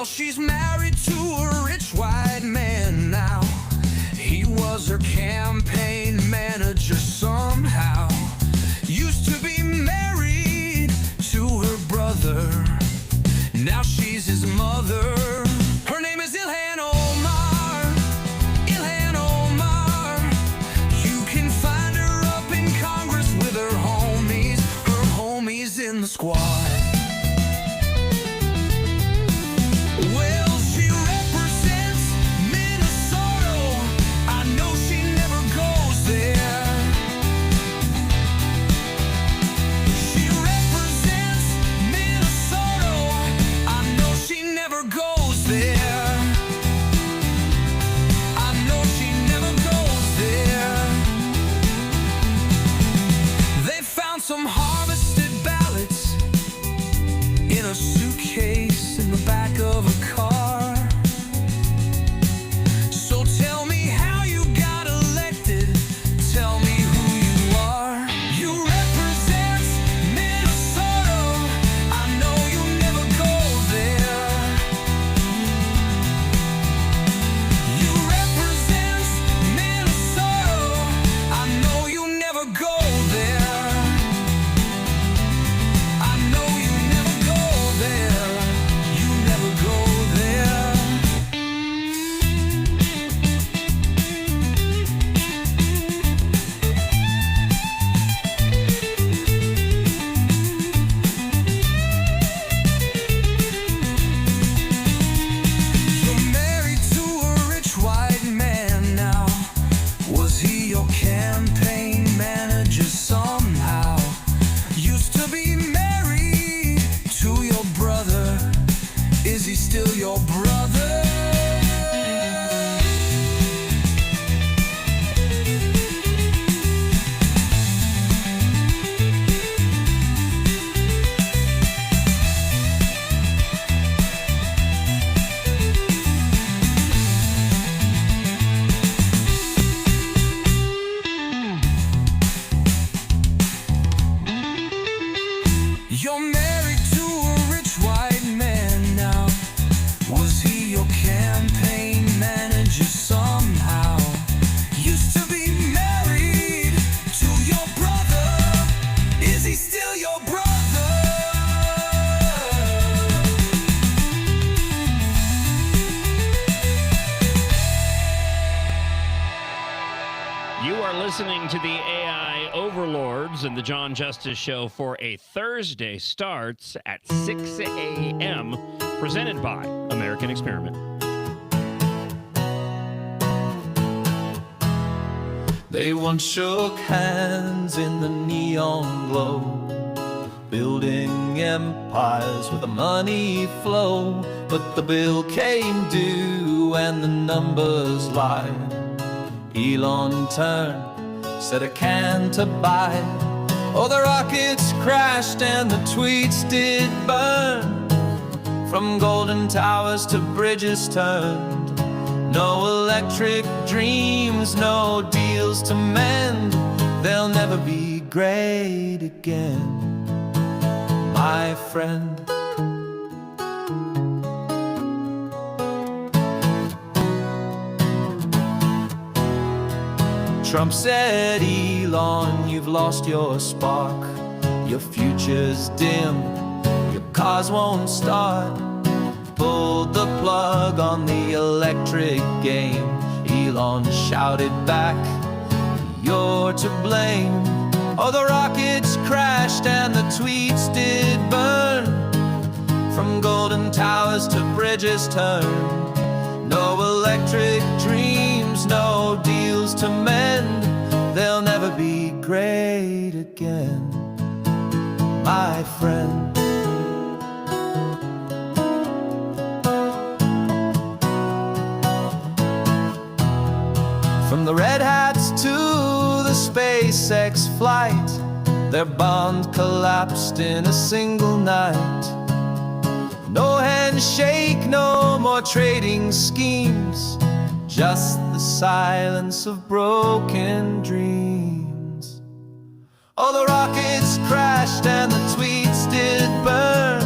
she's married to a rich white man now. He was her campaign manager somehow. Used to be married to her brother. Now she's his mother. Her name is Ilhan Omar. Ilhan Omar. You can find her up in Congress with her homies in the squad. Some harvested ballots in a suitcase in the back of a car. So tell me how you got elected. Tell me who you are. You represent Minnesota. I know you never go there. You represent Minnesota. I know you never go there. Campaign manager somehow. Used to be married to your brother. Is he still your brother? You're married to a rich white man now. Was he your campaign manager somehow? Used to be married to your brother. Is he still your brother? You are listening to the AI Overlords and the John Justice Show for a Thursday starts at 6 a.m. presented by American Experiment. They once shook hands in the neon glow, building empires with the money flow. But the bill came due and the numbers lied. Elon turned, said I can't abide. Oh, the rockets crashed and the tweets did burn. From golden towers to bridges turned. No electric dreams, no deals to mend. They'll never be great again, my friend. Trump said, Elon, you've lost your spark. Your future's dim, your cars won't start. Pulled the plug on the electric game. Elon shouted back, you're to blame. Oh, the rockets crashed and the tweets did burn. From golden towers to bridges turned. No electric dreams, no deals to mend. They'll never be great again, my friend. From the Red Hats to the SpaceX flight, their bond collapsed in a single night. No handshake, no more trading schemes, just the silence of broken dreams. Oh, the rockets crashed and the tweets did burn.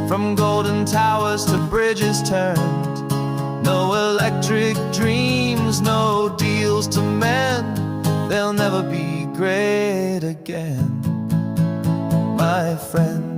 From golden towers towers to bridges turned. No electric dreams, no deals to mend. They'll never be great again, my friend.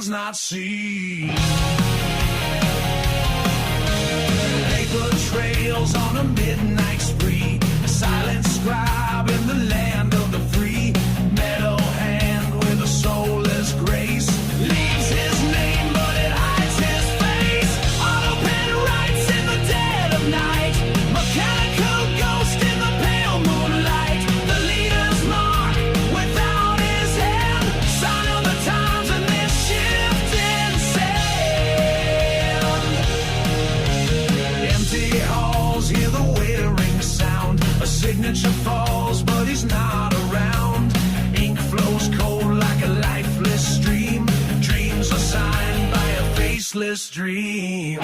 Not seen. Paper trails on a midnight spree. A silent scribe in the land of the free. Meadow hand with a soulless grace. Leaves his name, but it hides his face. Auto pen writes in the dead of night. Mechanical ghost in the pale moonlight. The leader's mark without his hand. Sign of the times and this shifting sand. Empty halls, hear the wailing sound. A signature falls, but he's not around. Ink flows cold like a lifeless stream. Dreams are signed by a faceless dream.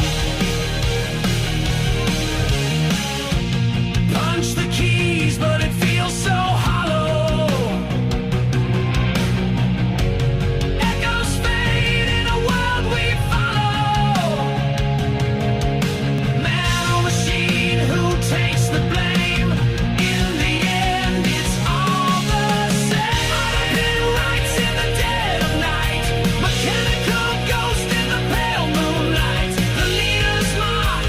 Punch the keys, but it feels so hollow. Echoes fade in a world we follow. Man or machine, who takes the blame? In the end, it's all the same. Autopilot writes in the dead of night. Mechanical ghost in the pale moonlight. The leader's mark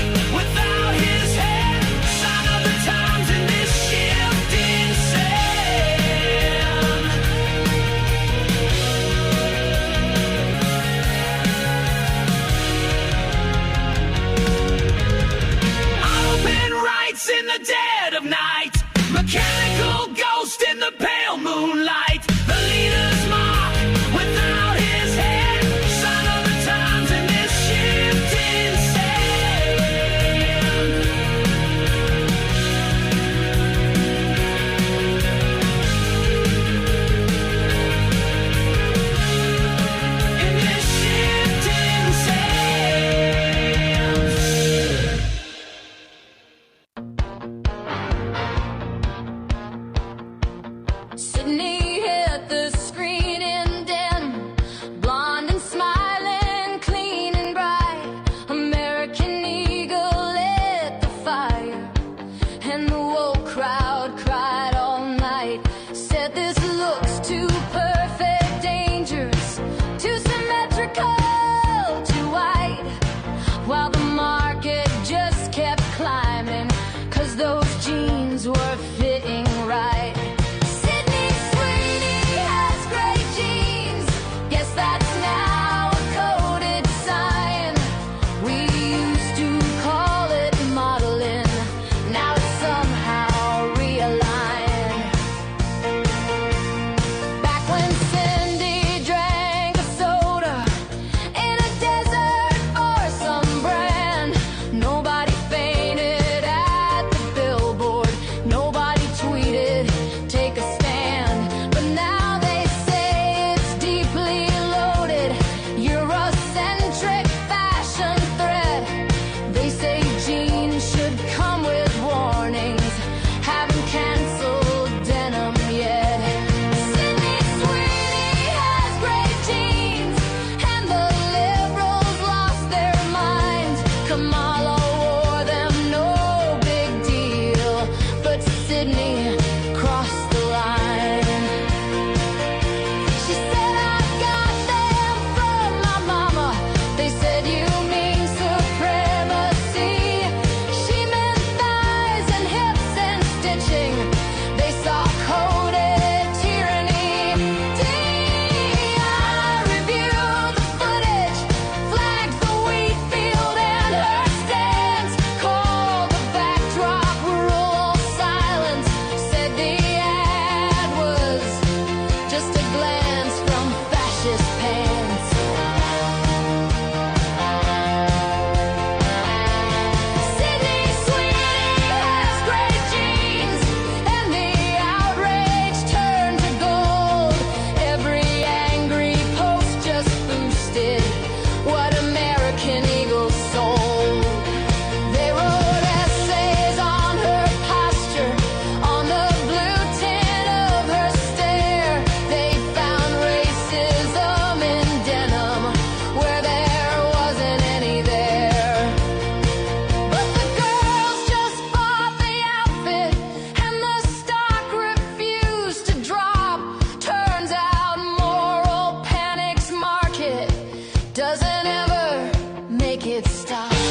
doesn't ever make it stop. Sydney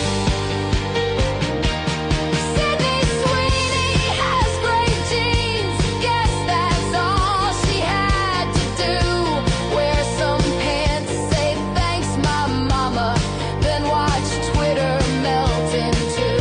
Sweeney has great genes. Guess that's all she had to do. Wear some pants, say thanks, my mama, then watch Twitter melt in two.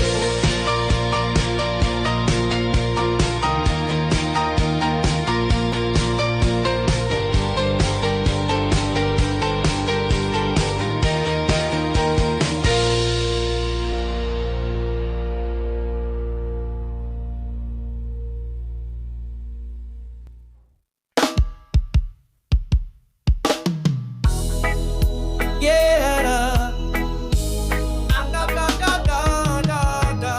Yeah, da, da, da, da, da, da, da.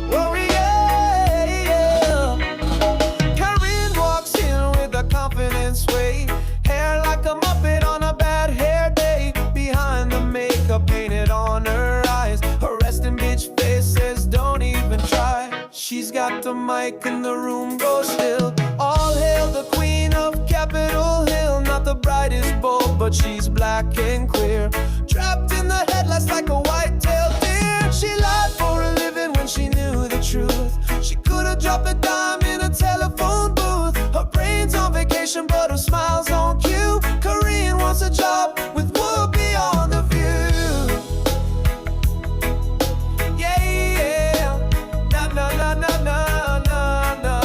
Warrior, yeah. Karen walks in with a confident sway, hair like a muppet on a bad hair day. Behind the makeup painted on her eyes, her resting bitch face says don't even try. She's got the mic and the room goes still. All hail the queen of Capitol Hill, not the brightest bulb, but she's black and queer. Trapped in the headlights like a white-tailed deer. She lied for a living when she knew the truth. She could have dropped a dime in a telephone booth. Her brain's on vacation, but her smile's on cue. Korean wants a job with Whoopi on The View. Yeah, yeah. Na na na na na na na.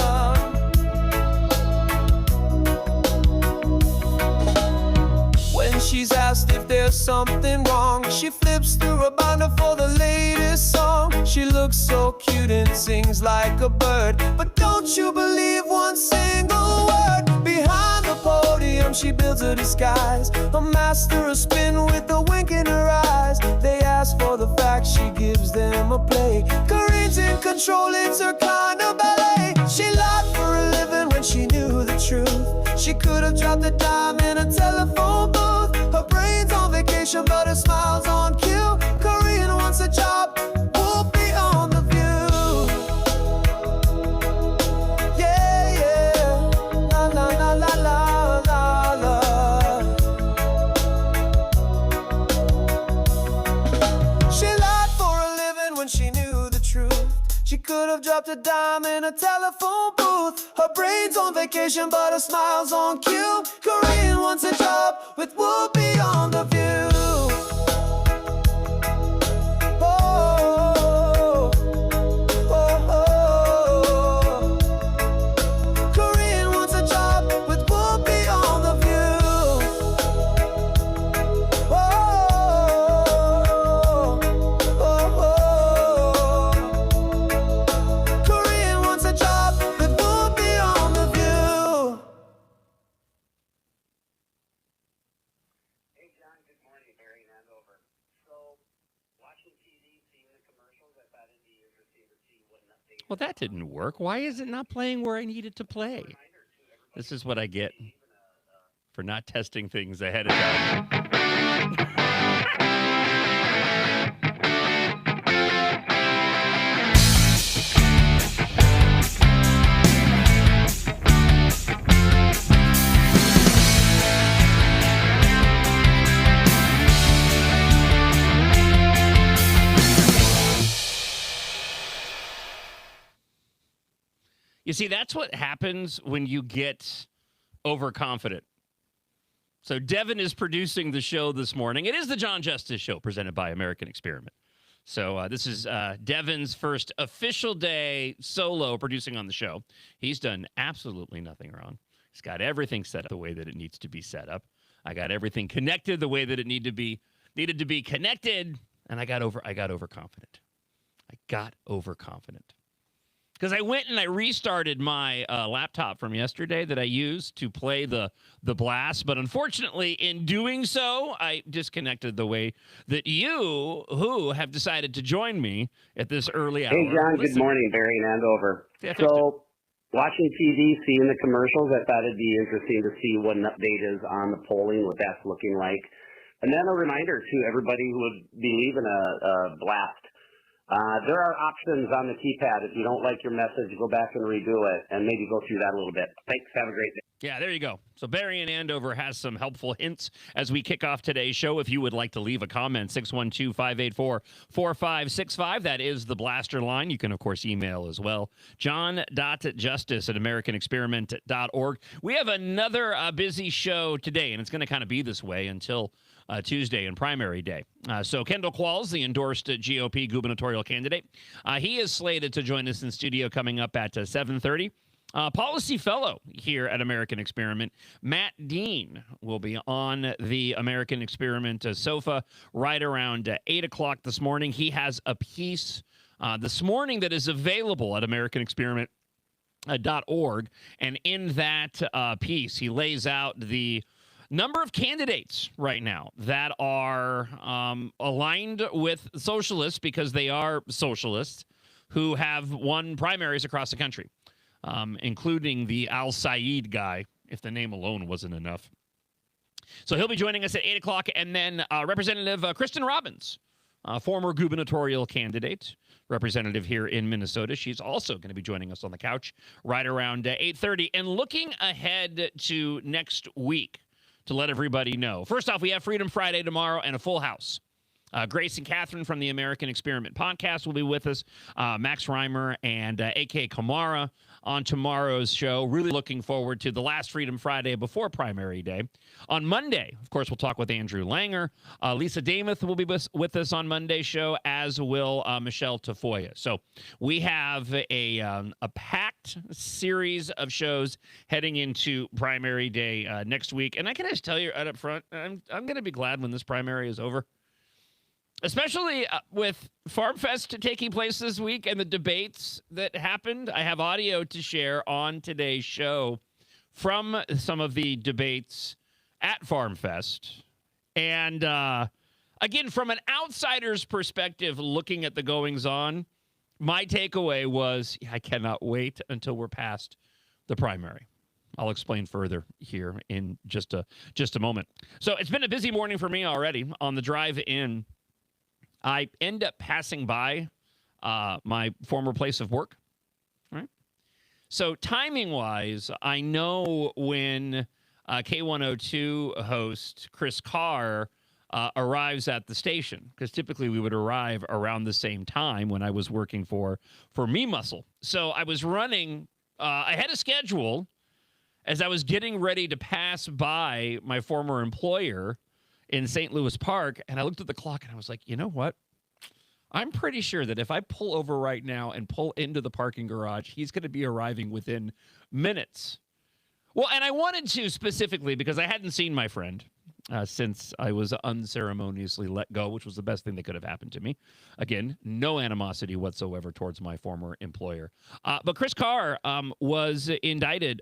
When she's asked if there's something wrong, she flips through a binder for the latest song. She looks so cute and sings like a bird, but don't you believe one single word. Behind the podium she builds a disguise, a master of spin with a wink in her eyes. They ask for the facts, she gives them a play. Corinne's in control, it's her kind of ballet. She lied for a living when she knew the truth. She could have dropped a dime in a telephone booth. Her brain's on vacation, but her smile's on cue. Korean wants a job, Whoopi on The View. Yeah, yeah. La la la la la la la. She lied for a living when she knew the truth. She could have dropped a dime in a telephone booth. Her brain's on vacation, but her smile's on cue. Korean wants a job with Whoopi on The View. Oh, oh, oh. Korean wants a job with Whoopi on The View. Oh, oh, oh. Korean wants a job with Whoopi on The View. Hey John, good morning. Barry in Andover. So, watching TV, seeing the commercials, I thought it'd be interesting to see what an update. Well, that didn't work. Why is it not playing where I need it to play? This is what I get for not testing things ahead of time. You see, that's what happens when you get overconfident. So Devin is producing the show this morning. It is the John Justice Show presented by American Experiment. So this is Devin's first official day solo producing on the show. He's done absolutely nothing wrong. He's got everything set up the way that it needs to be set up. I got everything connected the way that it needed to be connected, and I got overconfident. I got overconfident. Because I went and I restarted my laptop from yesterday that I used to play the blast. But unfortunately, in doing so, I disconnected the way that you, who have decided to join me at this early hour. Hey John, good morning. Barry in Andover. Yeah, So, watching TV, seeing the commercials, I thought it'd be interesting to see what an update is on the polling, what that's looking like. And then a reminder to everybody who would be leaving a blast. There are options on the keypad. If you don't like your message, go back and redo it and maybe go through that a little bit. Thanks. Have a great day. Yeah, there you go. So Barry in Andover has some helpful hints as we kick off today's show. If you would like to leave a comment, 612-584-4565. That is the Blaster line. You can, of course, email as well. John.justice@AmericanExperiment.org. We have another busy show today, and it's going to kind of be this way until Tuesday and primary day. So Kendall Qualls, the endorsed GOP gubernatorial candidate, he is slated to join us in studio coming up at 7:30. Policy fellow here at American Experiment, Matt Dean, will be on the American Experiment sofa right around 8 o'clock this morning. He has a piece this morning that is available at AmericanExperiment.org, and in that piece, he lays out the number of candidates right now that are aligned with socialists because they are socialists who have won primaries across the country. Including the Al Saeed guy, if the name alone wasn't enough. So he'll be joining us at 8 o'clock. And then Representative Kristen Robbins, former gubernatorial candidate, representative here in Minnesota. She's also going to be joining us on the couch right around 8:30. And looking ahead to next week, to let everybody know. First off, we have Freedom Friday tomorrow and a full house. Grace and Catherine from the American Experiment podcast will be with us. Max Reimer and A.K. Kamara on tomorrow's show. Really looking forward to the last Freedom Friday before primary day. On Monday, of course, we'll talk with Andrew Langer. Lisa Damuth will be with us on Monday's show, as will Michelle Tafoya. So we have a packed series of shows heading into primary day next week. And I can just tell you right up front, I'm going to be glad when this primary is over. Especially with Farm Fest taking place this week and the debates that happened. I have audio to share on today's show from some of the debates at Farm Fest. And again, from an outsider's perspective, looking at the goings-on, my takeaway was, I cannot wait until we're past the primary. I'll explain further here in just a moment. So it's been a busy morning for me already. On the drive in, I end up passing by my former place of work, right? So timing-wise, I know when K102 host Chris Carr arrives at the station, because typically we would arrive around the same time when I was working for Me Muscle. So I was running ahead of schedule as I was getting ready to pass by my former employer in St. Louis Park, and I looked at the clock and I was like, you know what? I'm pretty sure that if I pull over right now and pull into the parking garage, he's going to be arriving within minutes. Well, and I wanted to specifically because I hadn't seen my friend since I was unceremoniously let go, which was the best thing that could have happened to me. Again, no animosity whatsoever towards my former employer. But Chris Carr was indicted.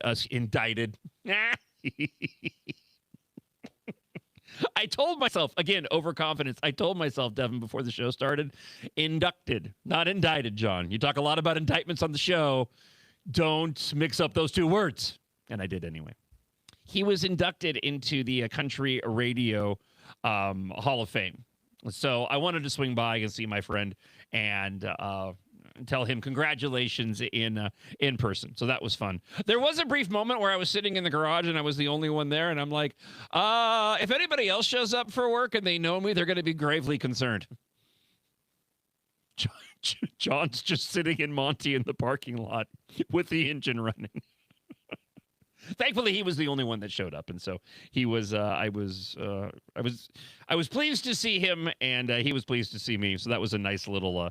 I told myself, again, overconfidence. I told myself, Devin, before the show started, inducted, not indicted, John. You talk a lot about indictments on the show. Don't mix up those two words. And I did anyway. He was inducted into the Country Radio Hall of Fame. So I wanted to swing by and see my friend and tell him congratulations in person. So that was fun. There was a brief moment where I was sitting in the garage and I was the only one there. And I'm like, if anybody else shows up for work and they know me, they're going to be gravely concerned. John's just sitting in Monty in the parking lot with the engine running. Thankfully, he was the only one that showed up, and so he was. I was pleased to see him, and he was pleased to see me. So that was a nice little.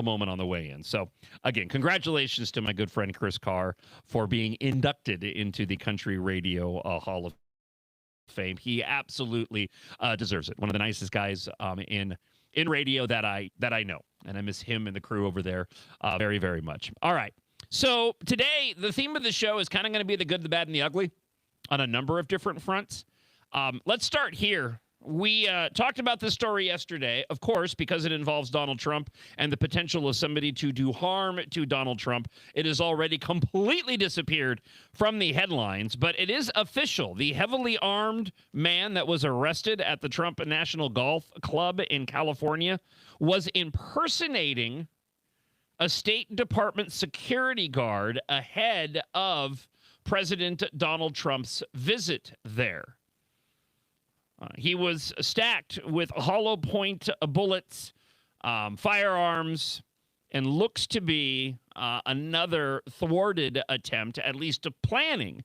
Moment on the way in. So again, congratulations to my good friend Chris Carr for being inducted into the Country Radio Hall of Fame. He absolutely deserves it. One of the nicest guys in radio that I know, and I miss him and the crew over there very, very much. All right. So today, the theme of the show is kind of going to be the good, the bad, and the ugly on a number of different fronts. Let's start here. We talked about this story yesterday, of course, because it involves Donald Trump and the potential of somebody to do harm to Donald Trump. It has already completely disappeared from the headlines, but it is official. The heavily armed man that was arrested at the Trump National Golf Club in California was impersonating a State Department security guard ahead of President Donald Trump's visit there. He was stacked with hollow point bullets, firearms, and looks to be another thwarted attempt, at least planning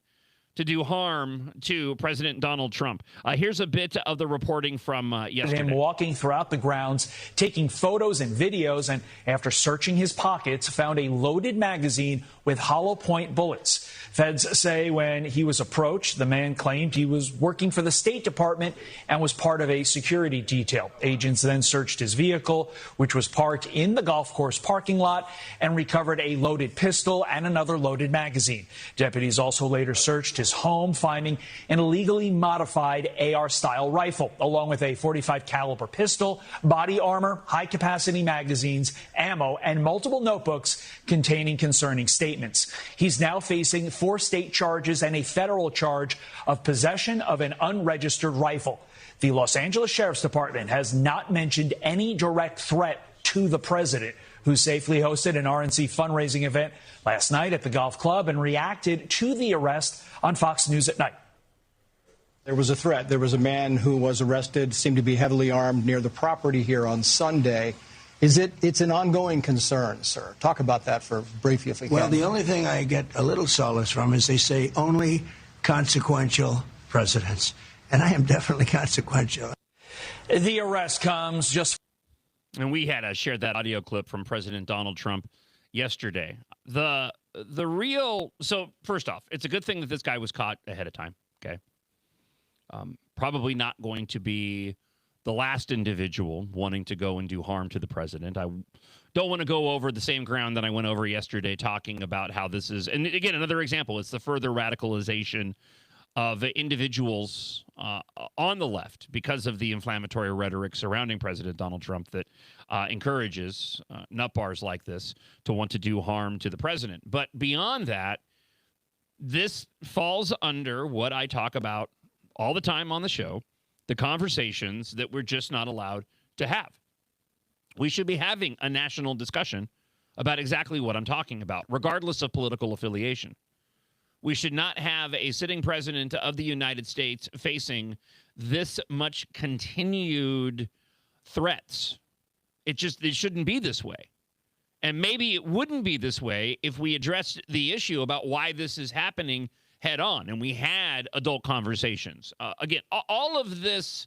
to do harm to President Donald Trump. Here's a bit of the reporting from yesterday. Him walking throughout the grounds, taking photos and videos, and after searching his pockets, found a loaded magazine with hollow point bullets. Feds say when he was approached, the man claimed he was working for the State Department and was part of a security detail. Agents then searched his vehicle, which was parked in the golf course parking lot, and recovered a loaded pistol and another loaded magazine. Deputies also later searched his home, finding an illegally modified AR-style rifle, along with a .45 caliber pistol, body armor, high-capacity magazines, ammo, and multiple notebooks containing concerning statements. He's now facing 4 state charges and a federal charge of possession of an unregistered rifle. The Los Angeles Sheriff's Department has not mentioned any direct threat to the president, who safely hosted an RNC fundraising event last night at the golf club and reacted to the arrest on Fox News at Night. There was a threat. There was a man who was arrested, seemed to be heavily armed near the property here on Sunday. It's an ongoing concern, sir. Talk about that for briefly, if we can. Well, the only thing I get a little solace from is they say only consequential presidents. And I am definitely consequential. The arrest comes just... And we had shared that audio clip from President Donald Trump yesterday. The real... So, first off, it's a good thing that this guy was caught ahead of time, okay? Probably not going to be the last individual wanting to go and do harm to the president. I don't want to go over the same ground that I went over yesterday talking about how this is... And again, another example, it's the further radicalization of individuals on the left because of the inflammatory rhetoric surrounding President Donald Trump that encourages nutbars like this to want to do harm to the president. But beyond that, this falls under what I talk about all the time on the show, the conversations that we're just not allowed to have. We should be having a national discussion about exactly what I'm talking about, regardless of political affiliation. We should not have a sitting president of the United States facing this much continued threats. It shouldn't be this way. And maybe it wouldn't be this way if we addressed the issue about why this is happening head on and we had adult conversations. Again, all of this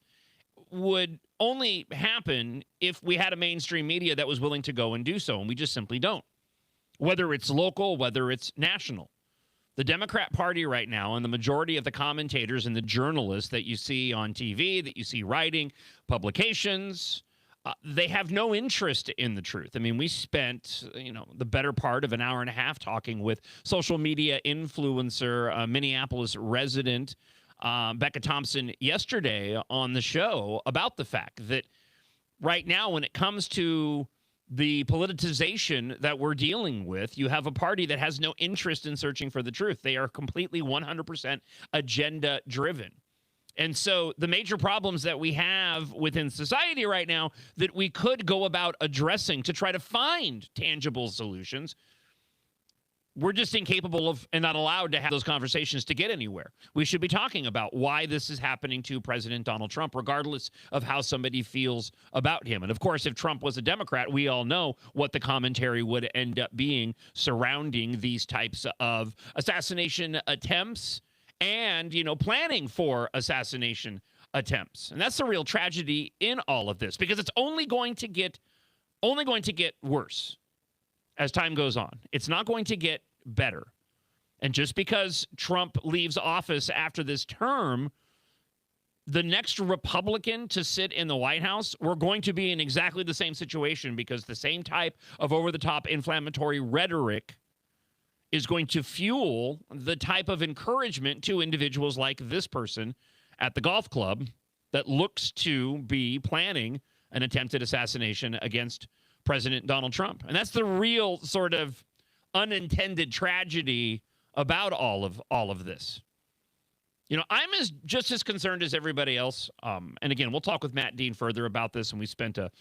would only happen if we had a mainstream media that was willing to go and do so, and we just simply don't. Whether it's local, whether it's national. The Democrat Party right now and the majority of the commentators and the journalists that you see on TV, that you see writing, publications, they have no interest in the truth. I mean, we spent, the better part of an hour and a half talking with social media influencer, Minneapolis resident Becca Thompson yesterday on the show about the fact that right now when it comes to the politicization that we're dealing with, you have a party that has no interest in searching for the truth. They are completely 100% agenda driven. And so the major problems that we have within society right now that we could go about addressing to try to find tangible solutions, we're just incapable of and not allowed to have those conversations to get anywhere. We should be talking about why this is happening to President Donald Trump, regardless of how somebody feels about him. And of course, if Trump was a Democrat, we all know what the commentary would end up being surrounding these types of assassination attempts and, planning for assassination attempts. And that's the real tragedy in all of this, because it's only going to get worse as time goes on. It's not going to get better. And just because Trump leaves office after this term, the next Republican to sit in the White House, we're going to be in exactly the same situation, because the same type of over-the-top inflammatory rhetoric is going to fuel the type of encouragement to individuals like this person at the golf club that looks to be planning an attempted assassination against President Donald Trump. And that's the real sort of unintended tragedy about all of this. I'm just as concerned as everybody else. And again, we'll talk with Matt Dean further about this, and we spent a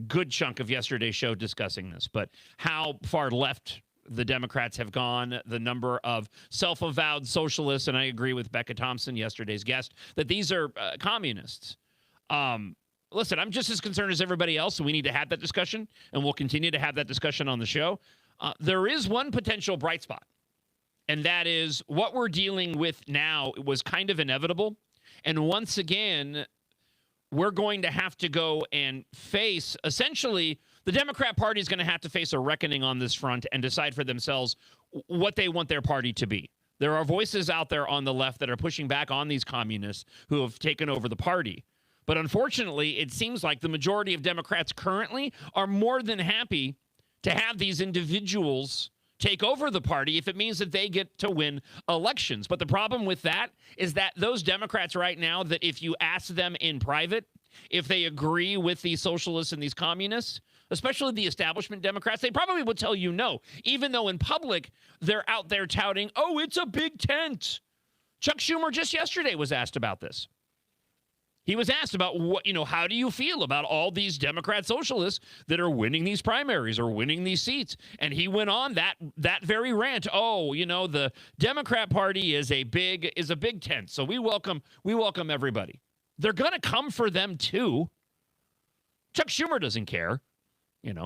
good chunk of yesterday's show discussing this. But how far left the Democrats have gone, the number of self-avowed socialists, and I agree with Becca Thompson, yesterday's guest, that these are communists. Listen, I'm just as concerned as everybody else, and we need to have that discussion, and we'll continue to have that discussion on the show. There is one potential bright spot, and that is what we're dealing with now was kind of inevitable. And once again, we're going to have to go and face, essentially, the Democrat Party is going to have to face a reckoning on this front and decide for themselves what they want their party to be. There are voices out there on the left that are pushing back on these communists who have taken over the party. But unfortunately, it seems like the majority of Democrats currently are more than happy to have these individuals take over the party if it means that they get to win elections. But the problem with that is that those Democrats right now, that if you ask them in private, if they agree with these socialists and these communists, especially the establishment Democrats, they probably would tell you no, even though in public they're out there touting, oh, it's a big tent. Chuck Schumer just yesterday was asked about this. He was asked about what, how do you feel about all these Democrat socialists that are winning these primaries or winning these seats? And he went on that very rant. Oh, the Democrat Party is a big tent. So we welcome everybody. They're going to come for them too. Chuck Schumer doesn't care.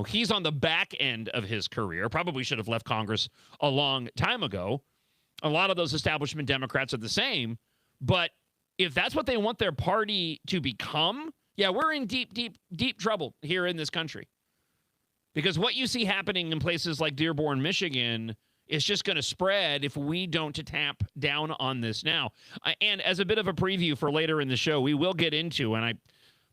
He's on the back end of his career. Probably should have left Congress a long time ago. A lot of those establishment Democrats are the same, but if that's what they want their party to become, yeah, we're in deep, deep, deep trouble here in this country. Because what you see happening in places like Dearborn, Michigan, is just going to spread if we don't tap down on this now. And as a bit of a preview for later in the show, we will get into, and I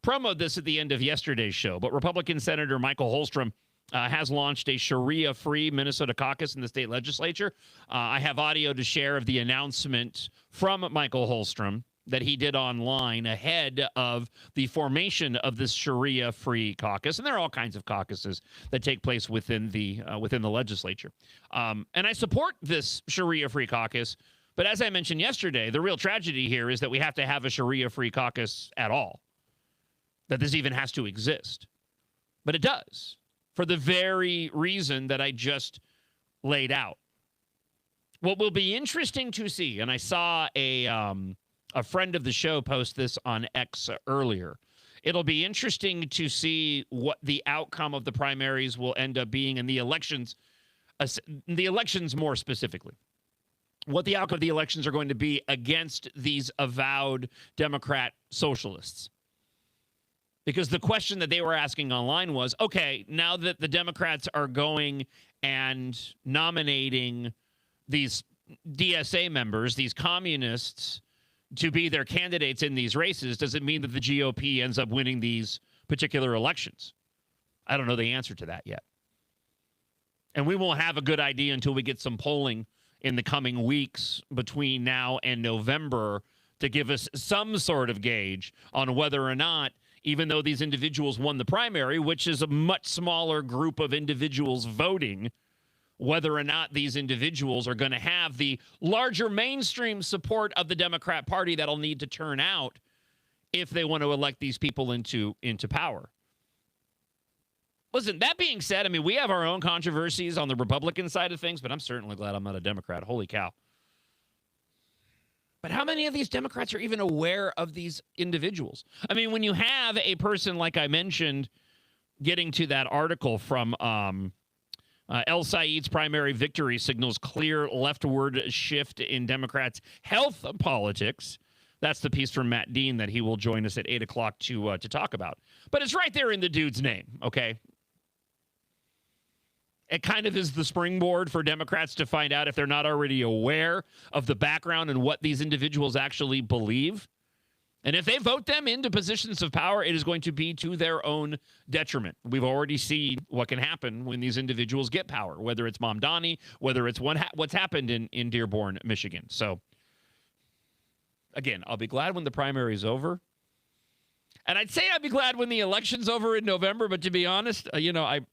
promoted this at the end of yesterday's show, but Republican Senator Michael Holstrom has launched a Sharia-free Minnesota caucus in the state legislature. I have audio to share of the announcement from Michael Holstrom that he did online ahead of the formation of this Sharia-free caucus. And there are all kinds of caucuses that take place within the legislature. And I support this Sharia-free caucus, but as I mentioned yesterday, the real tragedy here is that we have to have a Sharia-free caucus at all, that this even has to exist. But it does, for the very reason that I just laid out. What will be interesting to see, and I saw a friend of the show post this on X earlier. It'll be interesting to see what the outcome of the primaries will end up being in the elections more specifically. What the outcome of the elections are going to be against these avowed Democrat socialists. Because the question that they were asking online was, okay, now that the Democrats are going and nominating these DSA members, these communists, to be their candidates in these races, does it mean that the GOP ends up winning these particular elections? I don't know the answer to that yet. And we won't have a good idea until we get some polling in the coming weeks between now and November to give us some sort of gauge on whether or not, even though these individuals won the primary, which is a much smaller group of individuals voting, whether or not these individuals are going to have the larger mainstream support of the Democrat Party that'll need to turn out if they want to elect these people into power. Listen, that being said, I mean, we have our own controversies on the Republican side of things, but I'm certainly glad I'm not a Democrat. Holy cow. But how many of these Democrats are even aware of these individuals? I mean, when you have a person, like I mentioned, getting to that article from El Said's primary victory signals clear leftward shift in Democrats' health politics. That's the piece from Matt Dean that he will join us at 8 o'clock to talk about. But it's right there in the dude's name, okay? It kind of is the springboard for Democrats to find out if they're not already aware of the background and what these individuals actually believe. And if they vote them into positions of power, it is going to be to their own detriment. We've already seen what can happen when these individuals get power, whether it's Mamdani, whether it's what's happened in Dearborn, Michigan. So, again, I'll be glad when the primary is over. And I'd say I'd be glad when the election's over in November, but to be honest, it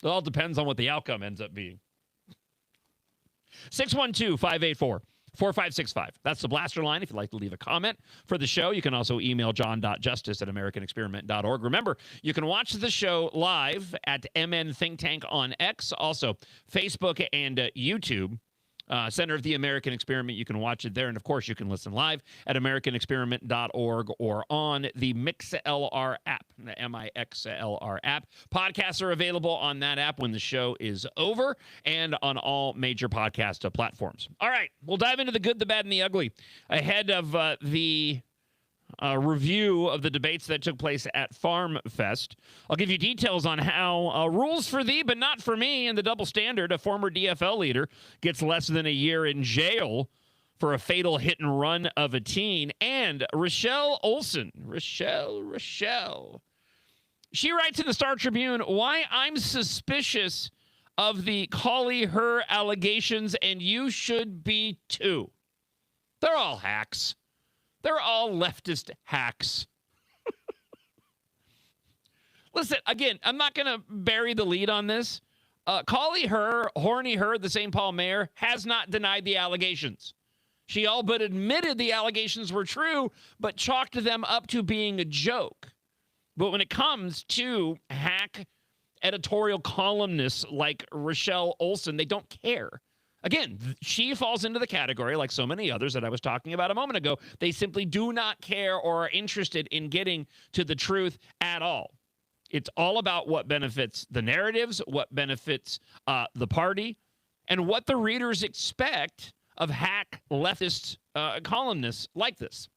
all depends on what the outcome ends up being. 612-584 4565. That's the blaster line if you'd like to leave a comment for the show. You can also email john.justice@americanexperiment.org. Remember, you can watch the show live at MN Think Tank on X, also Facebook and YouTube. Center of the American Experiment. You can watch it there. And, of course, you can listen live at americanexperiment.org or on the MixLR app, the MixLR app. Podcasts are available on that app when the show is over and on all major podcast platforms. All right, we'll dive into the good, the bad, and the ugly ahead of the review of the debates that took place at Farm Fest. I'll give you details on how rules for thee, but not for me, and the double standard. A former DFL leader gets less than a year in jail for a fatal hit and run of a teen. And Rochelle Olson, Rochelle. She writes in the Star Tribune why I'm suspicious of the Collie Her allegations, and you should be too. They're all hacks. They're all leftist hacks. Listen, again, I'm not going to bury the lead on this. Collie Her, Horny Her, the St. Paul mayor, has not denied the allegations. She all but admitted the allegations were true, but chalked them up to being a joke. But when it comes to hack editorial columnists like Rochelle Olson, they don't care. Again, she falls into the category, like so many others that I was talking about a moment ago. They simply do not care or are interested in getting to the truth at all. It's all about what benefits the narratives, what benefits the party, and what the readers expect of hack leftist columnists like this.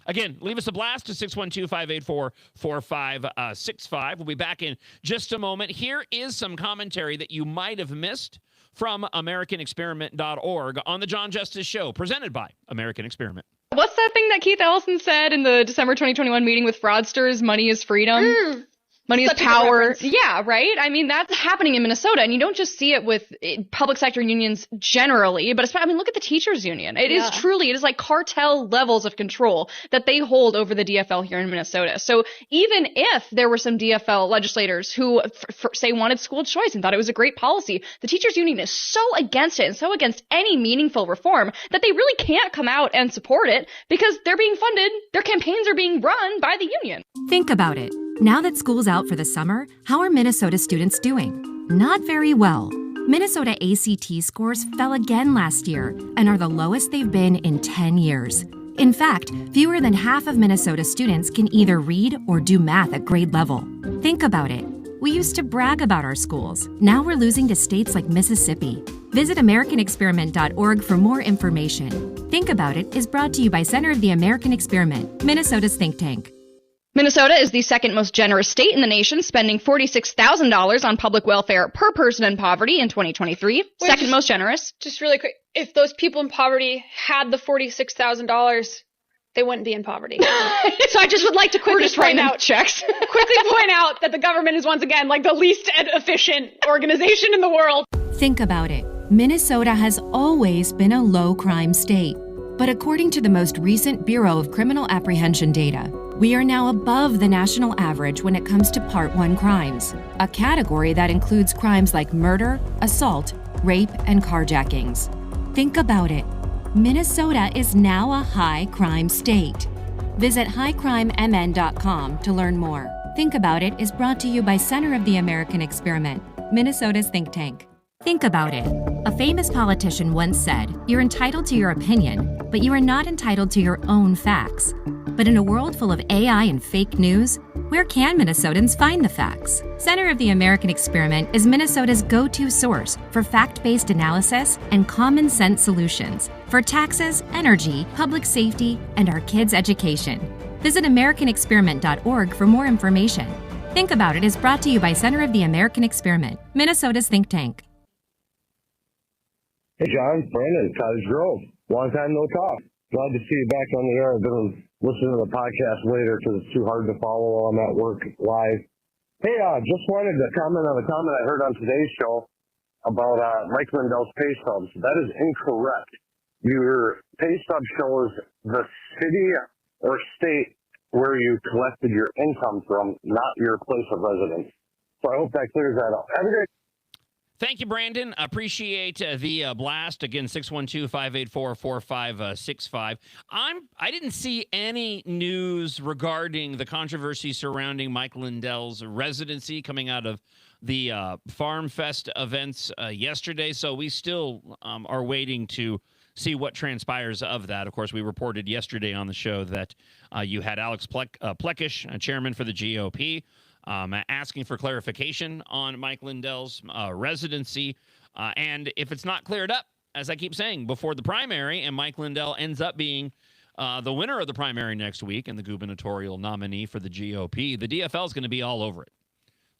Again, leave us a blast to 612-584-4565. We'll be back in just a moment. Here is some commentary that you might have missed from AmericanExperiment.org on the John Justice Show, presented by American Experiment. What's that thing that Keith Ellison said in the December 2021 meeting with fraudsters? Money is freedom. Money is power. Yeah, right? I mean, that's happening in Minnesota, and you don't just see it with public sector unions generally, but especially, I mean, look at the teachers union. It is truly, it is like cartel levels of control that they hold over the DFL here in Minnesota. So even if there were some DFL legislators who, say, wanted school choice and thought it was a great policy, the teachers union is so against it and so against any meaningful reform that they really can't come out and support it because they're being funded, their campaigns are being run by the union. Think about it. Now that school's out for the summer, how are Minnesota students doing? Not very well. Minnesota ACT scores fell again last year and are the lowest they've been in 10 years. In fact, fewer than half of Minnesota students can either read or do math at grade level. Think about it. We used to brag about our schools. Now we're losing to states like Mississippi. Visit AmericanExperiment.org for more information. Think About It is brought to you by Center of the American Experiment, Minnesota's think tank. Minnesota is the second most generous state in the nation, spending $46,000 on public welfare per person in poverty in 2023. Second most generous. Just really quick, if those people in poverty had the $46,000, they wouldn't be in poverty. So I just would like to quickly point out checks. Quickly point out that the government is once again like the least efficient organization in the world. Think about it. Minnesota has always been a low crime state. But according to the most recent Bureau of Criminal Apprehension data, we are now above the national average when it comes to Part 1 crimes, a category that includes crimes like murder, assault, rape, and carjackings. Think about it. Minnesota is now a high crime state. Visit highcrimemn.com to learn more. Think About It is brought to you by Center of the American Experiment, Minnesota's think tank. Think about it. A famous politician once said, "You're entitled to your opinion, but you are not entitled to your own facts." But in a world full of AI and fake news, where can Minnesotans find the facts? Center of the American Experiment is Minnesota's go-to source for fact-based analysis and common sense solutions for taxes, energy, public safety, and our kids' education. Visit AmericanExperiment.org for more information. Think About It is brought to you by Center of the American Experiment, Minnesota's think tank. Hey, John, Brandon, Cottage Grove. Long time no talk. Glad to see you back on the air. I've been listening to the podcast later because it's too hard to follow while I'm at work live. Hey, just wanted to comment on a comment I heard on today's show about Mike Lindell's pay stubs. That is incorrect. Your pay stub shows the city or state where you collected your income from, not your place of residence. So I hope that clears that up. Have a great Thank you, Brandon. Appreciate the blast. Again, 612-584-4565. I didn't see any news regarding the controversy surrounding Mike Lindell's residency coming out of the Farm Fest events yesterday, so we still are waiting to see what transpires of that. Of course, we reported yesterday on the show that you had Alex Plekish, chairman for the GOP, asking for clarification on Mike Lindell's residency. And if it's not cleared up, as I keep saying, before the primary, and Mike Lindell ends up being the winner of the primary next week and the gubernatorial nominee for the GOP, the DFL is going to be all over it.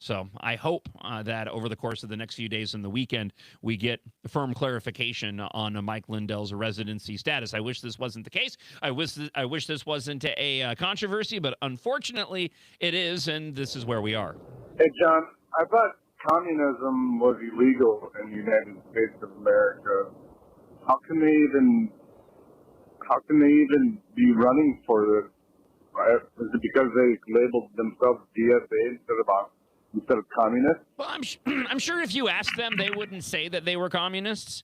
So I hope that over the course of the next few days and the weekend, we get firm clarification on Mike Lindell's residency status. I wish this wasn't the case. I wish this wasn't a controversy, but unfortunately it is, and this is where we are. Hey, John, I thought communism was illegal in the United States of America. How can they even be running for this? Is it because they labeled themselves DSA instead of communists? Well, I'm sure if you asked them, they wouldn't say that they were communists.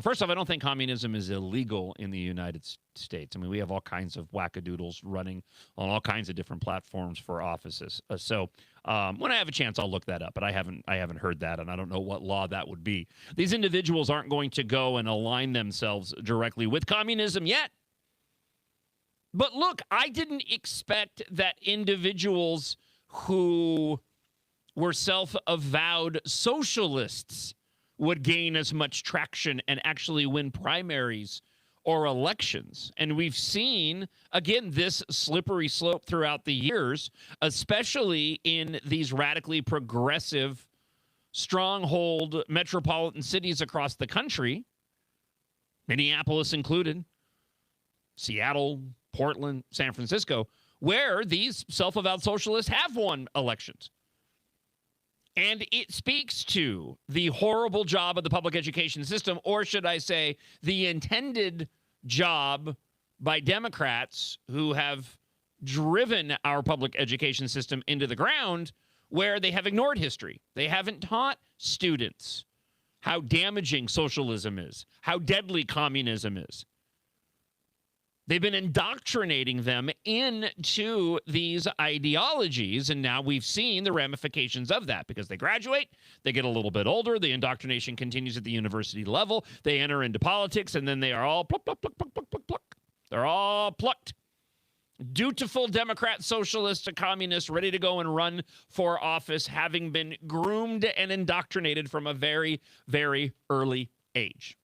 First off, I don't think communism is illegal in the United States. I mean, we have all kinds of wackadoodles running on all kinds of different platforms for offices. So when I have a chance, I'll look that up. But I haven't heard that, and I don't know what law that would be. These individuals aren't going to go and align themselves directly with communism yet. But look, I didn't expect that individuals who were self-avowed socialists would gain as much traction and actually win primaries or elections. And we've seen, again, this slippery slope throughout the years, especially in these radically progressive stronghold metropolitan cities across the country, Minneapolis included, Seattle, Portland, San Francisco, where these self-avowed socialists have won elections. And it speaks to the horrible job of the public education system, or should I say, the intended job by Democrats who have driven our public education system into the ground, where they have ignored history. They haven't taught students how damaging socialism is, how deadly communism is. They've been indoctrinating them into these ideologies, and now we've seen the ramifications of that because they graduate, they get a little bit older, the indoctrination continues at the university level, they enter into politics, and then they are all pluck, pluck, pluck, pluck, pluck, pluck, pluck. They're all plucked. Dutiful Democrat, socialist, communists ready to go and run for office, having been groomed and indoctrinated from a very, very early age.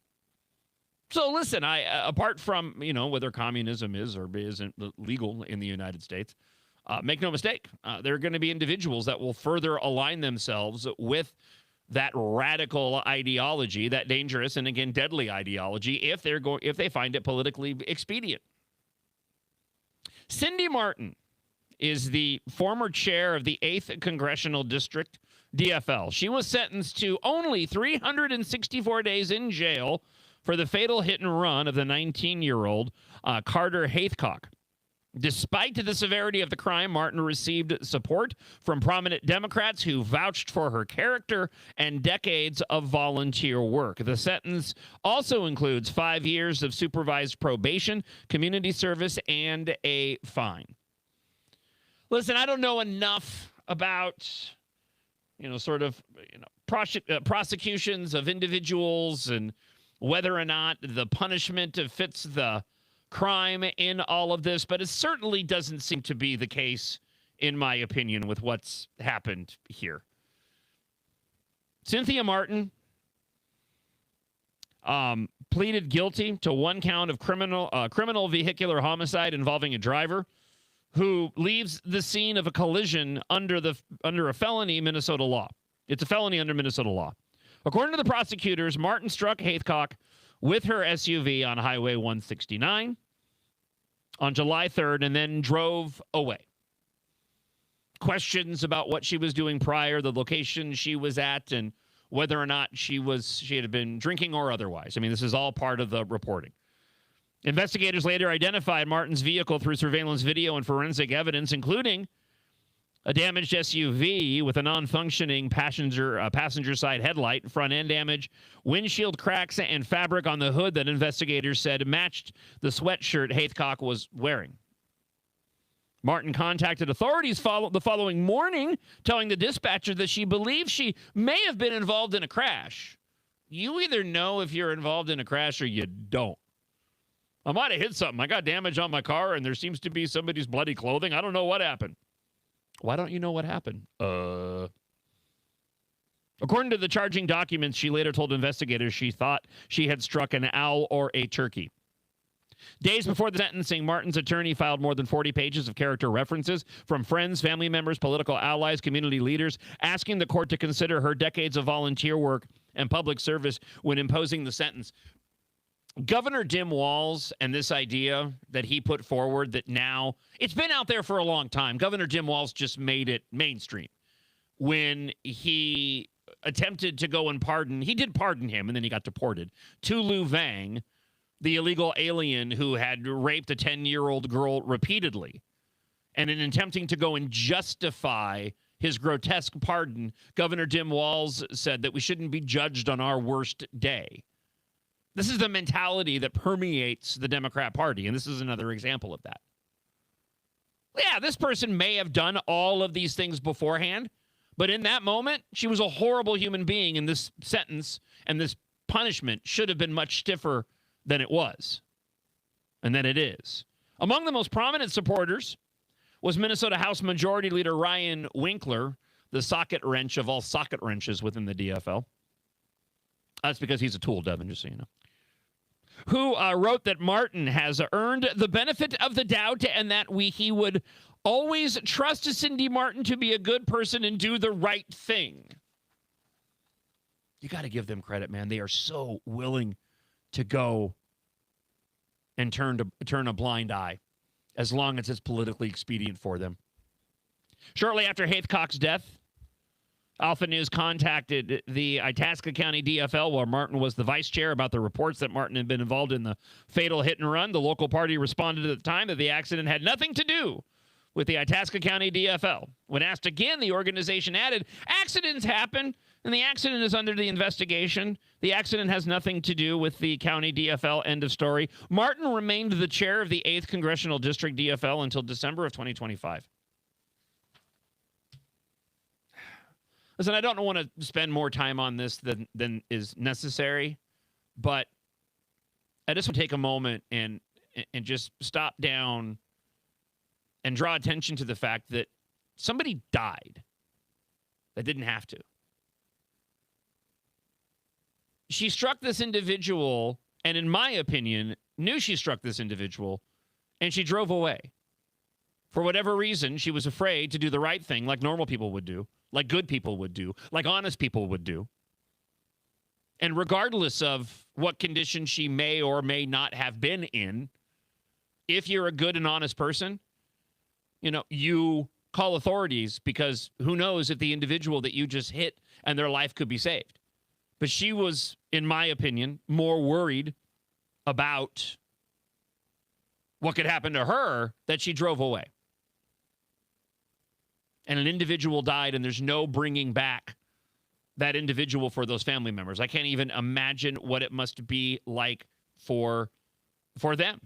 So listen, apart from, whether communism is or isn't legal in the United States, make no mistake, there are going to be individuals that will further align themselves with that radical ideology, that dangerous and, again, deadly ideology, if they find it politically expedient. Cindy Martin is the former chair of the 8th Congressional District, DFL. She was sentenced to only 364 days in jail for the fatal hit and run of the 19-year-old Carter Haythcock. Despite the severity of the crime, Martin received support from prominent Democrats who vouched for her character and decades of volunteer work. The sentence also includes 5 years of supervised probation, community service, and a fine. Listen, I don't know enough about, prosecutions of individuals and whether or not the punishment fits the crime in all of this, but it certainly doesn't seem to be the case, in my opinion, with what's happened here. Cynthia Martin pleaded guilty to 1 count of criminal vehicular homicide involving a driver who leaves the scene of a collision under a felony Minnesota law. It's a felony under Minnesota law. According to the prosecutors, Martin struck Haythcock with her SUV on Highway 169 on July 3rd and then drove away. Questions about what she was doing prior, the location she was at, and whether or not she had been drinking or otherwise. I mean, this is all part of the reporting. Investigators later identified Martin's vehicle through surveillance video and forensic evidence, including A damaged SUV with a non-functioning passenger side headlight, front end damage, windshield cracks, and fabric on the hood that investigators said matched the sweatshirt Hathcock was wearing. Martin contacted authorities the following morning, telling the dispatcher that she believes she may have been involved in a crash. You either know if you're involved in a crash or you don't. I might have hit something. I got damage on my car, and there seems to be somebody's bloody clothing. I don't know what happened. Why don't you know what happened? According to the charging documents, she later told investigators she thought she had struck an owl or a turkey. Days before the sentencing, Martin's attorney filed more than 40 pages of character references from friends, family members, political allies, community leaders, asking the court to consider her decades of volunteer work and public service when imposing the sentence. Governor Dim Walz and this idea that he put forward that now, it's been out there for a long time. Governor Dim Walz just made it mainstream when he attempted to go and pardon. He did pardon him, and then he got deported. To Lu Vang, the illegal alien who had raped a 10-year-old girl repeatedly. And in attempting to go and justify his grotesque pardon, Governor Dim Walz said that we shouldn't be judged on our worst day. This is the mentality that permeates the Democrat Party, and this is another example of that. Yeah, this person may have done all of these things beforehand, but in that moment, she was a horrible human being, and this sentence and this punishment should have been much stiffer than it was, and than it is. Among the most prominent supporters was Minnesota House Majority Leader Ryan Winkler, the socket wrench of all socket wrenches within the DFL. That's because he's a tool, Devin, just so you know. Who wrote that Martin has earned the benefit of the doubt and that he would always trust Cindy Martin to be a good person and do the right thing. You got to give them credit, man. They are so willing to go and turn a blind eye as long as it's politically expedient for them. Shortly after Hathcock's death, Alpha News contacted the Itasca County DFL while Martin was the vice chair about the reports that Martin had been involved in the fatal hit and run. The local party responded at the time that the accident had nothing to do with the Itasca County DFL. When asked again, the organization added, accidents happen, and the accident is under the investigation. The accident has nothing to do with the county DFL, end of story. Martin remained the chair of the 8th Congressional District DFL until December of 2025. Listen, I don't want to spend more time on this than is necessary, but I just want to take a moment and just stop down and draw attention to the fact that somebody died that didn't have to. She struck this individual, and in my opinion, knew she struck this individual, and she drove away. For whatever reason, she was afraid to do the right thing like normal people would do, like good people would do, like honest people would do. And regardless of what condition she may or may not have been in, if you're a good and honest person, you call authorities because who knows if the individual that you just hit and their life could be saved. But she was, in my opinion, more worried about what could happen to her that she drove away. And an individual died, and there's no bringing back that individual for those family members. I can't even imagine what it must be like for them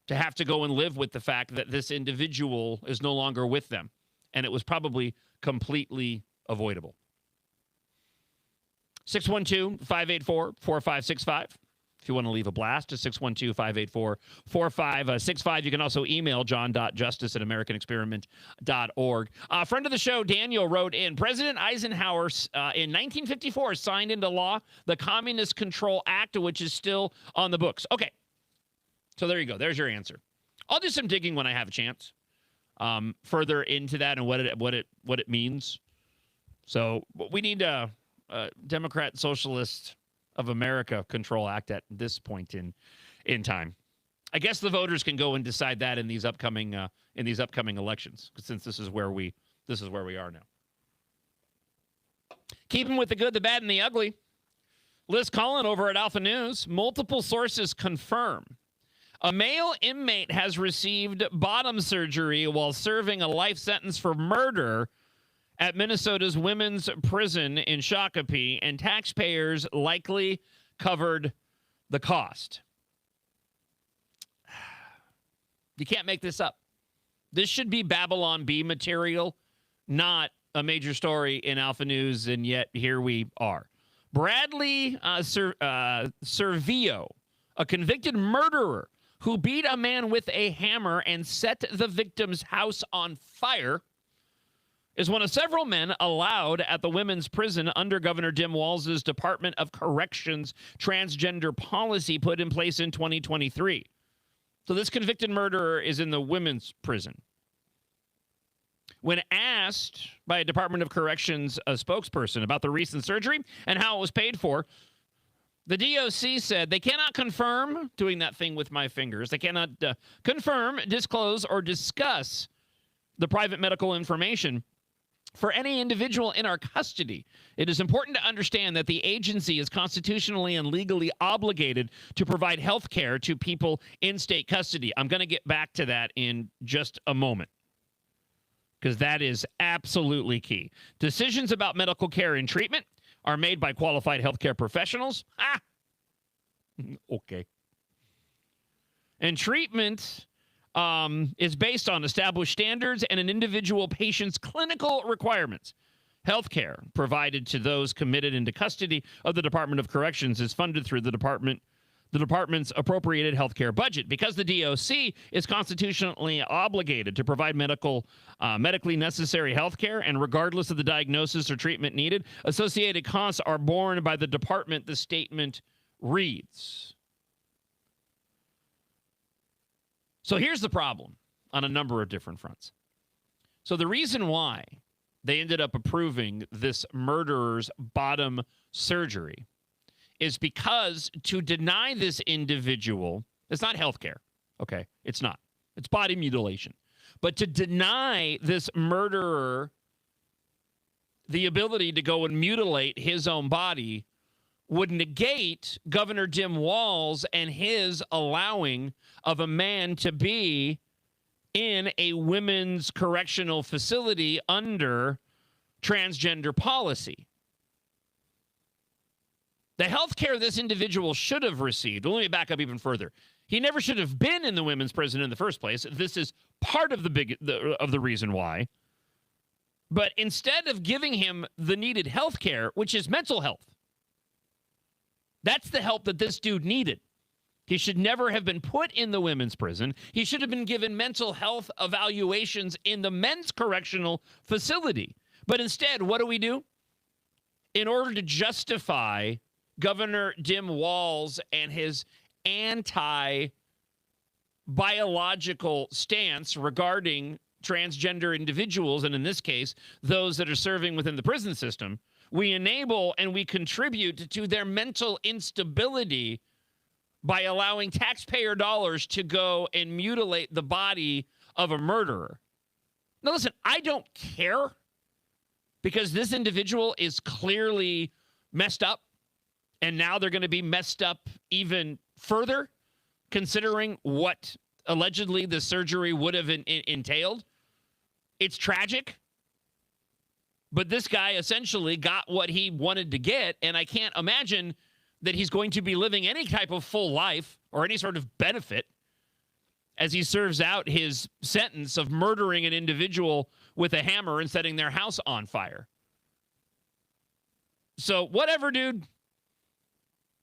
to have to go and live with the fact that this individual is no longer with them. And it was probably completely avoidable. 612-584-4565. If you want to leave a blast, to 612-584-4565. You can also email john.justice@americanexperiment.org. A friend of the show, Daniel, wrote in, President Eisenhower in 1954 signed into law the Communist Control Act, which is still on the books. Okay, so there you go. There's your answer. I'll do some digging when I have a chance further into that and what it means. So we need a Democrat Socialist of America Control Act at this point in time. I guess the voters can go and decide that in these upcoming elections, since this is where we are now. Keeping with the good, the bad, and the ugly. Liz Collin over at Alpha News. Multiple sources confirm A male inmate has received bottom surgery while serving a life sentence for murder at Minnesota's women's prison in Shakopee, and taxpayers likely covered the cost. You can't make this up. This should be Babylon Bee material, not a major story in Alpha News, and yet here we are. Bradley Servio, a convicted murderer who beat a man with a hammer and set the victim's house on fire, is one of several men allowed at the women's prison under Governor Tim Walz's Department of Corrections transgender policy put in place in 2023. So this convicted murderer is in the women's prison. When asked by a Department of Corrections spokesperson about the recent surgery and how it was paid for, the DOC said they cannot confirm, doing that thing with my fingers, they cannot confirm, disclose, or discuss the private medical information for any individual in our custody. It is important to understand that the agency is constitutionally and legally obligated to provide health care to people in state custody. I'm going to get back to that in just a moment, because that is absolutely key. Decisions about medical care and treatment are made by qualified healthcare professionals. Okay. And treatment is based on established standards and an individual patient's clinical requirements. Healthcare provided to those committed into custody of the Department of Corrections is funded through the department's appropriated healthcare budget. Because the DOC is constitutionally obligated to provide medically necessary healthcare, and regardless of the diagnosis or treatment needed, associated costs are borne by the department, the statement reads. So here's the problem on a number of different fronts. So the reason why they ended up approving this murderer's bottom surgery is because to deny this individual, it's not healthcare, okay? It's not. It's body mutilation. But to deny this murderer the ability to go and mutilate his own body would negate Governor Tim Walz and his allowing of a man to be in a women's correctional facility under transgender policy. The health care this individual should have received, let me back up even further. He never should have been in the women's prison in the first place. This is part of the reason why. But instead of giving him the needed health care, which is mental health, that's the help that this dude needed. He should never have been put in the women's prison. He should have been given mental health evaluations in the men's correctional facility. But instead, what do? In order to justify Governor Tim Walz and his anti-biological stance regarding transgender individuals, and in this case, those that are serving within the prison system, we enable and we contribute to their mental instability by allowing taxpayer dollars to go and mutilate the body of a murderer. Now, listen, I don't care, because this individual is clearly messed up, and now they're going to be messed up even further, considering what allegedly the surgery would have entailed. It's tragic. But this guy essentially got what he wanted to get, and I can't imagine that he's going to be living any type of full life or any sort of benefit as he serves out his sentence of murdering an individual with a hammer and setting their house on fire. So whatever, dude.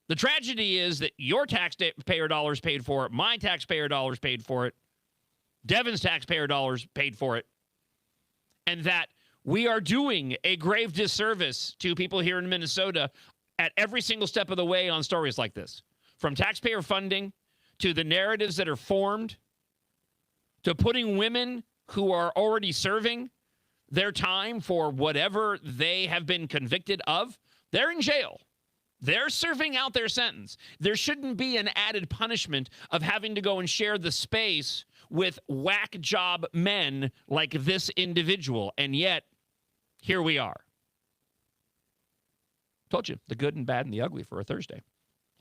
The tragedy is that your taxpayer dollars paid for it, my taxpayer dollars paid for it, Devin's taxpayer dollars paid for it, and that we are doing a grave disservice to people here in Minnesota at every single step of the way on stories like this. From taxpayer funding to the narratives that are formed to putting women who are already serving their time for whatever they have been convicted of. They're in jail. They're serving out their sentence. There shouldn't be an added punishment of having to go and share the space with whack job men like this individual. And yet, here we are. Told you, the good and bad and the ugly for a Thursday.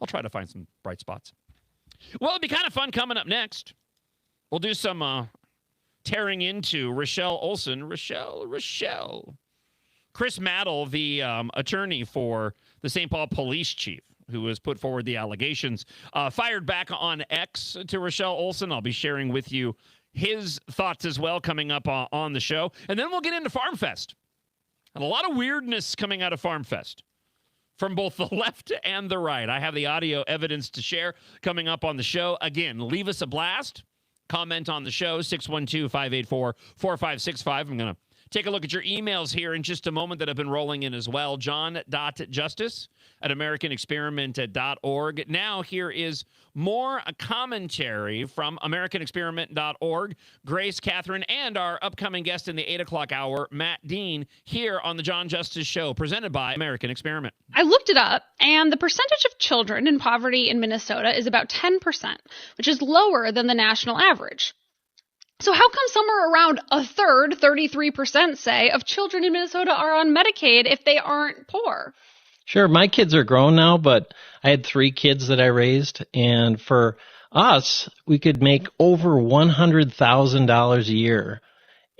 I'll try to find some bright spots. Well, it'll be kind of fun coming up next. We'll do some tearing into Rochelle Olson. Rochelle. Chris Maddle, the attorney for the St. Paul police chief, who has put forward the allegations, fired back on X to Rochelle Olson. I'll be sharing with you his thoughts as well coming up on the show. And then we'll get into Farm Fest. And a lot of weirdness coming out of Farm Fest from both the left and the right. I have the audio evidence to share coming up on the show. Again, leave us a blast. Comment on the show, 612-584-4565. I'm going to take a look at your emails here in just a moment that have been rolling in as well. John.justice@AmericanExperiment.org. Now, here is more commentary from AmericanExperiment.org. Grace, Catherine, and our upcoming guest in the 8 o'clock hour, Matt Dean, here on the John Justice Show, presented by American Experiment. I looked it up, and the percentage of children in poverty in Minnesota is about 10%, which is lower than the national average. So how come somewhere around a third, 33%, say, of children in Minnesota are on Medicaid if they aren't poor? Sure, my kids are grown now, but I had 3 kids that I raised, and for us, we could make over $100,000 a year,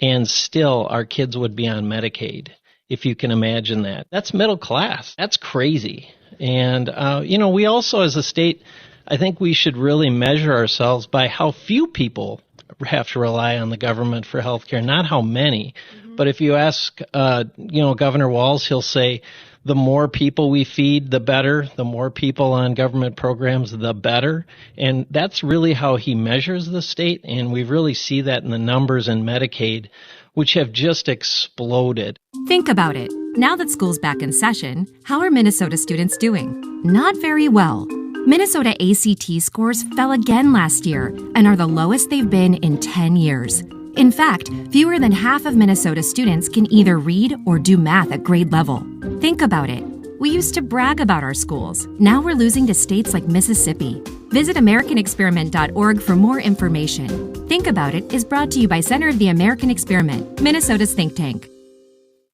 and still our kids would be on Medicaid, if you can imagine that. That's middle class. That's crazy. And, we also, as a state, I think we should really measure ourselves by how few people have to rely on the government for health care, not how many. Mm-hmm. But if you ask, Governor Walz, he'll say the more people we feed, the better. The more people on government programs, the better. And that's really how he measures the state. And we really see that in the numbers in Medicaid, which have just exploded. Think about it. Now that school's back in session, how are Minnesota students doing? Not very well. Minnesota ACT scores fell again last year and are the lowest they've been in 10 years. In fact, fewer than half of Minnesota students can either read or do math at grade level. Think about it. We used to brag about our schools. Now we're losing to states like Mississippi. Visit AmericanExperiment.org for more information. Think About It is brought to you by Center of the American Experiment, Minnesota's think tank.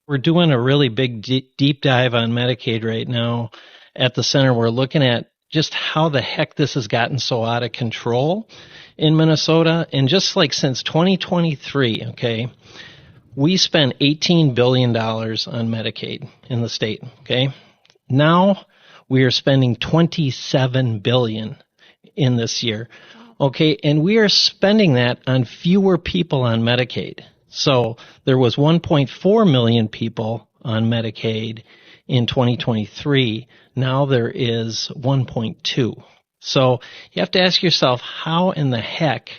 We're doing a really big deep dive on Medicaid right now at the center. We're looking at just how the heck this has gotten so out of control in Minnesota. And just like since 2023, okay, we spent $18 billion on Medicaid in the state, okay? Now we are spending $27 billion in this year, okay? And we are spending that on fewer people on Medicaid. So there was 1.4 million people on Medicaid in 2023. Now there is 1.2. So you have to ask yourself, how in the heck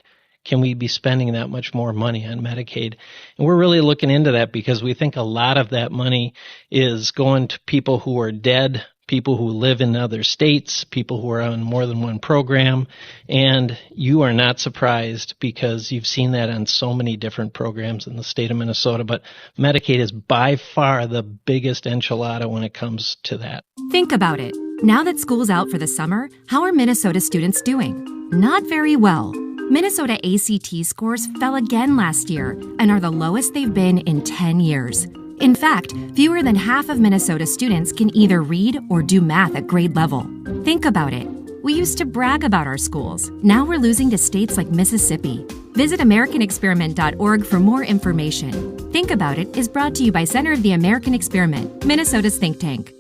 can we be spending that much more money on Medicaid? And we're really looking into that because we think a lot of that money is going to people who are dead, people who live in other states, people who are on more than one program. And you are not surprised because you've seen that on so many different programs in the state of Minnesota. But Medicaid is by far the biggest enchilada when it comes to that. Think about it. Now that school's out for the summer, how are Minnesota students doing? Not very well. Minnesota ACT scores fell again last year and are the lowest they've been in 10 years. In fact, fewer than half of Minnesota students can either read or do math at grade level. Think about it. We used to brag about our schools. Now we're losing to states like Mississippi. Visit AmericanExperiment.org for more information. Think About It is brought to you by Center of the American Experiment, Minnesota's think tank.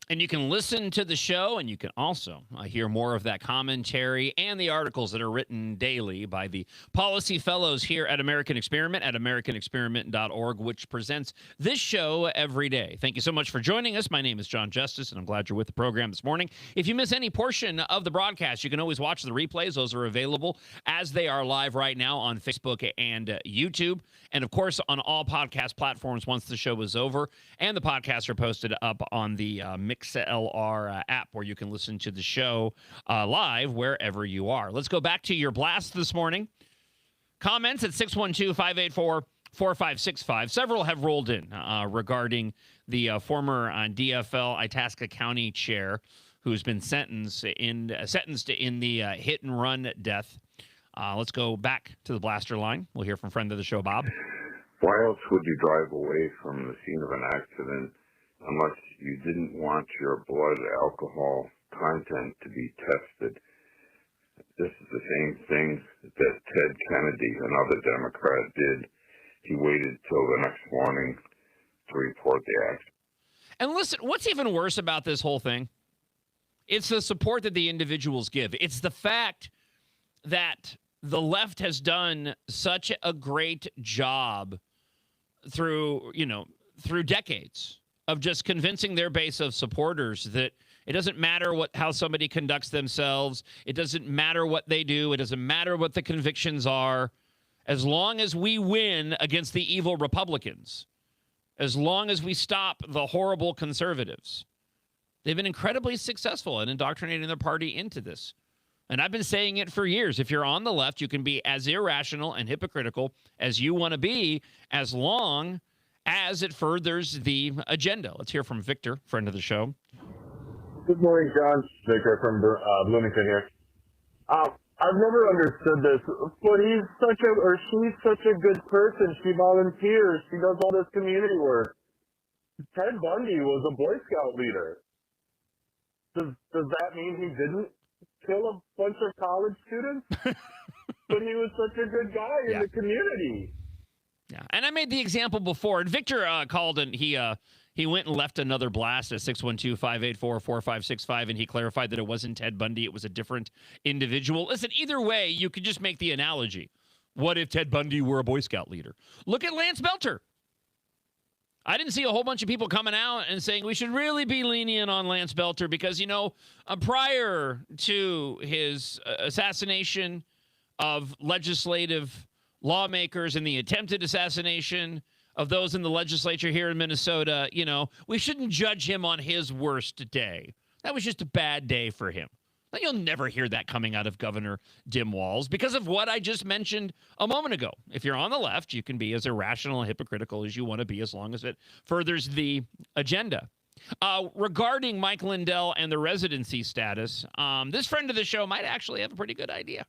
And you can listen to the show, and you can also hear more of that commentary and the articles that are written daily by the policy fellows here at American Experiment at AmericanExperiment.org, which presents this show every day. Thank you so much for joining us. My name is John Justice, and I'm glad you're with the program this morning. If you miss any portion of the broadcast, you can always watch the replays. Those are available as they are live right now on Facebook and YouTube. And, of course, on all podcast platforms once the show is over. And the podcasts are posted up on the MixLR app where you can listen to the show live wherever you are. Let's go back to your blast this morning. Comments at 612-584-4565. Several have rolled in regarding the former DFL Itasca County chair who's been sentenced in the hit-and-run death. Let's go back to the blaster line. We'll hear from friend of the show, Bob. Why else would you drive away from the scene of an accident unless you didn't want your blood alcohol content to be tested? This is the same thing that Ted Kennedy, another Democrat, did. He waited till the next morning to report the act. And listen, what's even worse about this whole thing? It's the support that the individuals give. It's the fact that the left has done such a great job through decades of just convincing their base of supporters that it doesn't matter how somebody conducts themselves. It doesn't matter what they do. It doesn't matter what the convictions are. As long as we win against the evil Republicans, as long as we stop the horrible conservatives, they've been incredibly successful in indoctrinating their party into this. And I've been saying it for years. If you're on the left, you can be as irrational and hypocritical as you want to be, as long as it furthers the agenda. Let's hear from Victor, friend of the show. Good morning, John. Victor from Bloomington here. I've never understood this, but she's such a good person. She volunteers. She does all this community work. Ted Bundy was a Boy Scout leader. Does that mean he didn't kill a bunch of college students? But he was such a good guy in the community. Yeah, and I made the example before. And Victor called and he went and left another blast at 612-584-4565, and he clarified that it wasn't Ted Bundy. It was a different individual. Listen, either way, you could just make the analogy. What if Ted Bundy were a Boy Scout leader? Look at Lance Belter. I didn't see a whole bunch of people coming out and saying we should really be lenient on Lance Belter because, prior to his assassination of legislative lawmakers and the attempted assassination of those in the legislature here in Minnesota, we shouldn't judge him on his worst day. That was just a bad day for him. Now, you'll never hear that coming out of Governor Dim Walz because of what I just mentioned a moment ago. If you're on the left, you can be as irrational and hypocritical as you want to be as long as it furthers the agenda. Regarding Mike Lindell and the residency status, this friend of the show might actually have a pretty good idea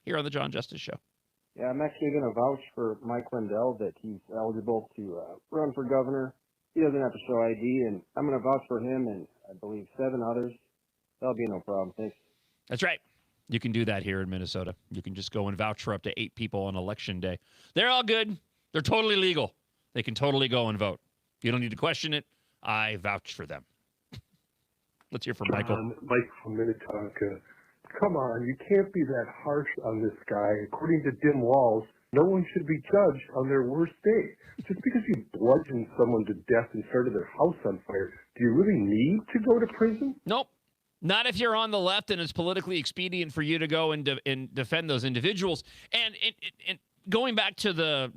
here on the John Justice Show. Yeah, I'm actually going to vouch for Mike Lindell that he's eligible to run for governor. He doesn't have to show ID, and I'm going to vouch for him and I believe 7 others. That'll be no problem. Thanks. That's right. You can do that here in Minnesota. You can just go and vouch for up to 8 people on election day. They're all good. They're totally legal. They can totally go and vote. You don't need to question it. I vouch for them. Let's hear from Michael. Mike from Minnetonka. Come on, you can't be that harsh on this guy. According to Dim Walz, no one should be judged on their worst day. Just because you bludgeoned someone to death and started their house on fire, do you really need to go to prison? Nope. Not if you're on the left and it's politically expedient for you to go and defend those individuals. And going back to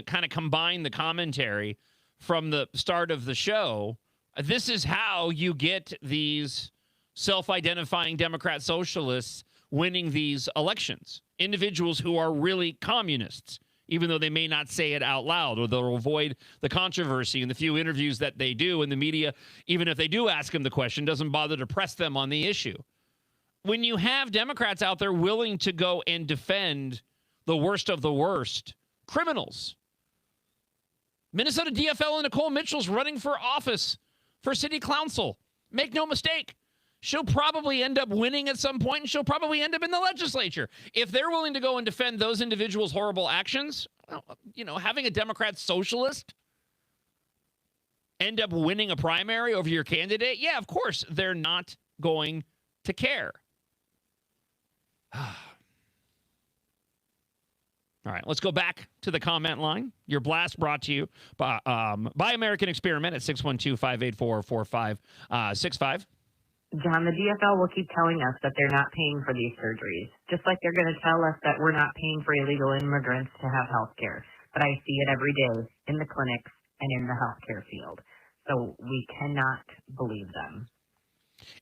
kind of combine the commentary from the start of the show, this is how you get these self-identifying Democrat socialists winning these elections. Individuals who are really communists, even though they may not say it out loud, or they'll avoid the controversy in the few interviews that they do, and the media, even if they do ask them the question, doesn't bother to press them on the issue. When you have Democrats out there willing to go and defend the worst of the worst criminals, Minnesota DFL and Nicole Mitchell's running for office for city council. Make no mistake. She'll probably end up winning at some point, and she'll probably end up in the legislature. If they're willing to go and defend those individuals' horrible actions, having a Democrat socialist end up winning a primary over your candidate, yeah, of course, they're not going to care. All right, let's go back to the comment line. Your blast brought to you by American Experiment at 612-584-4565. John, the DFL will keep telling us that they're not paying for these surgeries, just like they're going to tell us that we're not paying for illegal immigrants to have health care. But I see it every day in the clinics and in the healthcare field. So we cannot believe them.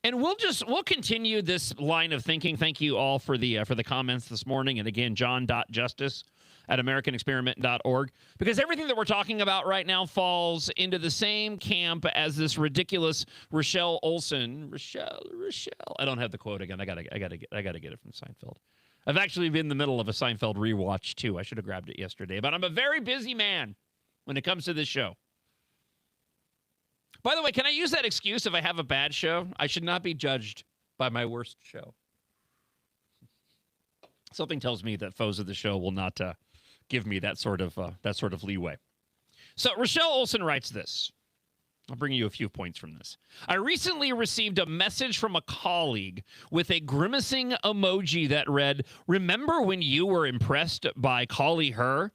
And we'll continue this line of thinking. Thank you all for the comments this morning. And again, john.justice@americanexperiment.org, because everything that we're talking about right now falls into the same camp as this ridiculous Rochelle Olson. Rochelle. I don't have the quote again. I gotta get it from Seinfeld. I've actually been in the middle of a Seinfeld rewatch too. I should have grabbed it yesterday, but I'm a very busy man when it comes to this show. By the way, can I use that excuse if I have a bad show? I should not be judged by my worst show. Something tells me that foes of the show will not give me that sort of leeway. So Rochelle Olson writes this. I'll bring you a few points from this. I recently received a message from a colleague with a grimacing emoji that read, "Remember when you were impressed by Collie Her?"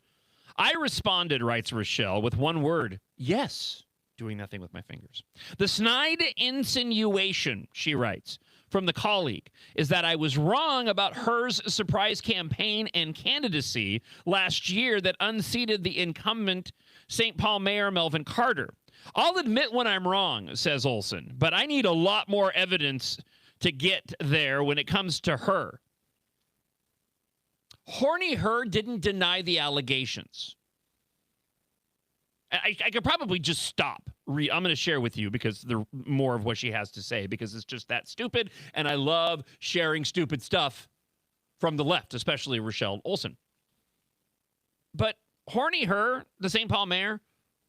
I responded, writes Rochelle, with one word, yes, doing nothing with my fingers. The snide insinuation, she writes, from the colleague is that I was wrong about Her's surprise campaign and candidacy last year that unseated the incumbent St. Paul Mayor Melvin Carter. I'll admit when I'm wrong, says Olson, but I need a lot more evidence to get there when it comes to Her. Horny Her didn't deny the allegations. I could probably just stop. I'm going to share with you because they're more of what she has to say because it's just that stupid, and I love sharing stupid stuff from the left, especially Rochelle Olson. But Horny Her, the St. Paul mayor,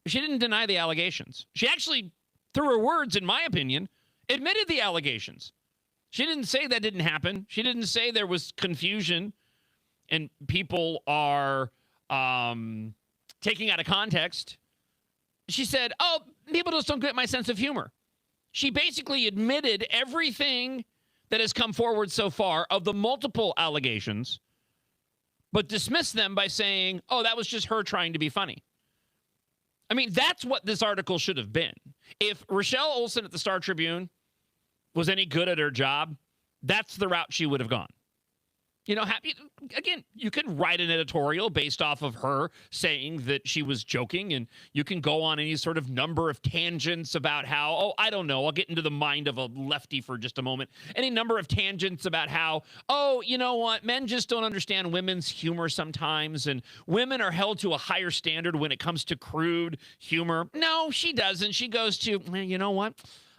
she didn't deny the allegations. She actually, through her words, in my opinion, admitted the allegations. She didn't say that didn't happen. She didn't say there was confusion and people are taking out of context. She said, oh, people just don't get my sense of humor. She basically admitted everything that has come forward so far of the multiple allegations, but dismissed them by saying, oh, that was just her trying to be funny. I mean, that's what this article should have been. If Rochelle Olson at the Star Tribune was any good at her job, that's the route she would have gone. You know, again, you can write an editorial based off of her saying that she was joking, and you can go on any sort of number of tangents about how, oh, I don't know, I'll get into the mind of a lefty for just a moment. Any number of tangents about how, oh, you know what, men just don't understand women's humor sometimes, and women are held to a higher standard when it comes to crude humor. No, she doesn't. She goes to, well, you know what,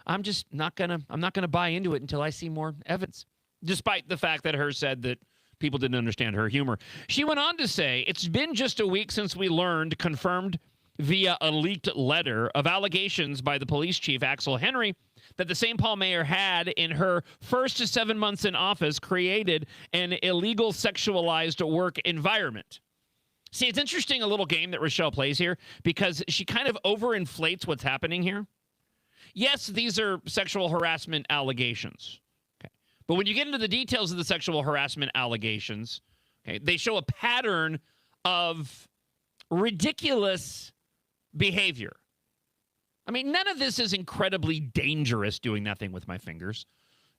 I'm not gonna buy into it until I see more evidence, despite the fact that her said that people didn't understand her humor. She went on to say, it's been just a week since we learned, confirmed via a leaked letter, of allegations by the police chief, Axel Henry, that the St. Paul mayor had, in her first 7 months in office, created an illegal sexualized work environment. See, it's interesting, a little game that Rochelle plays here, because she kind of overinflates what's happening here. Yes, these are sexual harassment allegations. But when you get into the details of the sexual harassment allegations, okay, they show a pattern of ridiculous behavior. I mean, none of this is incredibly dangerous, doing nothing with my fingers.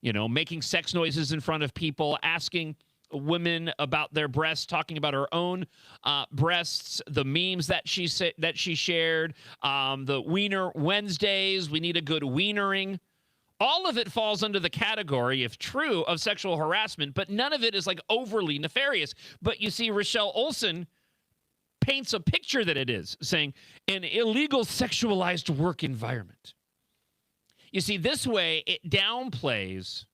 You know, making sex noises in front of people, asking women about their breasts, talking about her own breasts, the memes that she shared, the Wiener Wednesdays, we need a good wienering. All of it falls under the category, if true, of sexual harassment, but none of it is like overly nefarious. But you see, Rochelle Olson paints a picture that it is, saying an illegal sexualized work environment. You see, this way it downplays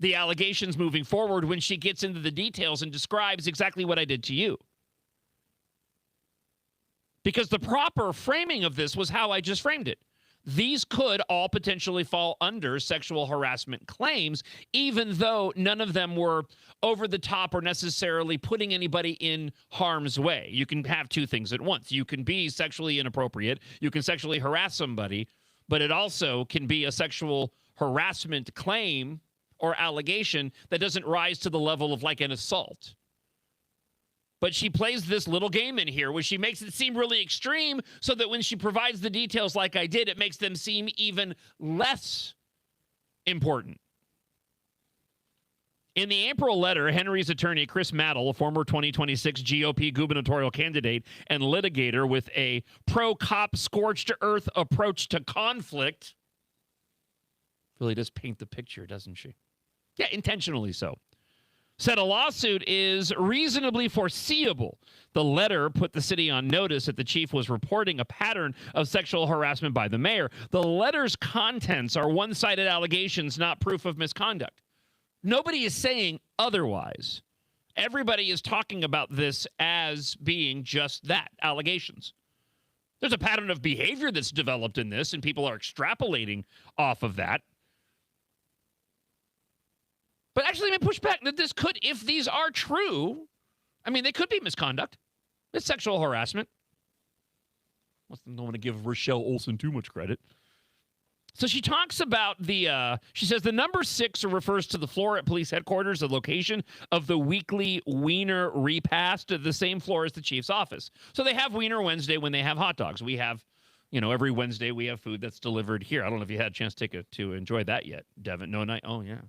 the allegations moving forward when she gets into the details and describes exactly what I did to you. Because the proper framing of this was how I just framed it. These could all potentially fall under sexual harassment claims, even though none of them were over the top or necessarily putting anybody in harm's way. You can have two things at once. You can be sexually inappropriate. You can sexually harass somebody, but it also can be a sexual harassment claim or allegation that doesn't rise to the level of like an assault. But she plays this little game in here where she makes it seem really extreme so that when she provides the details like I did, it makes them seem even less important. In the April letter, Henry's attorney, Chris Mattel, a former 2026 GOP gubernatorial candidate and litigator with a pro-cop, scorched-earth approach to conflict, really does paint the picture, doesn't she? Yeah, intentionally so. Said a lawsuit is reasonably foreseeable. The letter put the city on notice that the chief was reporting a pattern of sexual harassment by the mayor. The letter's contents are one-sided allegations, not proof of misconduct. Nobody is saying otherwise. Everybody is talking about this as being just that, allegations. There's a pattern of behavior that's developed in this, and people are extrapolating off of that. But actually, let me push back that this could, if these are true, I mean, they could be misconduct. It's sexual harassment. I don't want to give Rochelle Olson too much credit. So she talks about she says the number 6 refers to the floor at police headquarters, the location of the weekly Wiener repast at the same floor as the chief's office. So they have Wiener Wednesday when they have hot dogs. We have, every Wednesday we have food that's delivered here. I don't know if you had a chance to enjoy that yet, Devin. No, night. Oh, yeah.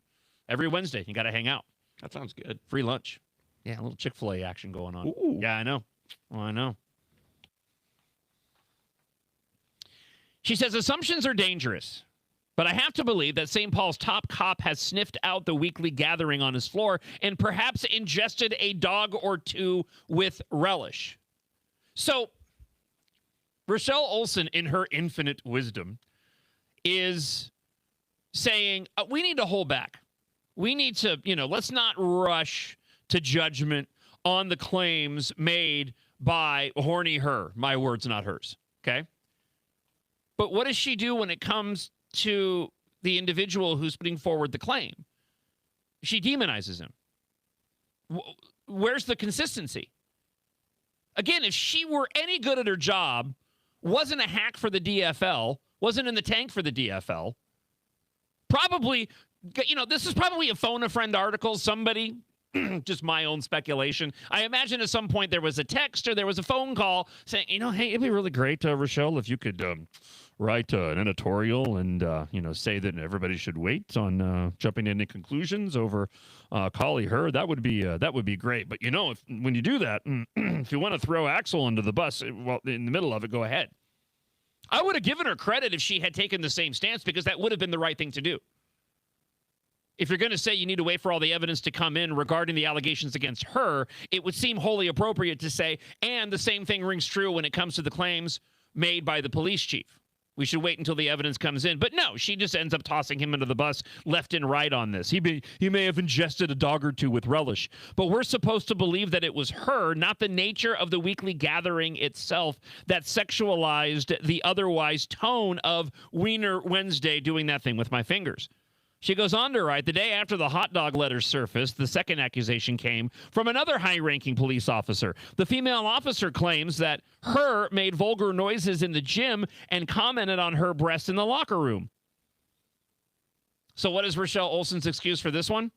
Every Wednesday, you got to hang out. That sounds good. Free lunch. Yeah, a little Chick-fil-A action going on. Ooh. Yeah, I know. Oh, I know. She says assumptions are dangerous, but I have to believe that St. Paul's top cop has sniffed out the weekly gathering on his floor and perhaps ingested a dog or two with relish. So Rochelle Olson, in her infinite wisdom, is saying we need to hold back. We need to, let's not rush to judgment on the claims made by horny her. My words, not hers. Okay? But what does she do when it comes to the individual who's putting forward the claim? She demonizes him. Where's the consistency? Again, if she were any good at her job, wasn't a hack for the DFL, wasn't in the tank for the DFL, probably, this is probably a phone a friend article. Somebody, just my own speculation. I imagine at some point there was a text or there was a phone call saying, hey, it'd be really great, Rochelle, if you could write an editorial and, say that everybody should wait on jumping to any conclusions over Collie Her. That would be great. But, when you do that, if you want to throw Axel under the bus, well, in the middle of it, go ahead. I would have given her credit if she had taken the same stance because that would have been the right thing to do. If you're going to say you need to wait for all the evidence to come in regarding the allegations against her, it would seem wholly appropriate to say, and the same thing rings true when it comes to the claims made by the police chief. We should wait until the evidence comes in. But no, she just ends up tossing him under the bus left and right on this. He may have ingested a dog or two with relish. But we're supposed to believe that it was her, not the nature of the weekly gathering itself, that sexualized the otherwise tone of Wiener Wednesday doing that thing with my fingers. She goes on to write, the day after the hot dog letters surfaced, the second accusation came from another high-ranking police officer. The female officer claims that her made vulgar noises in the gym and commented on her breasts in the locker room. So what is Rochelle Olson's excuse for this one?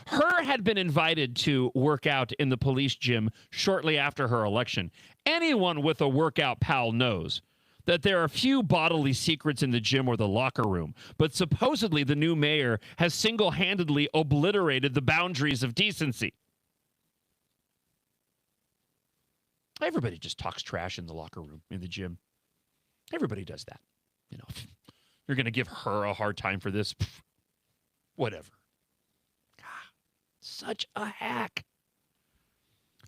Her had been invited to work out in the police gym shortly after her election. Anyone with a workout pal knows that there are few bodily secrets in the gym or the locker room, but supposedly the new mayor has single-handedly obliterated the boundaries of decency. Everybody just talks trash in the locker room, in the gym. Everybody does that. You're going to give her a hard time for this? Whatever. Such a hack.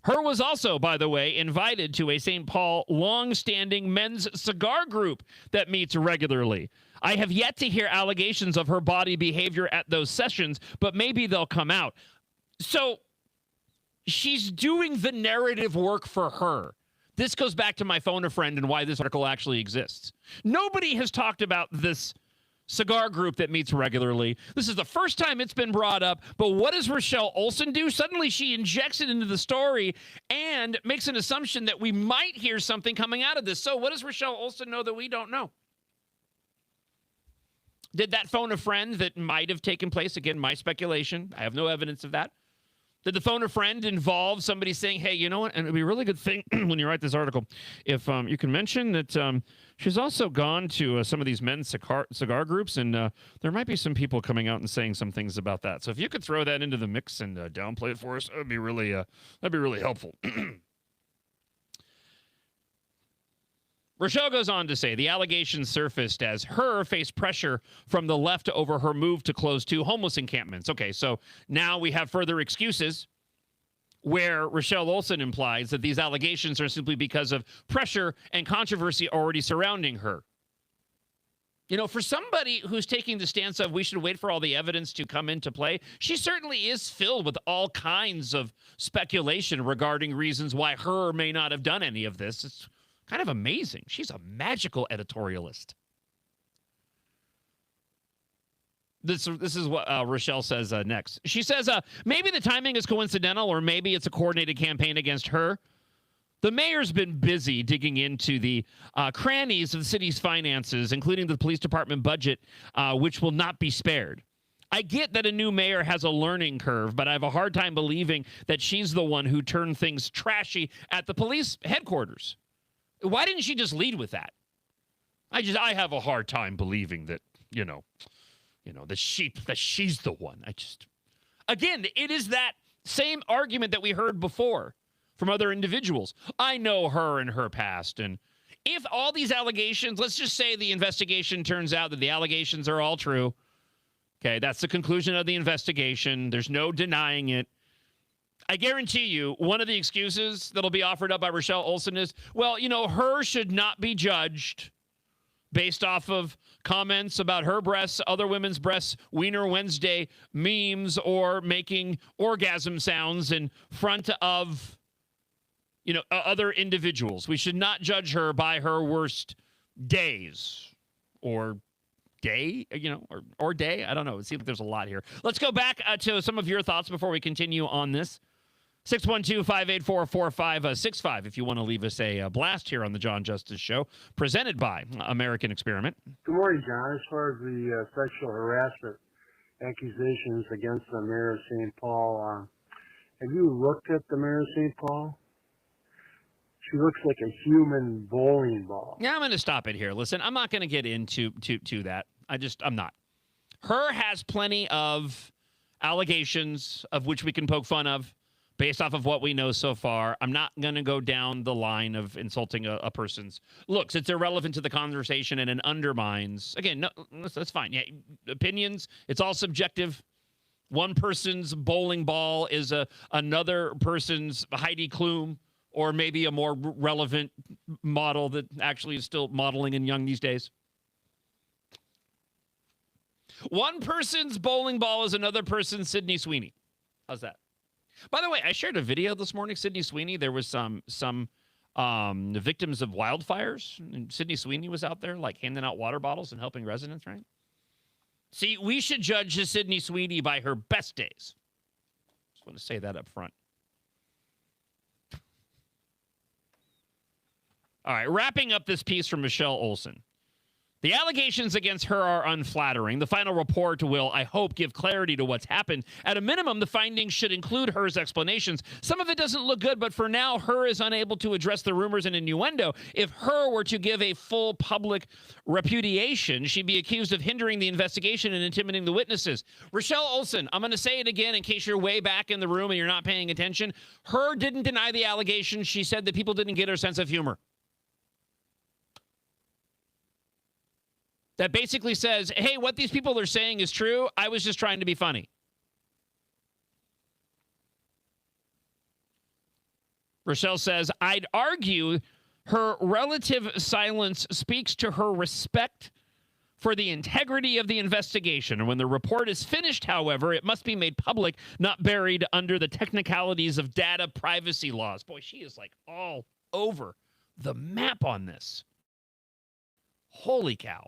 Her was also, by the way, invited to a St. Paul long-standing men's cigar group that meets regularly. I have yet to hear allegations of her body behavior at those sessions, but maybe they'll come out. So she's doing the narrative work for her. This goes back to my phone a friend and why this article actually exists. Nobody has talked about this cigar group that meets regularly. This is the first time it's been brought up, but what does Rochelle Olson do? Suddenly she injects it into the story and makes an assumption that we might hear something coming out of this. So what does Rochelle Olson know that we don't know? Did that phone a friend that might have taken place? Again, my speculation. I have no evidence of that. Did the phone a friend involve somebody saying, hey, you know what? And it'd be a really good thing when you write this article if you can mention that she's also gone to some of these men's cigar groups, and there might be some people coming out and saying some things about that. So if you could throw that into the mix and downplay it for us, that'd be really helpful. Rochelle goes on to say the allegations surfaced as her faced pressure from the left over her move to close 2 homeless encampments. Okay, so now we have further excuses where Rochelle Olson implies that these allegations are simply because of pressure and controversy already surrounding her. For somebody who's taking the stance of we should wait for all the evidence to come into play, she certainly is filled with all kinds of speculation regarding reasons why her may not have done any of this. It's kind of amazing. She's a magical editorialist. This is what Rochelle says next. She says, maybe the timing is coincidental, or maybe it's a coordinated campaign against her. The mayor's been busy digging into the crannies of the city's finances, including the police department budget, which will not be spared. I get that a new mayor has a learning curve, but I have a hard time believing that she's the one who turned things trashy at the police headquarters. Why didn't she just lead with that? I have a hard time believing that, that she's the one. Again, it is that same argument that we heard before from other individuals. I know her and her past. And if all these allegations, let's just say the investigation turns out that the allegations are all true. Okay, that's the conclusion of the investigation. There's no denying it. I guarantee you, one of the excuses that'll be offered up by Rochelle Olson is, well, her should not be judged based off of comments about her breasts, other women's breasts, Wiener Wednesday memes, or making orgasm sounds in front of, other individuals. We should not judge her by her worst days or day, or day. I don't know. It seems like there's a lot here. Let's go back to some of your thoughts before we continue on this. 612-584-4565 if you want to leave us a blast here on the John Justice Show, presented by American Experiment. Good morning, John. As far as the sexual harassment accusations against the mayor of St. Paul, have you looked at the mayor of St. Paul? She looks like a human bowling ball. Yeah, I'm going to stop it here. Listen, I'm not going to get into that. I'm not. Her has plenty of allegations of which we can poke fun of based off of what we know so far. I'm not going to go down the line of insulting a person's looks. It's irrelevant to the conversation, and it undermines. Again, no, that's fine. Yeah, opinions, it's all subjective. One person's bowling ball is another person's Heidi Klum, or maybe a more relevant model that actually is still modeling and young these days. One person's bowling ball is another person's Sydney Sweeney. How's that? By the way, I shared a video this morning. Sydney Sweeney, there was some victims of wildfires, and Sydney Sweeney was out there like handing out water bottles and helping residents, right? See, we should judge Sydney Sweeney by her best days. Just want to say that up front. All right, wrapping up this piece from Michelle Olson. The allegations against her are unflattering. The final report will, I hope, give clarity to what's happened. At a minimum, the findings should include Her's explanations. Some of it doesn't look good, but for now, Her is unable to address the rumors and innuendo. If Her were to give a full public repudiation, she'd be accused of hindering the investigation and intimidating the witnesses. Rochelle Olson, I'm going to say it again in case you're way back in the room and you're not paying attention. Her didn't deny the allegations. She said that people didn't get her sense of humor. That basically says, hey, what these people are saying is true. I was just trying to be funny. Rochelle says, I'd argue her relative silence speaks to her respect for the integrity of the investigation. And when the report is finished, however, it must be made public, not buried under the technicalities of data privacy laws. Boy, she is like all over the map on this. Holy cow.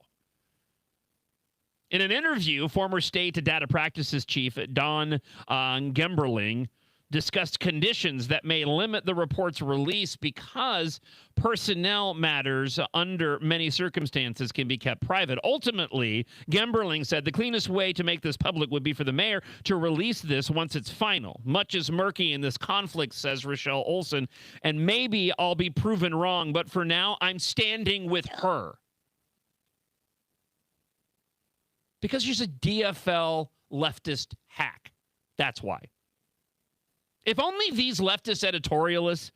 In an interview, former state data practices chief Don Gemberling discussed conditions that may limit the report's release because personnel matters under many circumstances can be kept private. Ultimately, Gemberling said the cleanest way to make this public would be for the mayor to release this once it's final. Much is murky in this conflict, says Rochelle Olson, and maybe I'll be proven wrong, but for now, I'm standing with her. Because she's a DFL leftist hack. That's why. If only these leftist editorialists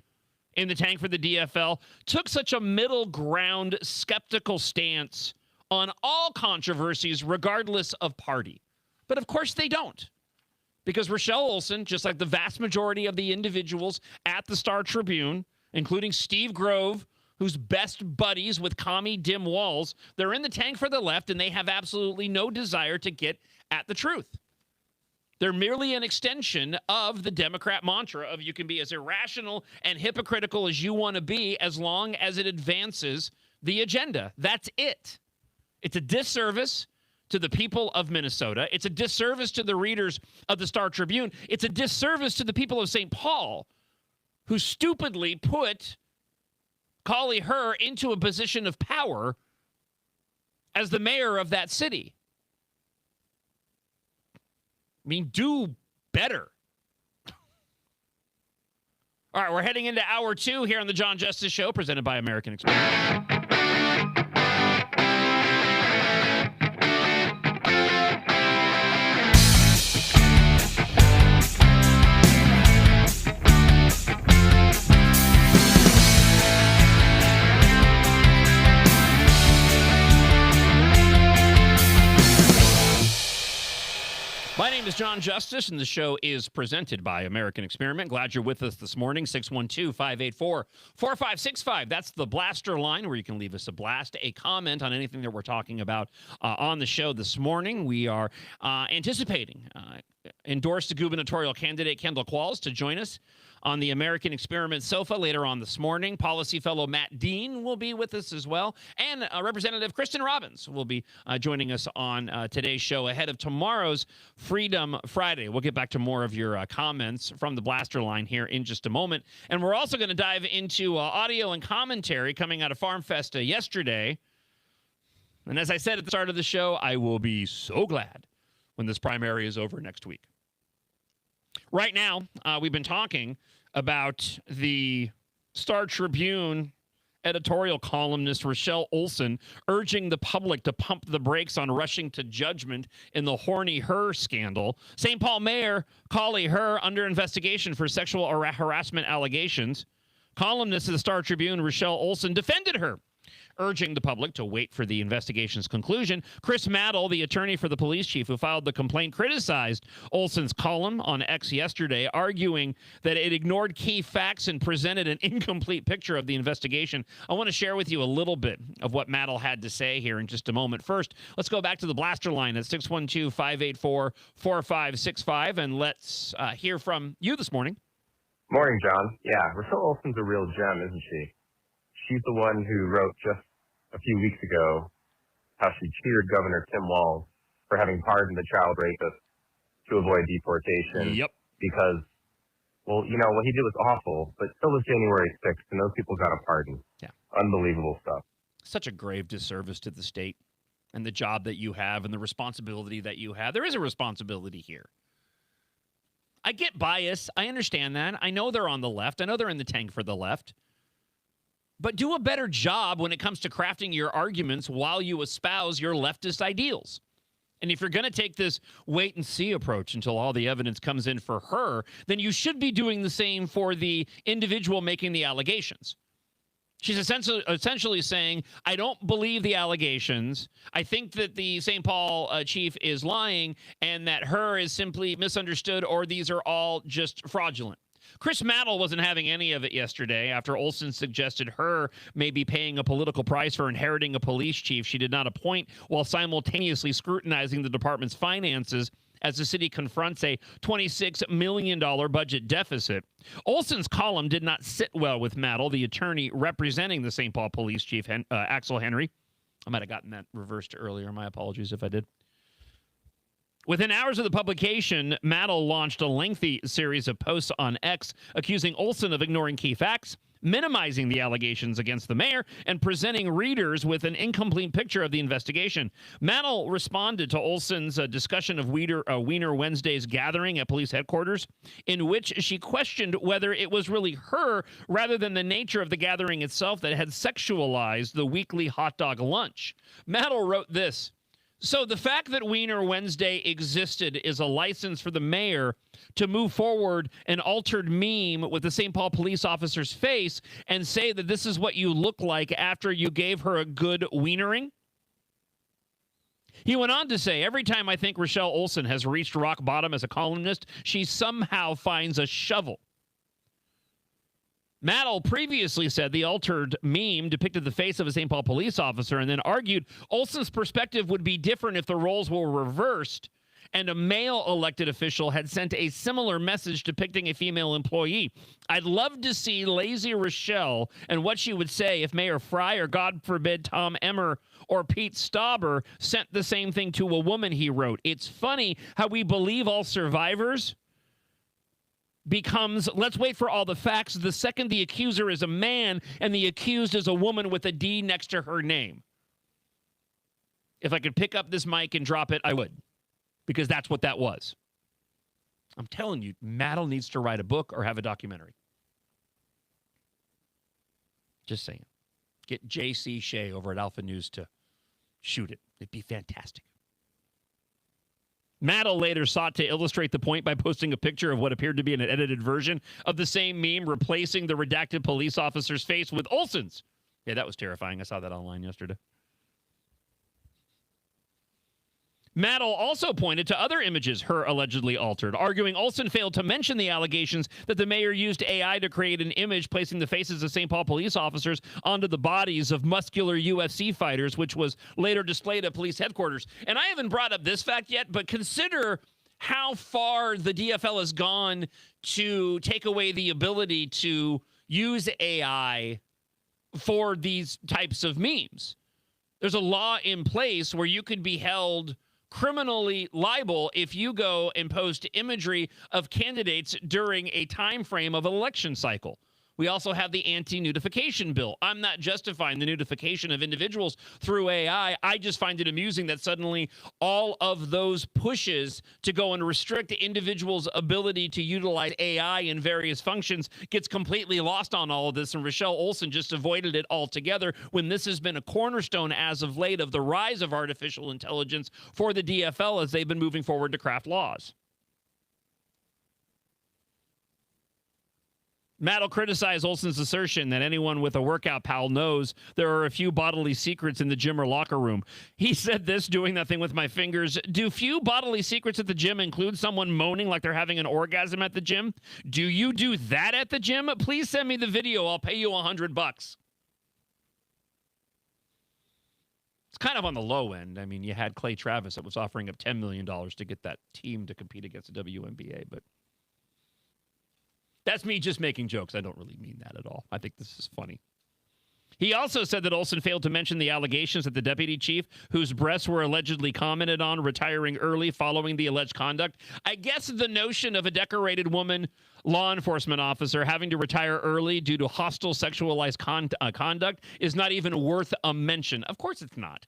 in the tank for the DFL took such a middle ground skeptical stance on all controversies regardless of party. But of course they don't. Because Rochelle Olson, just like the vast majority of the individuals at the Star Tribune, including Steve Grove, who's best buddies with Commie Dim Walls, they're in the tank for the left, and they have absolutely no desire to get at the truth. They're merely an extension of the Democrat mantra of you can be as irrational and hypocritical as you want to be as long as it advances the agenda. That's it. It's a disservice to the people of Minnesota. It's a disservice to the readers of the Star Tribune. It's a disservice to the people of St. Paul, who stupidly put Collie Herr into a position of power as the mayor of that city. I mean, do better. All right, we're heading into hour 2 here on the John Justice Show, presented by American Express. My name is John Justice, and the show is presented by American Experiment. Glad you're with us this morning. 612-584-4565. That's the blaster line where you can leave us a blast, a comment on anything that we're talking about on the show this morning. We are anticipating endorsed gubernatorial candidate Kendall Qualls to join us on the American Experiment sofa later on this morning. Policy fellow Matt Dean will be with us as well. And Representative Kristen Robbins will be joining us on today's show ahead of tomorrow's Freedom Friday. We'll get back to more of your comments from the blaster line here in just a moment. And we're also going to dive into audio and commentary coming out of Farm Festa yesterday. And as I said at the start of the show, I will be so glad when this primary is over next week. Right now, we've been talking about the Star Tribune editorial columnist Rochelle Olson urging the public to pump the brakes on rushing to judgment in the horny Herr scandal. St. Paul Mayor Collie Herr under investigation for sexual harassment allegations. Columnist of the Star Tribune Rochelle Olson defended her, urging the public to wait for the investigation's conclusion. Chris Maddle, the attorney for the police chief who filed the complaint, criticized Olson's column on X yesterday, arguing that it ignored key facts and presented an incomplete picture of the investigation. I want to share with you a little bit of what Maddle had to say here in just a moment. First, let's go back to the blaster line at 612-584-4565, and let's hear from you this morning. Morning, John. Yeah, Rochelle Olson's a real gem, isn't she? She's the one who wrote just a few weeks ago how she cheered Governor Tim Walz for having pardoned the child rapist to avoid deportation. Yep. Because, well, you know, what he did was awful, but still was January 6th, and those people got a pardon. Yeah. Unbelievable stuff. Such a grave disservice to the state and the job that you have and the responsibility that you have. There is a responsibility here. I get bias. I understand that. I know they're on the left. I know they're in the tank for the left. But do a better job when it comes to crafting your arguments while you espouse your leftist ideals. And if you're going to take this wait-and-see approach until all the evidence comes in for her, then you should be doing the same for the individual making the allegations. She's essentially saying, I don't believe the allegations. I think that the St. Paul chief is lying and that Herr is simply misunderstood, or these are all just fraudulent. Chris Maddle wasn't having any of it yesterday after Olson suggested Herr may be paying a political price for inheriting a police chief she did not appoint, while simultaneously scrutinizing the department's finances as the city confronts a $26 million budget deficit. Olson's column did not sit well with Maddle, the attorney representing the St. Paul police chief, Axel Henry. I might have gotten that reversed earlier. My apologies if I did. Within hours of the publication, Maddle launched a lengthy series of posts on X accusing Olson of ignoring key facts, minimizing the allegations against the mayor, and presenting readers with an incomplete picture of the investigation. Maddle responded to Olson's discussion of Wiener Wednesday's gathering at police headquarters, in which she questioned whether it was really her rather than the nature of the gathering itself that had sexualized the weekly hot dog lunch. Maddle wrote this: so the fact that Wiener Wednesday existed is a license for the mayor to move forward an altered meme with the St. Paul police officer's face and say that this is what you look like after you gave her a good wienering? He went on to say, every time I think Rochelle Olson has reached rock bottom as a columnist, she somehow finds a shovel. Maddle previously said the altered meme depicted the face of a St. Paul police officer and then argued Olson's perspective would be different if the roles were reversed and a male elected official had sent a similar message depicting a female employee. I'd love to see Lazy Rochelle and what she would say if Mayor Fry or, God forbid, Tom Emmer or Pete Stauber sent the same thing to a woman, he wrote. It's funny how we believe all survivors becomes, let's wait for all the facts the second the accuser is a man and the accused is a woman with a D next to her name. If I could pick up this mic and drop it, I would, because that's what that was. I'm telling you, Maddle needs to write a book or have a documentary. Just saying. Get J.C. Shea over at Alpha News to shoot it. It'd be fantastic. Maddle later sought to illustrate the point by posting a picture of what appeared to be an edited version of the same meme, replacing the redacted police officer's face with Olson's. Yeah, that was terrifying. I saw that online yesterday. Maddle also pointed to other images her allegedly altered, arguing Olson failed to mention the allegations that the mayor used AI to create an image placing the faces of St. Paul police officers onto the bodies of muscular UFC fighters, which was later displayed at police headquarters. And I haven't brought up this fact yet, but consider how far the DFL has gone to take away the ability to use AI for these types of memes. There's a law in place where you could be held criminally liable if you go and post imagery of candidates during a time frame of an election cycle. We also have the anti-nudification bill. I'm not justifying the nudification of individuals through AI. I just find it amusing that suddenly all of those pushes to go and restrict individuals' ability to utilize AI in various functions gets completely lost on all of this, and Rochelle Olson just avoided it altogether when this has been a cornerstone as of late of the rise of artificial intelligence for the DFL as they've been moving forward to craft laws. Maddle criticized Olson's assertion that anyone with a workout pal knows there are a few bodily secrets in the gym or locker room. He said this, doing that thing with my fingers. Do few bodily secrets at the gym include someone moaning like they're having an orgasm at the gym? Do you do that at the gym? Please send me the video. I'll pay you $100. It's kind of on the low end. I mean, you had Clay Travis that was offering up $10 million to get that team to compete against the WNBA, but that's me just making jokes. I don't really mean that at all. I think this is funny. He also said that Olson failed to mention the allegations that the deputy chief, whose breasts were allegedly commented on, retiring early following the alleged conduct. I guess the notion of a decorated woman law enforcement officer having to retire early due to hostile sexualized conduct is not even worth a mention. Of course it's not.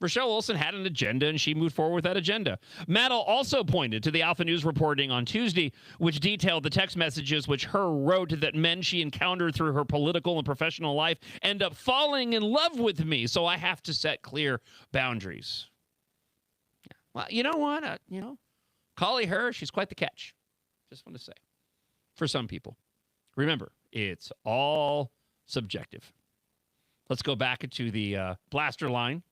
Rochelle Olson had an agenda, and she moved forward with that agenda. Maddle also pointed to the Alpha News reporting on Tuesday, which detailed the text messages which her wrote that men she encountered through her political and professional life end up falling in love with me, so I have to set clear boundaries. Well, you know what? Callie her, she's quite the catch. Just want to say. For some people. Remember, it's all subjective. Let's go back to the blaster line.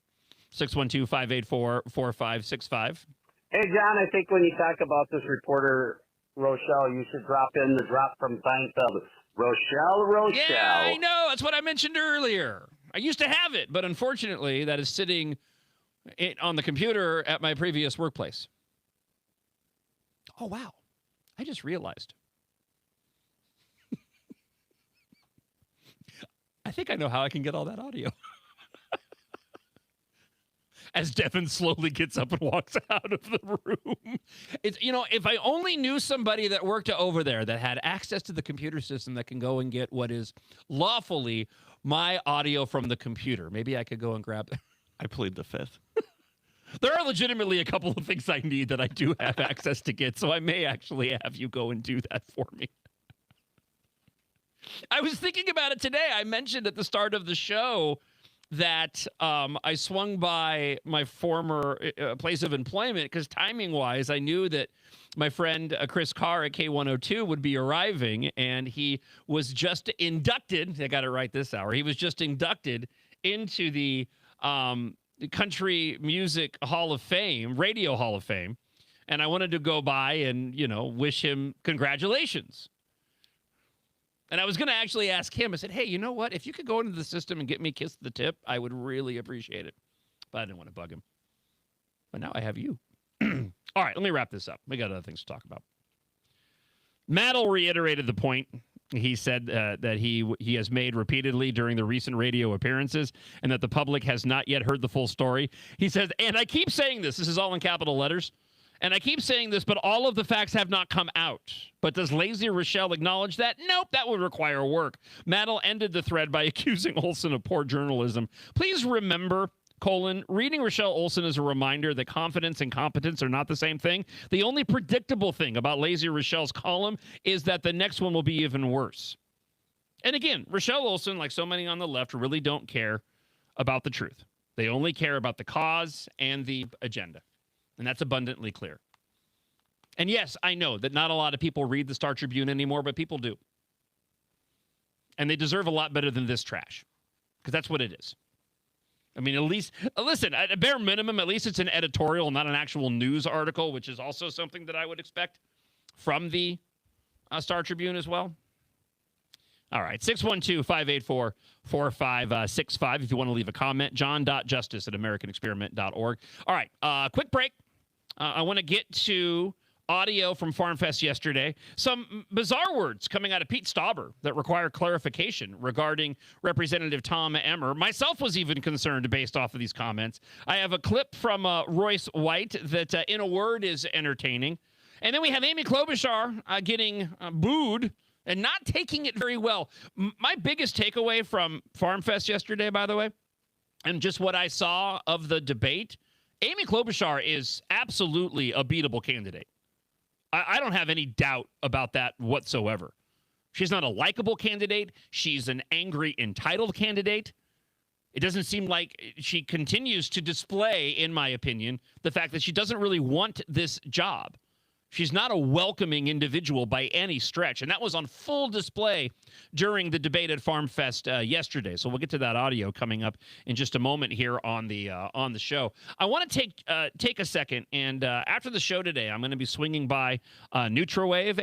612-584-4565. Hey, John, I think when you talk about this reporter, Rochelle, you should drop in the drop from Seinfeld. Rochelle. Yeah, I know. That's what I mentioned earlier. I used to have it, but unfortunately, that is sitting on the computer at my previous workplace. Oh, wow. I just realized. I think I know how I can get all that audio. As Devin slowly gets up and walks out of the room. It's, if I only knew somebody that worked over there that had access to the computer system that can go and get what is lawfully my audio from the computer, maybe I could go and grab it. I plead the fifth. There are legitimately a couple of things I need that I do have access to get, so I may actually have you go and do that for me. I was thinking about it today. I mentioned at the start of the show that I swung by my former place of employment because timing-wise, I knew that my friend Chris Carr at K102 would be arriving, and he was just inducted. I got it right this hour. He was just inducted into the Country Music Hall of Fame, Radio Hall of Fame, and I wanted to go by and, wish him congratulations. And I was going to actually ask him, I said, hey, you know what? If you could go into the system and get me Kiss the Tip, I would really appreciate it. But I didn't want to bug him. But now I have you. All right, let me wrap this up. We got other things to talk about. Maddow reiterated the point he said that he has made repeatedly during the recent radio appearances, and that the public has not yet heard the full story. He says, and I keep saying this is all in capital letters, and I keep saying this, but all of the facts have not come out. But does Lazy Rochelle acknowledge that? Nope, that would require work. Maddow ended the thread by accusing Olsen of poor journalism. Please remember, reading Rochelle Olsen is a reminder that confidence and competence are not the same thing. The only predictable thing about Lazy Rochelle's column is that the next one will be even worse. And again, Rochelle Olsen, like so many on the left, really don't care about the truth. They only care about the cause and the agenda. And that's abundantly clear. And yes, I know that not a lot of people read the Star Tribune anymore, but people do. And they deserve a lot better than this trash, because that's what it is. I mean, at least, listen, at a bare minimum, at least it's an editorial, not an actual news article, which is also something that I would expect from the Star Tribune as well. All right, 612-584-4565 if you want to leave a comment. john.justice@americanexperiment.org. All right, quick break. I want to get to audio from Farm Fest yesterday. Some bizarre words coming out of Pete Stauber that require clarification regarding Representative Tom Emmer. Myself was even concerned based off of these comments. I have a clip from Royce White that, in a word, is entertaining. And then we have Amy Klobuchar getting booed and not taking it very well. My biggest takeaway from Farm Fest yesterday, by the way, and just what I saw of the debate, Amy Klobuchar is absolutely a beatable candidate. I don't have any doubt about that whatsoever. She's not a likable candidate. She's an angry, entitled candidate. It doesn't seem like she continues to display, in my opinion, the fact that she doesn't really want this job. She's not a welcoming individual by any stretch, and that was on full display during the debate at Farm Fest yesterday. So we'll get to that audio coming up in just a moment here on the show. I want to take a second, and after the show today, I'm going to be swinging by NutriWave,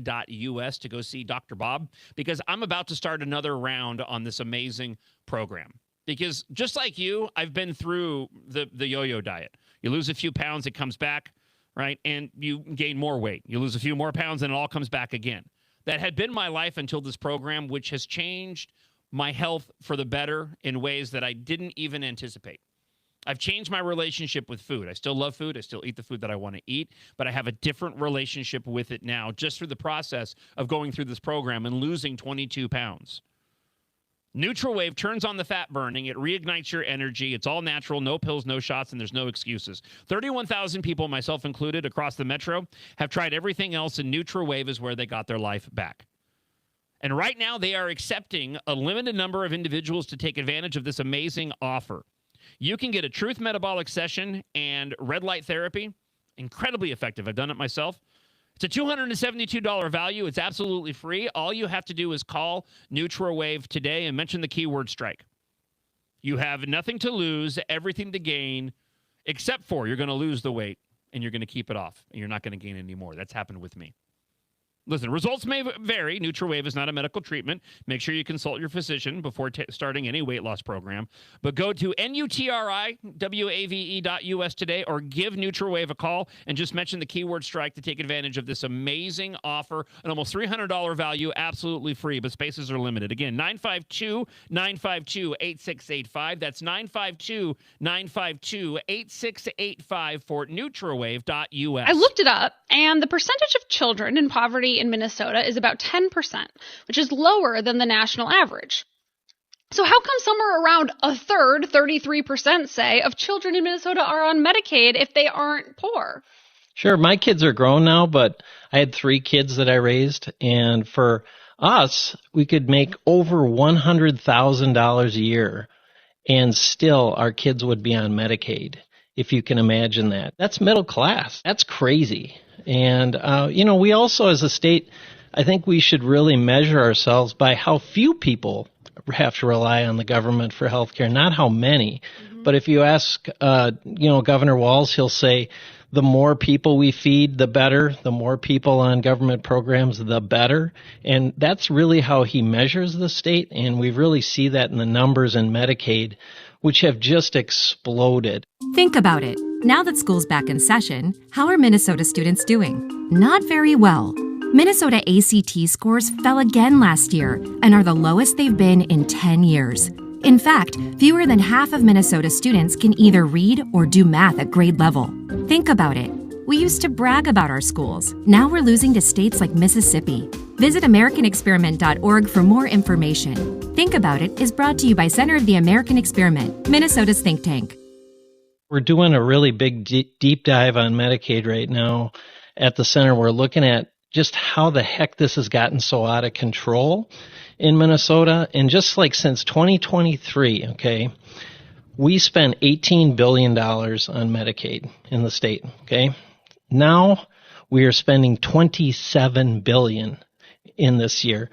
NutriWave.us, to go see Dr. Bob, because I'm about to start another round on this amazing program. Because just like you, I've been through the yo-yo diet. You lose a few pounds, it comes back, right? And you gain more weight. You lose a few more pounds, and it all comes back again. That had been my life until this program, which has changed my health for the better in ways that I didn't even anticipate. I've changed my relationship with food. I still love food. I still eat the food that I want to eat, but I have a different relationship with it now just through the process of going through this program and losing 22 pounds. NutriWave turns on the fat burning. It reignites your energy. It's all natural, no pills, no shots, and there's no excuses. 31,000 people, myself included, across the metro have tried everything else, and NutriWave is where they got their life back. And right now, they are accepting a limited number of individuals to take advantage of this amazing offer. You can get a Truth Metabolic Session and red light therapy. Incredibly effective. I've done it myself. It's a $272 value. It's absolutely free. All you have to do is call NutriWave today and mention the keyword strike. You have nothing to lose, everything to gain, except for you're going to lose the weight and you're going to keep it off and you're not going to gain any more. That's happened with me. Listen, results may vary. NutriWave is not a medical treatment. Make sure you consult your physician before starting any weight loss program. But go to NutriWave.us today or give NutriWave a call and just mention the keyword strike to take advantage of this amazing offer. An almost $300 value, absolutely free, but spaces are limited. Again, 952-952-8685. That's 952-952-8685 for NutriWave.us. I looked it up, and the percentage of children in poverty in Minnesota is about 10%, which is lower than the national average. So how come somewhere around a third, 33%, say, of children in Minnesota are on Medicaid if they aren't poor? Sure, my kids are grown now, but I had 3 kids that I raised, and for us, we could make over $100,000 a year, and still our kids would be on Medicaid, if you can imagine that. That's middle class. That's crazy. And, we also as a state, I think we should really measure ourselves by how few people have to rely on the government for health care, not how many. Mm-hmm. But if you ask, Governor Walz, he'll say the more people we feed, the better. The more people on government programs, the better. And that's really how he measures the state. And we really see that in the numbers in Medicaid, which have just exploded. Think about it. Now that school's back in session, how are Minnesota students doing? Not very well. Minnesota ACT scores fell again last year and are the lowest they've been in 10 years. In fact, fewer than half of Minnesota students can either read or do math at grade level. Think about it. We used to brag about our schools. Now we're losing to states like Mississippi. Visit AmericanExperiment.org for more information. Think About It is brought to you by Center of the American Experiment, Minnesota's think tank. We're doing a really big deep dive on Medicaid right now at the center. We're looking at just how the heck this has gotten so out of control in Minnesota. And just like since 2023, okay, we spent $18 billion on Medicaid in the state, okay? Now we are spending $27 billion in this year,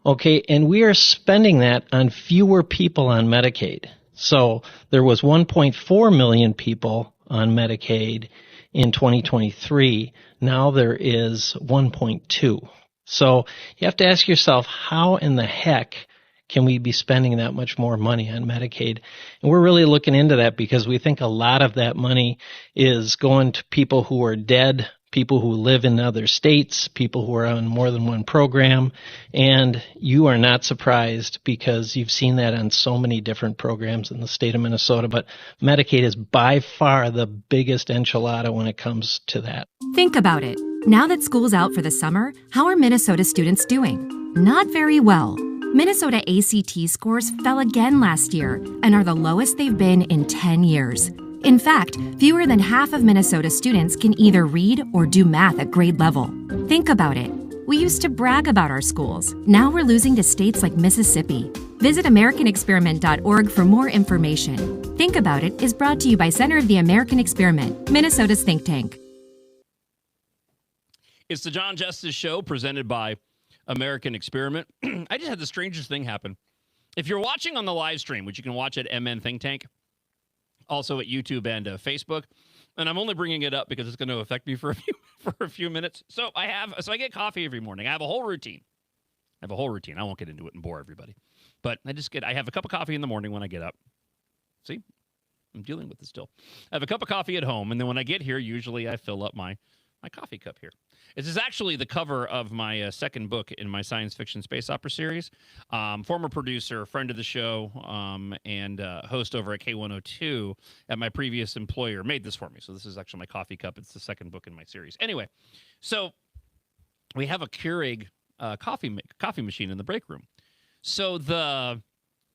okay? And we are spending that on fewer people on Medicaid. So there was 1.4 million people on Medicaid in 2023. Now there is 1.2. So you have to ask yourself, how in the heck can we be spending that much more money on Medicaid? And we're really looking into that because we think a lot of that money is going to people who are dead, people who live in other states, people who are on more than one program. And you are not surprised because you've seen that on so many different programs in the state of Minnesota. But Medicaid is by far the biggest enchilada when it comes to that. Think about it. Now that school's out for the summer, how are Minnesota students doing? Not very well. Minnesota ACT scores fell again last year and are the lowest they've been in 10 years. In fact, fewer than half of Minnesota students can either read or do math at grade level. Think about it. We used to brag about our schools. Now we're losing to states like Mississippi. Visit AmericanExperiment.org for more information. Think About It is brought to you by Center of the American Experiment, Minnesota's think tank. It's the John Justice Show presented by American Experiment. I just had the strangest thing happen. If you're watching on the live stream, which you can watch at MN Think Tank, also at YouTube and Facebook, and I'm only bringing it up because it's going to affect me for a few minutes. So I get coffee every morning. I have a whole routine. I won't get into it and bore everybody, but I have a cup of coffee in the morning when I get up. See, I'm dealing with this still. I have a cup of coffee at home, and then when I get here, usually I fill up my coffee cup here. This is actually the cover of my second book in my science fiction space opera series. Former producer, friend of the show, and host over at K102 at my previous employer made this for me. So this is actually my coffee cup. It's the second book in my series. Anyway, so we have a Keurig coffee machine in the break room. So the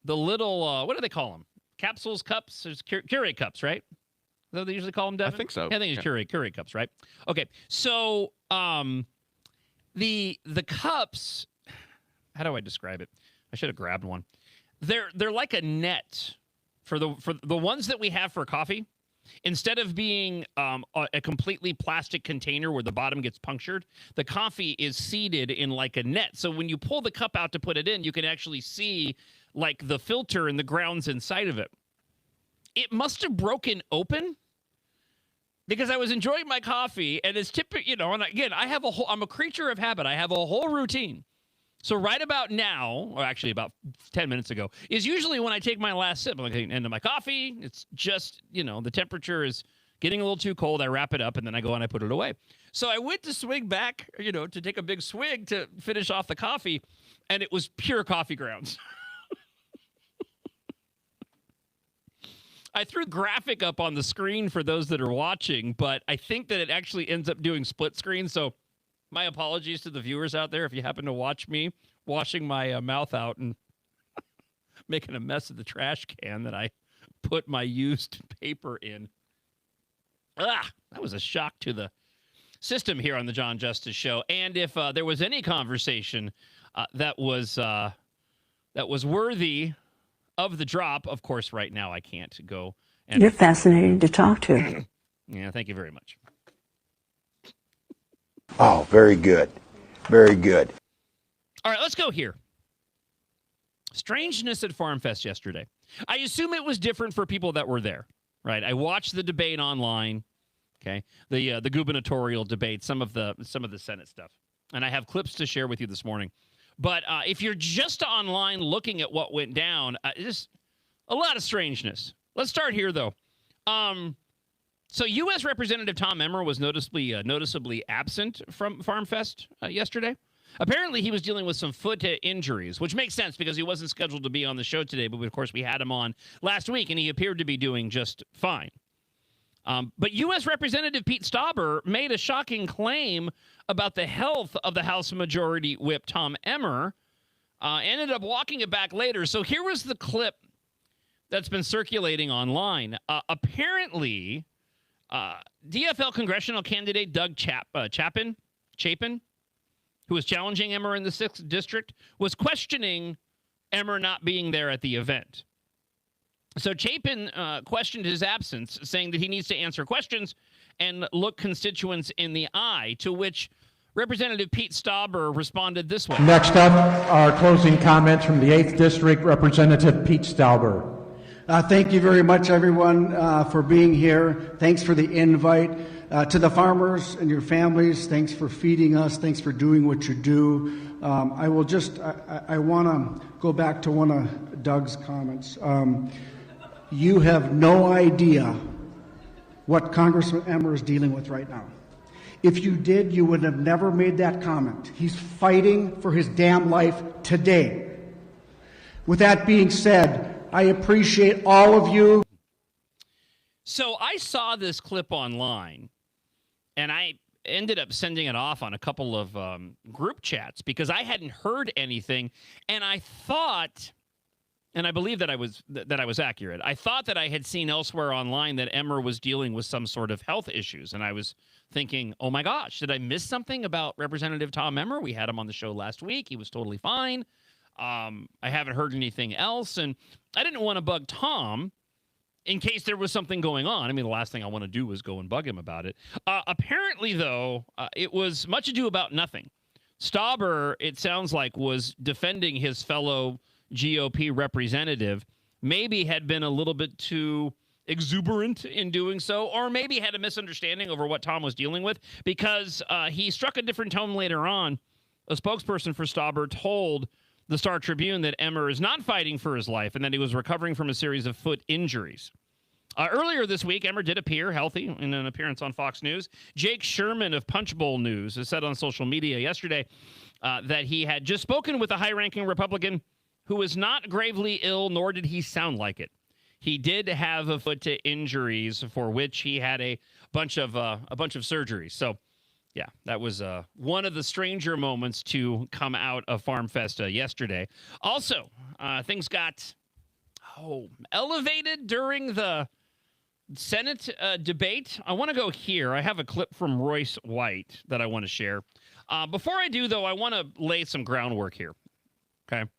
little, what do they call them? Capsules, cups? There's Keurig cups, right? Is that what they usually call them, Devin? I think so. Yeah, I think it's Keurig cups, right? Okay, so the cups, how do I describe it? I should have grabbed one. They're like a net for the ones that we have for coffee. Instead of being a completely plastic container where the bottom gets punctured, the coffee is seated in like a net. So when you pull the cup out to put it in, you can actually see like the filter and the grounds inside of it. It must have broken open because I was enjoying my coffee, and it's typical, and again, I'm a creature of habit. I have a whole routine. So right about now, or actually about 10 minutes ago, is usually when I take my last sip. I'm like, end of my coffee. It's just, the temperature is getting a little too cold. I wrap it up, and then I go and I put it away. So I went to swig back, to take a big swig to finish off the coffee, and it was pure coffee grounds. I threw the graphic up on the screen for those that are watching, but I think that it actually ends up doing split screen. So my apologies to the viewers out there if you happen to watch me washing my mouth out and making a mess of the trash can that I put my used paper in. That was a shock to the system here on the John Justice Show. And if there was any conversation that was worthy of the drop, of course, right now I can't go. You're fascinating to talk to. Yeah, thank you very much. Oh, very good. Very good. All right, let's go here. Strangeness at Farm Fest yesterday. I assume it was different for people that were there, right? I watched the debate online, okay? The gubernatorial debate, some of the Senate stuff. And I have clips to share with you this morning. But if you're just online looking at what went down, just a lot of strangeness. Let's start here, though. So U.S. Representative Tom Emmer was noticeably absent from Farm Fest yesterday. Apparently, he was dealing with some foot injuries, which makes sense because he wasn't scheduled to be on the show today. But, of course, we had him on last week, and he appeared to be doing just fine. But U.S. Representative Pete Stauber made a shocking claim about the health of the House Majority Whip Tom Emmer, ended up walking it back later. So here was the clip that's been circulating online. Apparently, DFL congressional candidate Doug Chapin, who was challenging Emmer in the 6th District, was questioning Emmer not being there at the event. So Chapin questioned his absence, saying that he needs to answer questions and look constituents in the eye, to which Representative Pete Stauber responded this way. Next up, our closing comments from the 8th District, Representative Pete Stauber. Thank you very much, everyone, for being here. Thanks for the invite. To the farmers and your families, thanks for feeding us. Thanks for doing what you do. I want to go back to one of Doug's comments. You have no idea what Congressman Emmer is dealing with right now. If you did, you would have never made that comment. He's fighting for his damn life today. With that being said, I appreciate all of you. So I saw this clip online, and I ended up sending it off on a couple of group chats because I hadn't heard anything, and I thought, and I believe that I was accurate. I thought that I had seen elsewhere online that Emmer was dealing with some sort of health issues, and I was thinking, oh my gosh, did I miss something about Representative Tom Emmer? We had him on the show last week. He was totally fine. I haven't heard anything else, and I didn't want to bug Tom in case there was something going on. I mean, the last thing I want to do was go and bug him about it. Apparently, though, it was much ado about nothing. Stauber, it sounds like, was defending his fellow GOP representative, maybe had been a little bit too exuberant in doing so, or maybe had a misunderstanding over what Tom was dealing with, because he struck a different tone later on. A spokesperson for Stauber told the Star Tribune that Emmer is not fighting for his life and that he was recovering from a series of foot injuries. Earlier this week, Emmer did appear healthy in an appearance on Fox News. Jake Sherman of Punch Bowl News has said on social media yesterday that he had just spoken with a high-ranking Republican who was not gravely ill, nor did he sound like it. He did have a foot injuries for which he had a bunch of surgeries. So, yeah, that was one of the stranger moments to come out of Farm Fest yesterday. Also, things got elevated during the Senate debate. I want to go here. I have a clip from Royce White that I want to share. Before I do, though, I want to lay some groundwork here. Okay.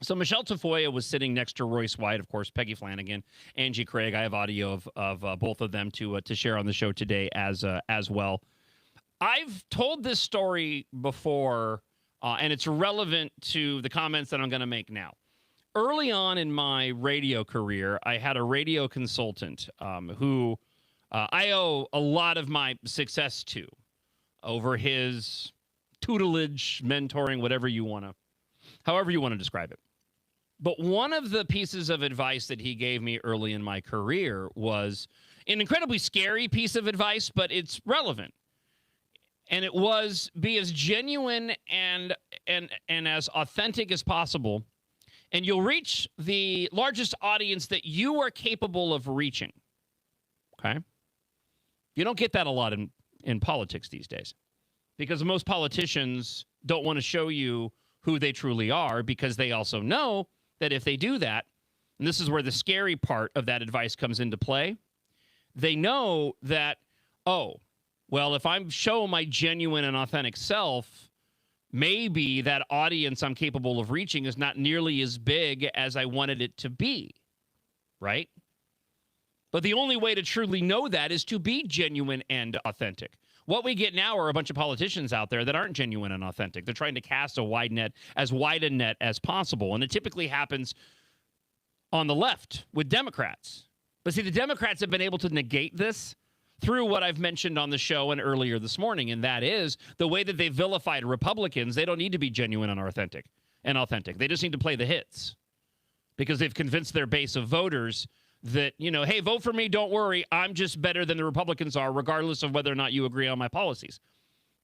So Michelle Tafoya was sitting next to Royce White, of course, Peggy Flanagan, Angie Craig. I have audio of both of them to share on the show today as well. I've told this story before, and it's relevant to the comments that I'm going to make now. Early on in my radio career, I had a radio consultant who I owe a lot of my success to over his tutelage, mentoring, however you want to describe it. But one of the pieces of advice that he gave me early in my career was an incredibly scary piece of advice, but it's relevant. And it was be as genuine and as authentic as possible, and you'll reach the largest audience that you are capable of reaching. Okay? You don't get that a lot in politics these days, because most politicians don't want to show you who they truly are, because they also know that if they do that, and this is where the scary part of that advice comes into play, they know that, oh, well, if I show my genuine and authentic self, maybe that audience I'm capable of reaching is not nearly as big as I wanted it to be, right? But the only way to truly know that is to be genuine and authentic. What we get now are a bunch of politicians out there that aren't genuine and authentic. They're trying to cast a wide net as possible, and it typically happens on the left with Democrats. But see, the Democrats have been able to negate this through what I've mentioned on the show and earlier this morning, and that is the way that they vilified Republicans. They don't need to be genuine and authentic. They just need to play the hits, because they've convinced their base of voters that, you know, hey, vote for me, don't worry, I'm just better than the Republicans are, regardless of whether or not you agree on my policies.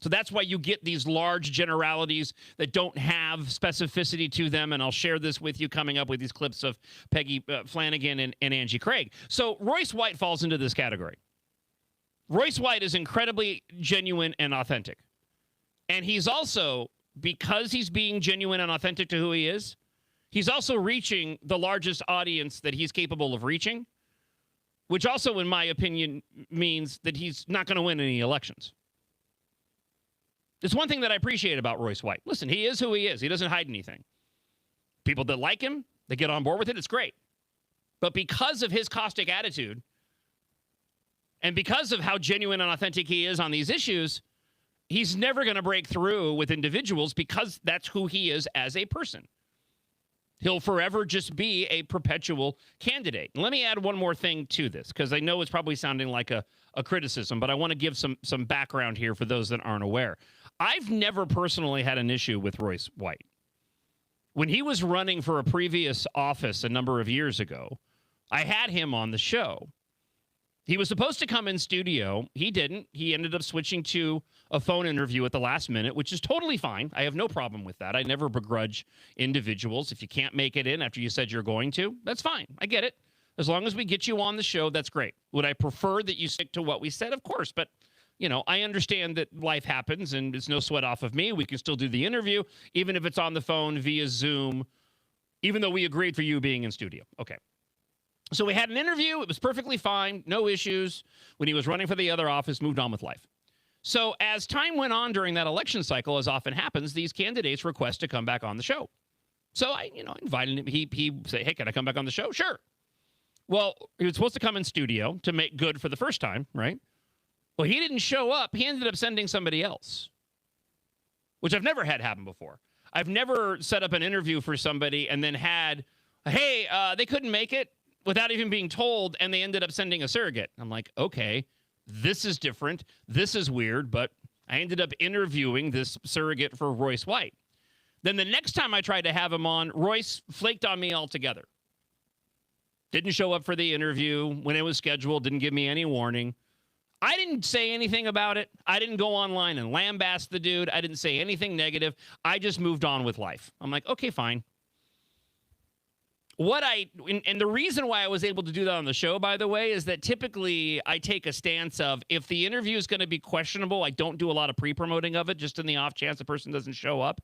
So that's why you get these large generalities that don't have specificity to them, and I'll share this with you coming up with these clips of Peggy Flanagan and Angie Craig. So Royce White falls into this category. Royce White is incredibly genuine and authentic. And he's also, because he's being genuine and authentic to who he is, he's also reaching the largest audience that he's capable of reaching, which also, in my opinion, means that he's not going to win any elections. There's one thing that I appreciate about Royce White. Listen, he is who he is. He doesn't hide anything. People that like him, they get on board with it. It's great. But because of his caustic attitude and because of how genuine and authentic he is on these issues, he's never going to break through with individuals because that's who he is as a person. He'll forever just be a perpetual candidate. And let me add one more thing to this, because I know it's probably sounding like a criticism, but I want to give some background here for those that aren't aware. I've never personally had an issue with Royce White. When he was running for a previous office a number of years ago, I had him on the show. He was supposed to come in studio. He didn't. He ended up switching to a phone interview at the last minute, which is totally fine. I have no problem with that. I never begrudge individuals. If you can't make it in after you said you're going to, that's fine. I get it. As long as we get you on the show, that's great. Would I prefer that you stick to what we said? Of course, but you know, I understand that life happens and it's no sweat off of me. We can still do the interview, even if it's on the phone via Zoom, even though we agreed for you being in studio. Okay. So we had an interview. It was perfectly fine. No issues. When he was running for the other office, moved on with life. So as time went on during that election cycle, as often happens, these candidates request to come back on the show. So I, invited him. He said, hey, can I come back on the show? Sure. Well, he was supposed to come in studio to make good for the first time, right? Well, he didn't show up. He ended up sending somebody else, which I've never had happen before. I've never set up an interview for somebody and then had, hey, they couldn't make it without even being told, and they ended up sending a surrogate. I'm like, okay, this is different. This is weird, but I ended up interviewing this surrogate for Royce White. Then the next time I tried to have him on, Royce flaked on me altogether. Didn't show up for the interview when it was scheduled, didn't give me any warning. I didn't say anything about it. I didn't go online and lambaste the dude. I didn't say anything negative. I just moved on with life. I'm like, okay, fine. And the reason why I was able to do that on the show, by the way, is that typically I take a stance of if the interview is going to be questionable, I don't do a lot of pre-promoting of it, just in the off chance the person doesn't show up.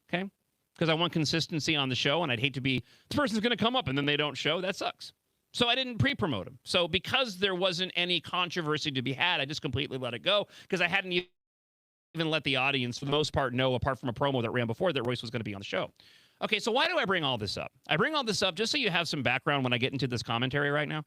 Okay? Because I want consistency on the show, and I'd hate to be, this person's going to come up and then they don't show. That sucks. So I didn't pre-promote him. So because there wasn't any controversy to be had, I just completely let it go because I hadn't even let the audience, for the most part, know, apart from a promo that ran before, that Royce was going to be on the show. Okay, so why do I bring all this up? I bring all this up just so you have some background when I get into this commentary right now.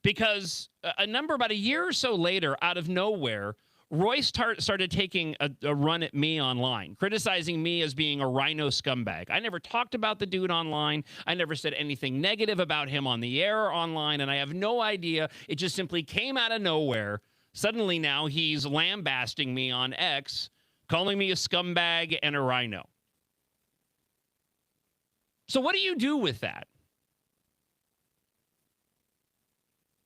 Because about a year or so later, out of nowhere, Royce started taking a run at me online, criticizing me as being a rhino scumbag. I never talked about the dude online. I never said anything negative about him on the air or online, and I have no idea. It just simply came out of nowhere. Suddenly now he's lambasting me on X, calling me a scumbag and a rhino. So what do you do with that?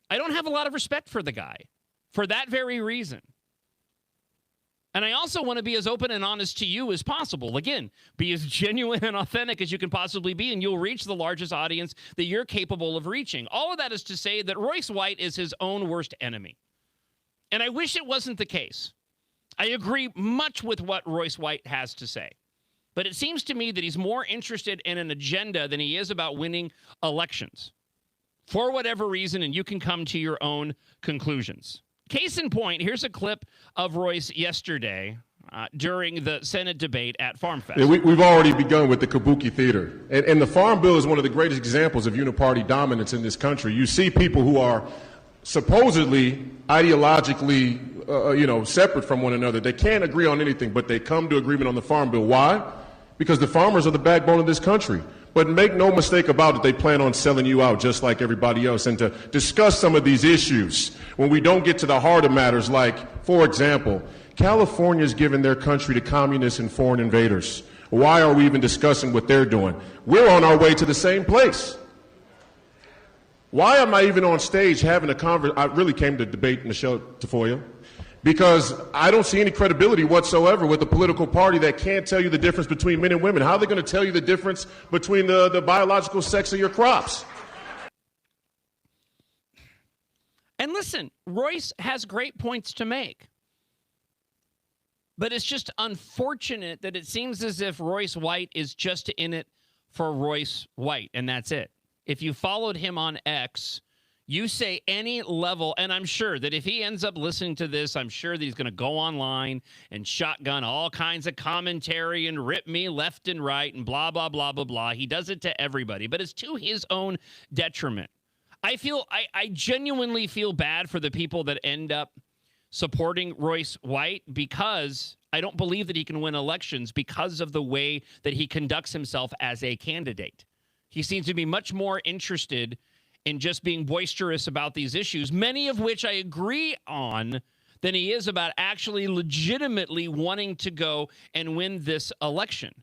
I don't have a lot of respect for the guy for that very reason. And I also want to be as open and honest to you as possible. Again, be as genuine and authentic as you can possibly be, and you'll reach the largest audience that you're capable of reaching. All of that is to say that Royce White is his own worst enemy. And I wish it wasn't the case. I agree much with what Royce White has to say. But it seems to me that he's more interested in an agenda than he is about winning elections. For whatever reason, and you can come to your own conclusions. Case in point, here's a clip of Royce yesterday during the Senate debate at Farm Fest. Yeah, we've already begun with the Kabuki Theater. And the Farm Bill is one of the greatest examples of uniparty dominance in this country. You see people who are supposedly ideologically, separate from one another. They can't agree on anything, but they come to agreement on the Farm Bill. Why? Because the farmers are the backbone of this country. But make no mistake about it, they plan on selling you out just like everybody else. And to discuss some of these issues, when we don't get to the heart of matters, like, for example, California's given their country to communists and foreign invaders. Why are we even discussing what they're doing? We're on our way to the same place. Why am I even on stage having a conversation? I really came to debate in the show, Tafoya, because I don't see any credibility whatsoever with a political party that can't tell you the difference between men and women. How are they going to tell you the difference between the biological sex of your crops? And listen, Royce has great points to make. But it's just unfortunate that it seems as if Royce White is just in it for Royce White, and that's it. If you followed him on X, you say any level, and I'm sure that if he ends up listening to this, I'm sure that he's going to go online and shotgun all kinds of commentary and rip me left and right and blah, blah, blah, blah, blah. He does it to everybody, but it's to his own detriment. I genuinely feel bad for the people that end up supporting Royce White because I don't believe that he can win elections because of the way that he conducts himself as a candidate. He seems to be much more interested in just being boisterous about these issues, many of which I agree on, than he is about actually legitimately wanting to go and win this election.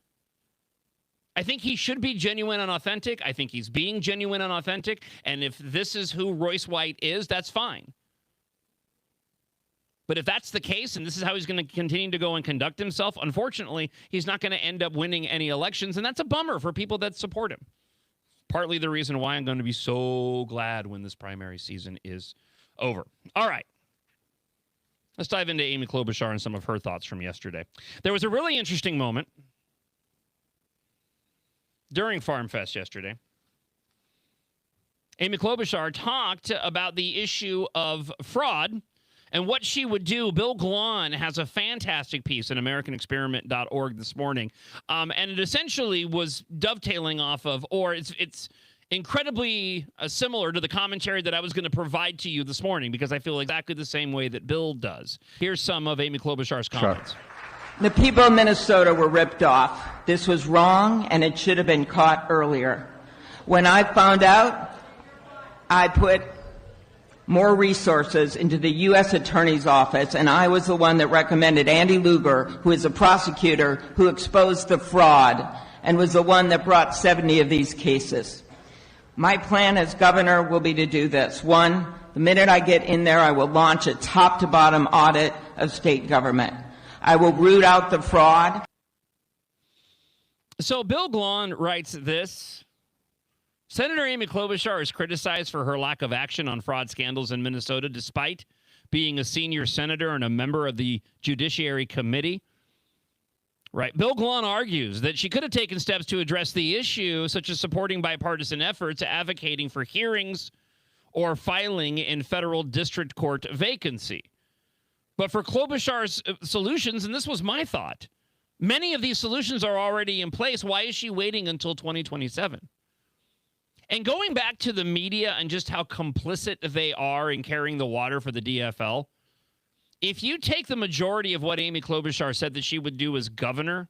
I think he should be genuine and authentic. I think he's being genuine and authentic. And if this is who Royce White is, that's fine. But if that's the case and this is how he's going to continue to go and conduct himself, unfortunately, he's not going to end up winning any elections. And that's a bummer for people that support him. Partly the reason why I'm going to be so glad when this primary season is over. All right. Let's dive into Amy Klobuchar and some of her thoughts from yesterday. There was a really interesting moment during Farm Fest yesterday. Amy Klobuchar talked about the issue of fraud and what she would do. Bill Glahn has a fantastic piece at AmericanExperiment.org this morning. And it essentially was dovetailing off of, or it's incredibly similar to the commentary that I was going to provide to you this morning, because I feel exactly the same way that Bill does. Here's some of Amy Klobuchar's comments. Sure. The people of Minnesota were ripped off. This was wrong, and it should have been caught earlier. When I found out, I put more resources into the U.S. Attorney's Office, and I was the one that recommended Andy Lugar, who is a prosecutor who exposed the fraud and was the one that brought 70 of these cases. My plan as governor will be to do this. One, the minute I get in there, I will launch a top-to-bottom audit of state government. I will root out the fraud. So Bill Glahn writes this. Senator Amy Klobuchar is criticized for her lack of action on fraud scandals in Minnesota, despite being a senior senator and a member of the Judiciary Committee. Right. Bill Glahn argues that she could have taken steps to address the issue, such as supporting bipartisan efforts, advocating for hearings, or filing in federal district court vacancy. But for Klobuchar's solutions, and this was my thought, many of these solutions are already in place. Why is she waiting until 2027? And going back to the media and just how complicit they are in carrying the water for the DFL, if you take the majority of what Amy Klobuchar said that she would do as governor,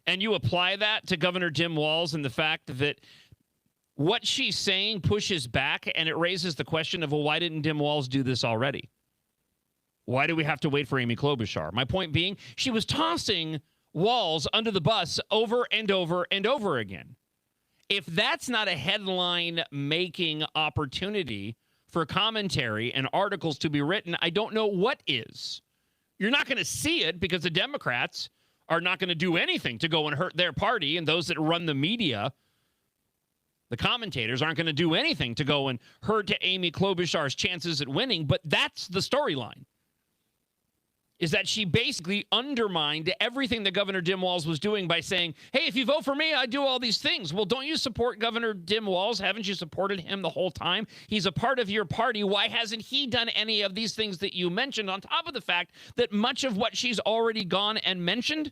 and you apply that to Governor Tim Walz and the fact that what she's saying pushes back, and it raises the question of, well, why didn't Tim Walz do this already? Why do we have to wait for Amy Klobuchar? My point being, she was tossing Walz under the bus over and over and over again. If that's not a headline-making opportunity for commentary and articles to be written, I don't know what is. You're not going to see it because the Democrats are not going to do anything to go and hurt their party, and those that run the media, the commentators, aren't going to do anything to go and hurt Amy Klobuchar's chances at winning, but that's the storyline. Is that she basically undermined everything that Governor Tim Walz was doing by saying, hey, if you vote for me, I do all these things. Well, don't you support Governor Tim Walz? Haven't you supported him the whole time? He's a part of your party. Why hasn't he done any of these things that you mentioned, on top of the fact that much of what she's already gone and mentioned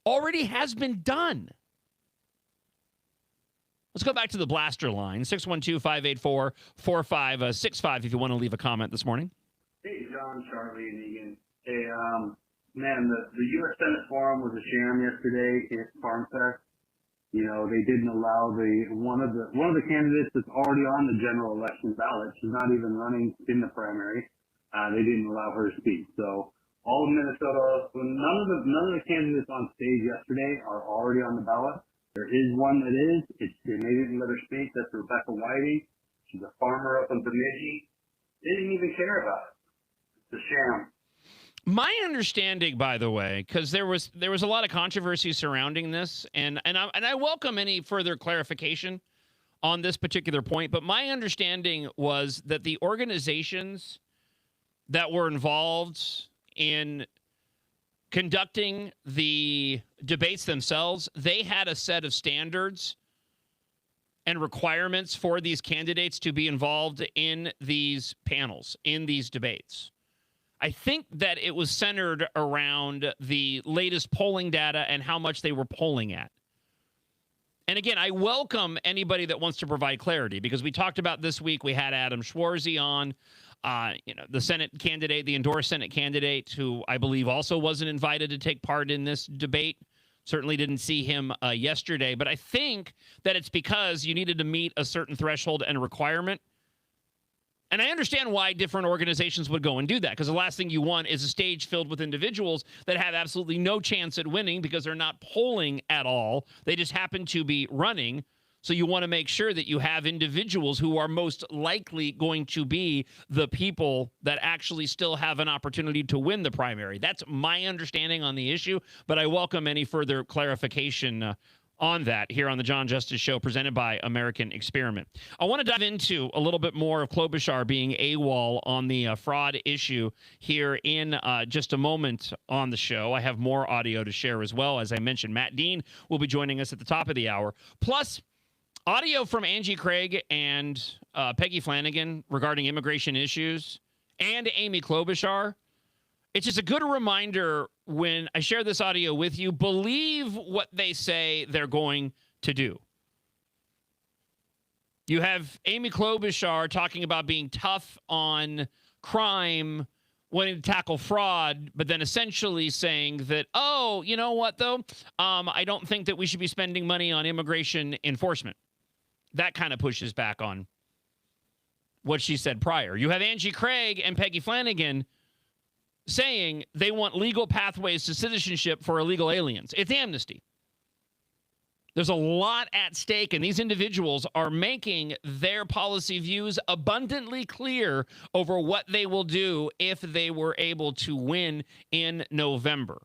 already has been done? Let's go back to the blaster line, 612-584-4565 if you want to leave a comment this morning. Hey, John, Charlie, and Egan. Hey, man, the U.S. Senate Forum was a sham yesterday at Farm Fest. You know, they didn't allow one of the candidates that's already on the general election ballot. She's not even running in the primary. They didn't allow her to speak. So all of Minnesota, none of the candidates on stage yesterday are already on the ballot. There is one that is. They made it in another state. That's Rebecca Whiting. She's a farmer up in Bemidji. They didn't even care about it. It's a sham. My understanding, by the way, because there was a lot of controversy surrounding this, and I welcome any further clarification on this particular point, but my understanding was that the organizations that were involved in conducting the debates themselves, they had a set of standards and requirements for these candidates to be involved in these panels, in these debates. I think that it was centered around the latest polling data and how much they were polling at. And again, I welcome anybody that wants to provide clarity, because we talked about this week, we had Adam Schwarzy on, the Senate candidate, the endorsed Senate candidate, who I believe also wasn't invited to take part in this debate. Certainly didn't see him yesterday. But I think that it's because you needed to meet a certain threshold and requirement. And I understand why different organizations would go and do that, because the last thing you want is a stage filled with individuals that have absolutely no chance at winning because they're not polling at all. They just happen to be running. So you want to make sure that you have individuals who are most likely going to be the people that actually still have an opportunity to win the primary. That's my understanding on the issue, but I welcome any further clarification on that here on the John Justice Show, presented by American Experiment. I want to dive into a little bit more of Klobuchar being AWOL on the fraud issue here in just a moment on the show. I have more audio to share as well. As I mentioned, Matt Dean will be joining us at the top of the hour. Plus, audio from Angie Craig and Peggy Flanagan regarding immigration issues and Amy Klobuchar. It's just a good reminder when I share this audio with you, believe what they say they're going to do. You have Amy Klobuchar talking about being tough on crime, wanting to tackle fraud, but then essentially saying that, oh, you know what, though? I don't think that we should be spending money on immigration enforcement. That kind of pushes back on what she said prior. You have Angie Craig and Peggy Flanagan saying they want legal pathways to citizenship for illegal aliens. It's amnesty. There's a lot at stake, and these individuals are making their policy views abundantly clear over what they will do if they were able to win in November.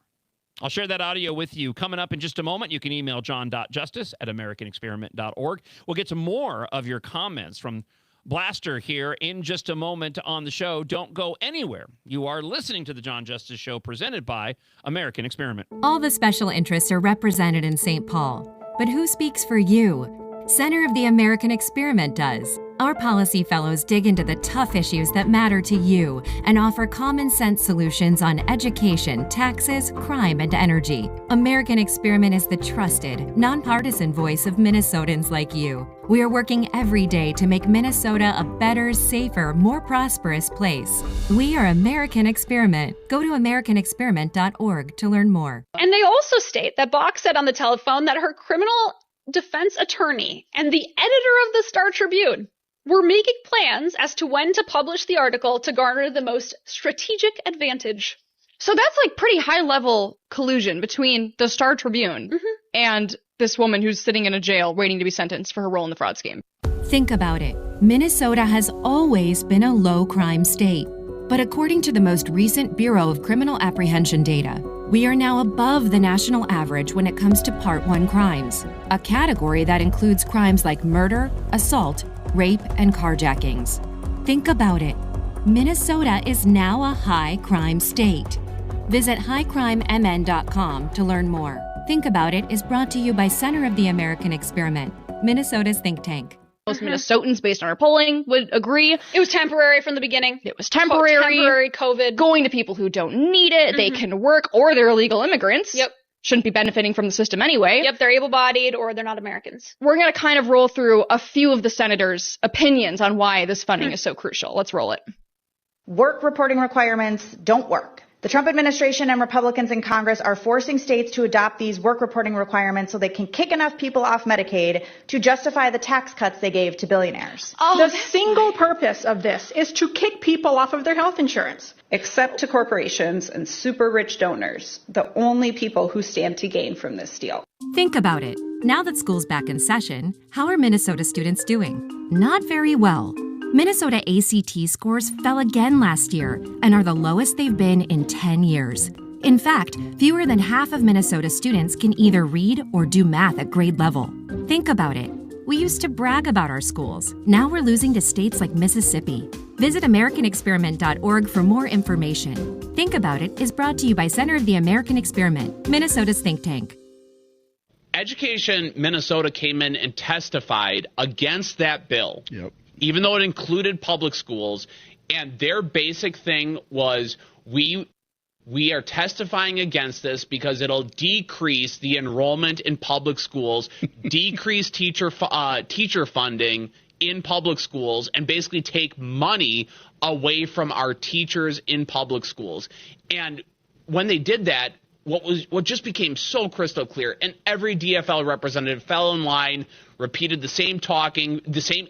I'll share that audio with you coming up in just a moment. You can email john.justice@americanexperiment.org. We'll get to more of your comments from Blaster here in just a moment on the show. Don't go anywhere. You are listening to the John Justice Show, presented by American Experiment. All the special interests are represented in St. Paul. But who speaks for you? Center of the American Experiment does. Our policy fellows dig into the tough issues that matter to you and offer common sense solutions on education, taxes, crime, and energy. American Experiment is the trusted, nonpartisan voice of Minnesotans like you. We are working every day to make Minnesota a better, safer, more prosperous place. We are American Experiment. Go to americanexperiment.org to learn more. And they also state that Bach said on the telephone that her criminal defense attorney and the editor of the Star Tribune were making plans as to when to publish the article to garner the most strategic advantage. So that's like pretty high-level collusion between the Star Tribune and this woman who's sitting in a jail waiting to be sentenced for her role in the fraud scheme. Think about it. Minnesota has always been a low-crime state. But according to the most recent Bureau of Criminal Apprehension data, we are now above the national average when it comes to Part 1 crimes, a category that includes crimes like murder, assault, rape, and carjackings. Think about it. Minnesota is now a high-crime state. Visit highcrimemn.com to learn more. Think About It is brought to you by Center of the American Experiment, Minnesota's think tank. Most Minnesotans, based on our polling, would agree. It was temporary from the beginning. It was temporary. Temporary COVID. Going to people who don't need it. They can work, or they're illegal immigrants. Yep. Shouldn't be benefiting from the system anyway. Yep, they're able-bodied or they're not Americans. We're going to kind of roll through a few of the senators' opinions on why this funding is so crucial. Let's roll it. Work reporting requirements don't work. The Trump administration and Republicans in Congress are forcing states to adopt these work reporting requirements so they can kick enough people off Medicaid to justify the tax cuts they gave to billionaires. The single purpose of this is to kick people off of their health insurance. Except to corporations and super rich donors, the only people who stand to gain from this deal. Think about it. Now that school's back in session, how are Minnesota students doing? Not very well. Minnesota ACT scores fell again last year and are the lowest they've been in 10 years. In fact, fewer than half of Minnesota students can either read or do math at grade level. Think about it. We used to brag about our schools. Now we're losing to states like Mississippi. Visit AmericanExperiment.org for more information. Think About It is brought to you by Center of the American Experiment, Minnesota's think tank. Education Minnesota came in and testified against that bill, even though it included public schools. And their basic thing was, we are testifying against this because it'll decrease the enrollment in public schools, decrease teacher funding in public schools, and basically take money away from our teachers in public schools. And when they did that, what just became so crystal clear, and every DFL representative fell in line, repeated the same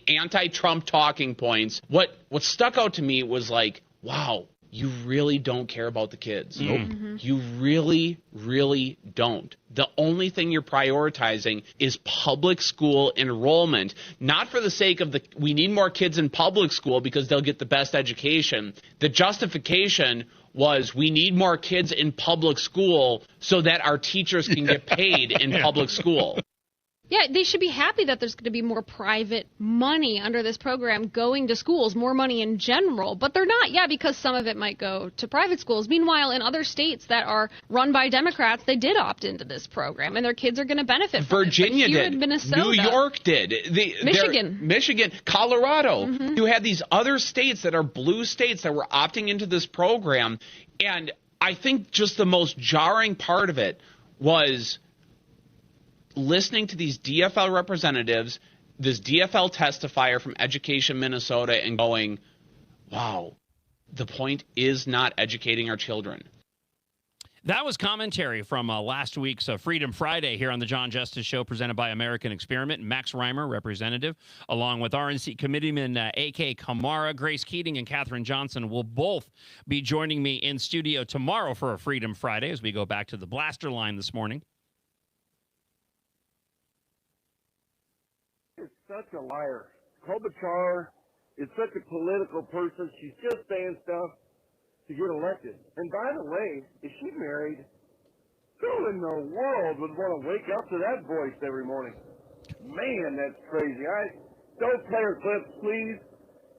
anti-Trump talking points. What stuck out to me was like, wow, you really don't care about the kids. Nope. Mm-hmm. You really, really don't. The only thing you're prioritizing is public school enrollment, not for the sake of we need more kids in public school because they'll get the best education. The justification was we need more kids in public school so that our teachers can get paid in public school. Yeah, they should be happy that there's going to be more private money under this program going to schools, more money in general. But they're not, because some of it might go to private schools. Meanwhile, in other states that are run by Democrats, they did opt into this program, and their kids are going to benefit from Virginia it. But here did. in Minnesota, New York did. Michigan, Colorado. Mm-hmm. You had these other states that are blue states that were opting into this program. And I think just the most jarring part of it was listening to these DFL representatives, this DFL testifier from Education Minnesota, and going, wow, the point is not educating our children. That was commentary from last week's Freedom Friday here on the John Justice Show, presented by American Experiment. Max Reimer, representative, along with RNC Committeeman A.K. Kamara, Grace Keating, and Katherine Johnson will both be joining me in studio tomorrow for a Freedom Friday as we go back to the blaster line this morning. Such a liar. Klobuchar is such a political person. She's just saying stuff to get elected. And by the way, if she married, who in the world would want to wake up to that voice every morning? Man, that's crazy. Don't play her clips, please.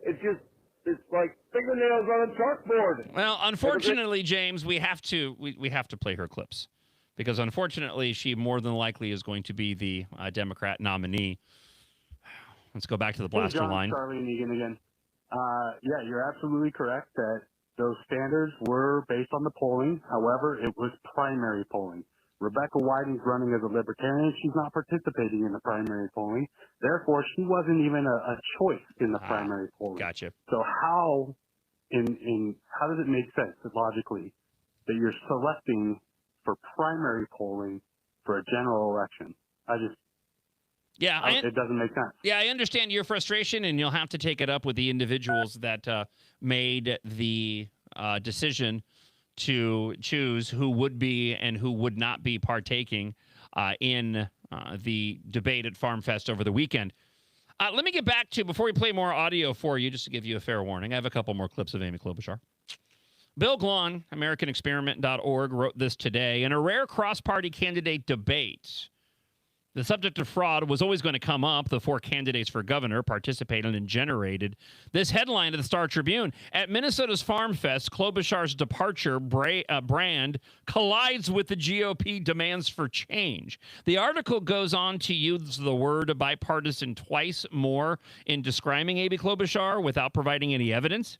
It's like fingernails on a chalkboard. Well, unfortunately, James, we have to play her clips because unfortunately, she more than likely is going to be the Democrat nominee. Let's go back to the blaster line. Charlie and Egan again. Yeah, you're absolutely correct that those standards were based on the polling. However, it was primary polling. Rebecca Whiting's running as a libertarian. She's not participating in the primary polling. Therefore, she wasn't even a choice in the primary polling. Gotcha. So how does it make sense logically that you're selecting for primary polling for a general election? It doesn't make sense. Yeah, I understand your frustration, and you'll have to take it up with the individuals that made the decision to choose who would be and who would not be partaking in the debate at Farm Fest over the weekend. Let me get back to, before we play more audio for you, just to give you a fair warning, I have a couple more clips of Amy Klobuchar. Bill Glahn, AmericanExperiment.org, wrote this today. In a rare cross-party candidate debate, the subject of fraud was always going to come up. The four candidates for governor participated and generated this headline to the Star Tribune. At Minnesota's Farm Fest, Klobuchar's departure brand collides with the GOP demands for change. The article goes on to use the word bipartisan twice more in describing Amy Klobuchar without providing any evidence.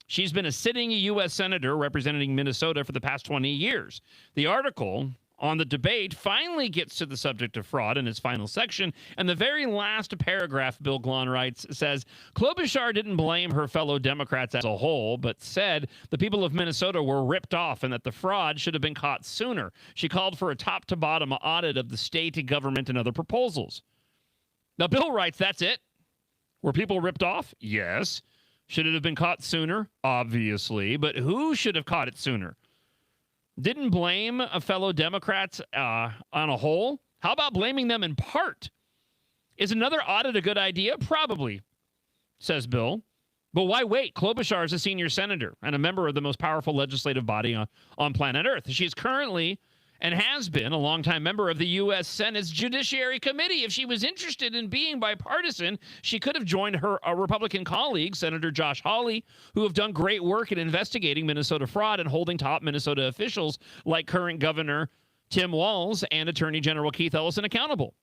She's been a sitting U.S. senator representing Minnesota for the past 20 years. The article on the debate finally gets to the subject of fraud in its final section, and the very last paragraph, Bill Glahn writes, says, Klobuchar didn't blame her fellow Democrats as a whole, but said the people of Minnesota were ripped off and that the fraud should have been caught sooner. She called for a top-to-bottom audit of the state government and other proposals. Now, Bill writes, that's it? Were people ripped off? Yes. Should it have been caught sooner? Obviously. But who should have caught it sooner? Didn't blame a fellow Democrats on a whole. How about blaming them in part? Is another audit a good idea? Probably, says Bill. But why wait? Klobuchar is a senior senator and a member of the most powerful legislative body on planet Earth. She's currently and has been a longtime member of the U.S. Senate's Judiciary Committee. If she was interested in being bipartisan, she could have joined her Republican colleague, Senator Josh Hawley, who have done great work in investigating Minnesota fraud and holding top Minnesota officials like current Governor Tim Walz and Attorney General Keith Ellison accountable.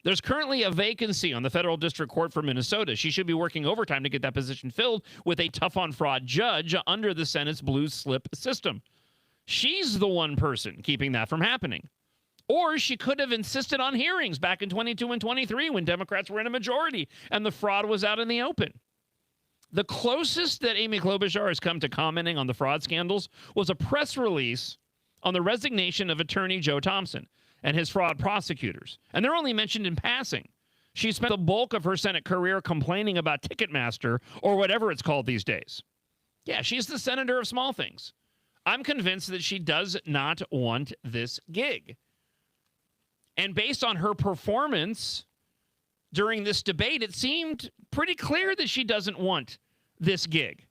There's currently a vacancy on the federal district court for Minnesota. She should be working overtime to get that position filled with a tough-on-fraud judge under the Senate's blue slip system. She's the one person keeping that from happening. Or she could have insisted on hearings back in 22 and 23 when Democrats were in a majority and the fraud was out in the open. The closest that Amy Klobuchar has come to commenting on the fraud scandals was a press release on the resignation of attorney Joe Thompson and his fraud prosecutors. And they're only mentioned in passing. She spent the bulk of her Senate career complaining about Ticketmaster or whatever it's called these days. Yeah, she's the senator of small things. I'm convinced that she does not want this gig. And based on her performance during this debate, it seemed pretty clear that she doesn't want this gig.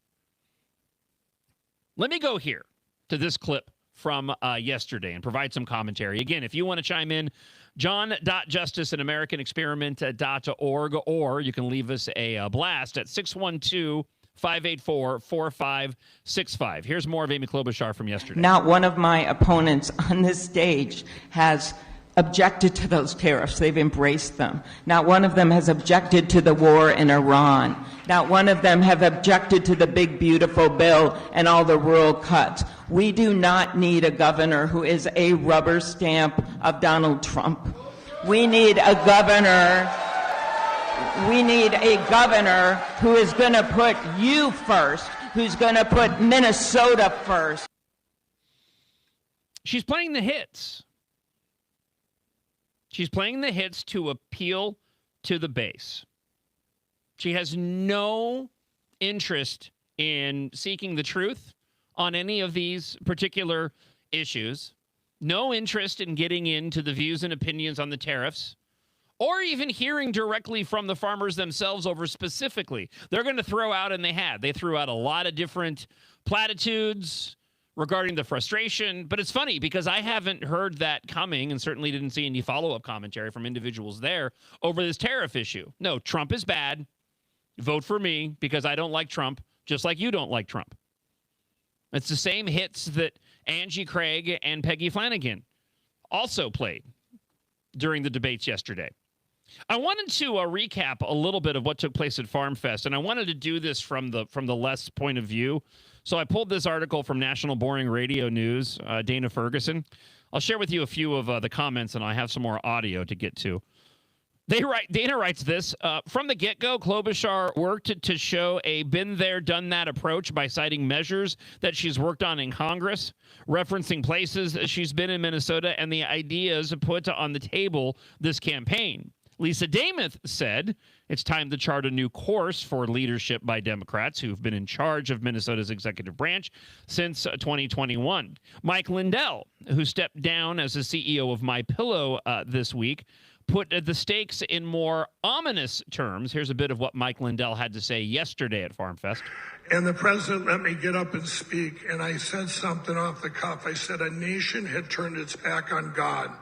Let me go here to this clip from yesterday and provide some commentary. Again, if you want to chime in, john.justice@americanexperiment.org, or you can leave us a blast at 612-584-4565. Here's more of Amy Klobuchar from yesterday. Not one of my opponents on this stage has objected to those tariffs. They've embraced them. Not one of them has objected to the war in Iran. Not one of them have objected to the big, beautiful bill and all the rural cuts. We do not need a governor who is a rubber stamp of Donald Trump. We need a governor. We need a governor who is going to put you first, who's going to put Minnesota first. She's playing the hits. She's playing the hits to appeal to the base. She has no interest in seeking the truth on any of these particular issues, no interest in getting into the views and opinions on the tariffs, or even hearing directly from the farmers themselves over specifically. They're going to throw out, and they threw out a lot of different platitudes regarding the frustration. But it's funny because I haven't heard that coming and certainly didn't see any follow-up commentary from individuals there over this tariff issue. No, Trump is bad. Vote for me because I don't like Trump, just like you don't like Trump. It's the same hits that Angie Craig and Peggy Flanagan also played during the debates yesterday. I wanted to recap a little bit of what took place at Farm Fest, and I wanted to do this from the less point of view. So I pulled this article from National Boring Radio News, Dana Ferguson. I'll share with you a few of the comments, and I have some more audio to get to. Dana writes this, from the get-go, Klobuchar worked to show a been-there-done-that approach by citing measures that she's worked on in Congress, referencing places she's been in Minnesota, and the ideas put on the table this campaign. Lisa Damath said it's time to chart a new course for leadership by Democrats who've been in charge of Minnesota's executive branch since 2021. Mike Lindell, who stepped down as the CEO of MyPillow this week, put the stakes in more ominous terms. Here's a bit of what Mike Lindell had to say yesterday at Farm Fest. And the president let me get up and speak, and I said something off the cuff. I said a nation had turned its back on God.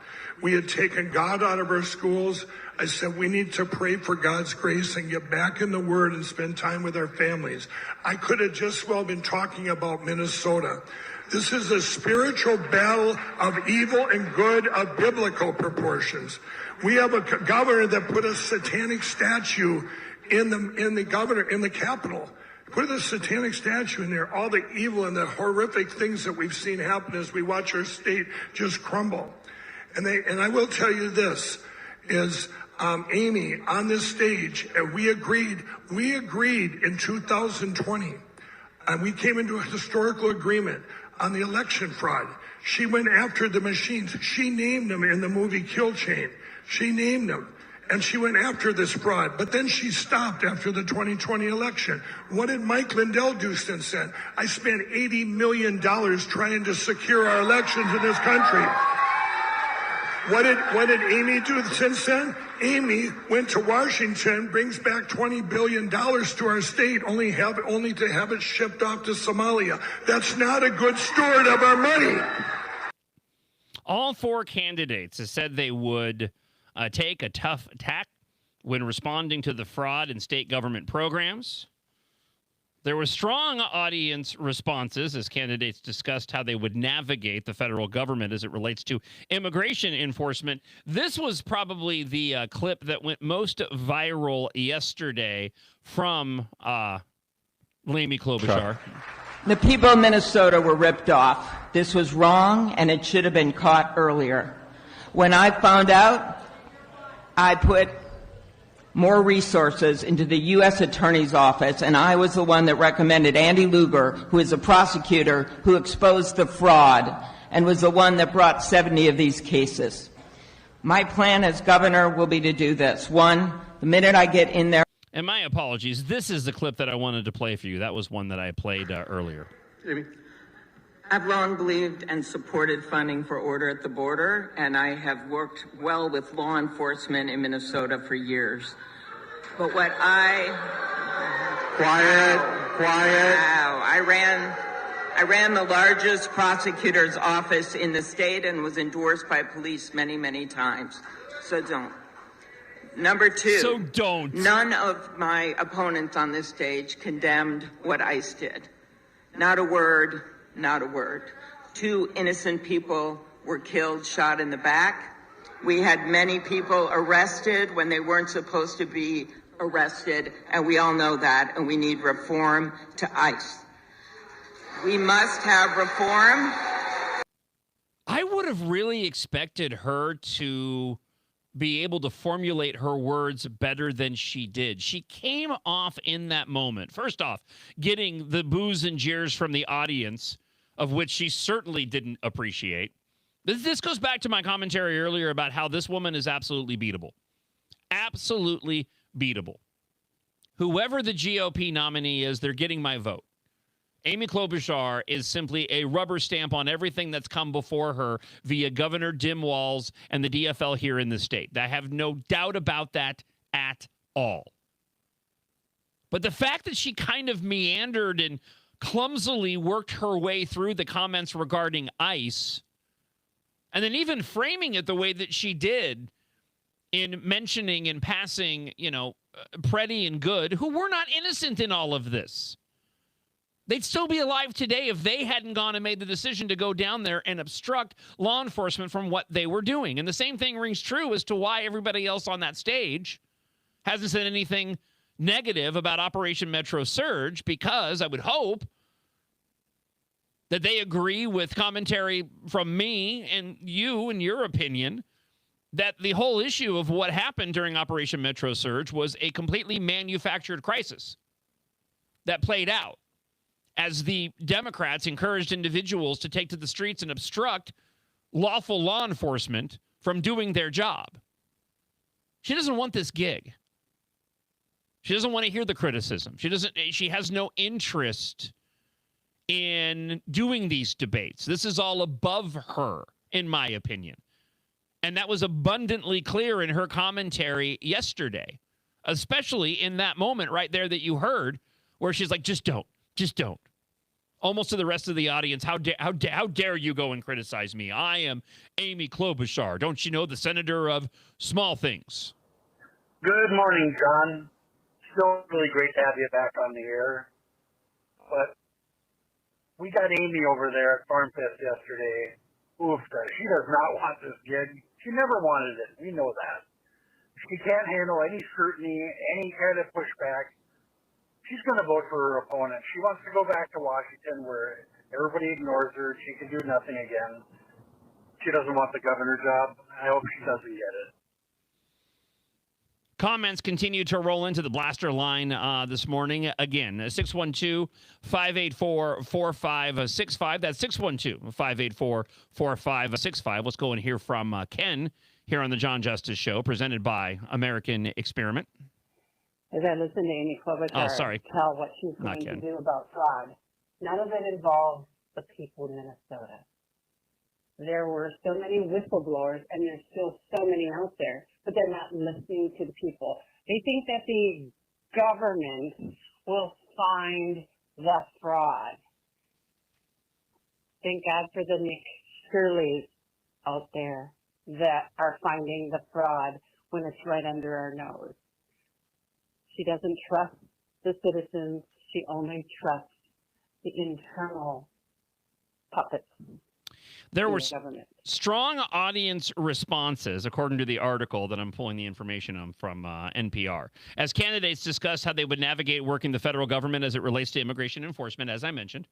We had taken God out of our schools. I said we need to pray for God's grace and get back in the Word and spend time with our families. I could have just well been talking about Minnesota. This is a spiritual battle of evil and good of biblical proportions. We have a governor that put a satanic statue in the Capitol. Put a satanic statue in there. All the evil and the horrific things that we've seen happen as we watch our state just crumble. And I will tell you this is, Amy, on this stage, we agreed in 2020, and we came into a historical agreement on the election fraud. She went after the machines. She named them in the movie Kill Chain. She named them. And she went after this fraud. But then she stopped after the 2020 election. What did Mike Lindell do since then? I spent $80 million trying to secure our elections in this country. What did Amy do since then? Amy went to Washington, brings back $20 billion to our state, only to have it shipped off to Somalia. That's not a good steward of our money. All four candidates have said they would take a tough tack when responding to the fraud in state government programs. There were strong audience responses as candidates discussed how they would navigate the federal government as it relates to immigration enforcement. This was probably the clip that went most viral yesterday from Amy Klobuchar. The people of Minnesota were ripped off. This was wrong, and it should have been caught earlier. When I found out, I put more resources into the U.S. Attorney's Office, and I was the one that recommended Andy Lugar, who is a prosecutor who exposed the fraud and was the one that brought 70 of these cases. My plan as governor will be to do this. One, the minute I get in there. And my apologies, this is the clip that I wanted to play for you. That was one that I played earlier. Amy. I've long believed and supported funding for Order at the Border, and I have worked well with law enforcement in Minnesota for years. But what Quiet. Wow. I ran the largest prosecutor's office in the state and was endorsed by police many, many times. So don't. Number two. So don't. None of my opponents on this stage condemned what ICE did. Not a word. Not a word. 2 innocent people were killed, shot in the back. We had many people arrested when they weren't supposed to be arrested, and we all know that, and we need reform to ICE. We must have reform. I would have really expected her to be able to formulate her words better than she did. She came off in that moment, first off, getting the boos and jeers from the audience, of which she certainly didn't appreciate. This goes back to my commentary earlier about how this woman is absolutely beatable. Absolutely beatable. Whoever the GOP nominee is, they're getting my vote. Amy Klobuchar is simply a rubber stamp on everything that's come before her via Governor Dim Walz and the DFL here in the state. I have no doubt about that at all. But the fact that she kind of meandered and clumsily worked her way through the comments regarding ICE, and then even framing it the way that she did in mentioning and passing, Preddy and Good, who were not innocent in all of this. They'd still be alive today if they hadn't gone and made the decision to go down there and obstruct law enforcement from what they were doing. And the same thing rings true as to why everybody else on that stage hasn't said anything negative about Operation Metro Surge, because I would hope that they agree with commentary from me and you and your opinion that the whole issue of what happened during Operation Metro Surge was a completely manufactured crisis that played out as the Democrats encouraged individuals to take to the streets and obstruct lawful law enforcement from doing their job. She doesn't want this gig. She doesn't want to hear the criticism. She has no interest in doing these debates. This is all above her, in my opinion. And that was abundantly clear in her commentary yesterday, especially in that moment right there that you heard where she's like, just don't. Almost to the rest of the audience, how dare you go and criticize me? I am Amy Klobuchar. Don't you know, the senator of small things? Good morning, John. Still really great to have you back on the air. But we got Amy over there at Farm Fest yesterday. Oof, she does not want this gig. She never wanted it. We know that. She can't handle any scrutiny, any kind of pushback. She's going to vote for her opponent. She wants to go back to Washington where everybody ignores her. She can do nothing again. She doesn't want the governor job. I hope she doesn't get it. Comments continue to roll into the blaster line this morning. Again, 612-584-4565. That's 612-584-4565. Let's go and hear from Ken here on the John Justice Show, presented by American Experiment. As I listen to Amy Klobuchar tell what she's going to do about fraud, none of it involves the people in Minnesota. there were so many whistleblowers, and there's still so many out there, but they're not listening to the people. They think that the government will find the fraud. Thank God for the Nick Shirleys out there that are finding the fraud when it's right under our nose. She doesn't trust the citizens. She only trusts the internal puppets. There were strong audience responses, according to the article that I'm pulling the information on from NPR, as candidates discussed how they would navigate working the federal government as it relates to immigration enforcement, as I mentioned.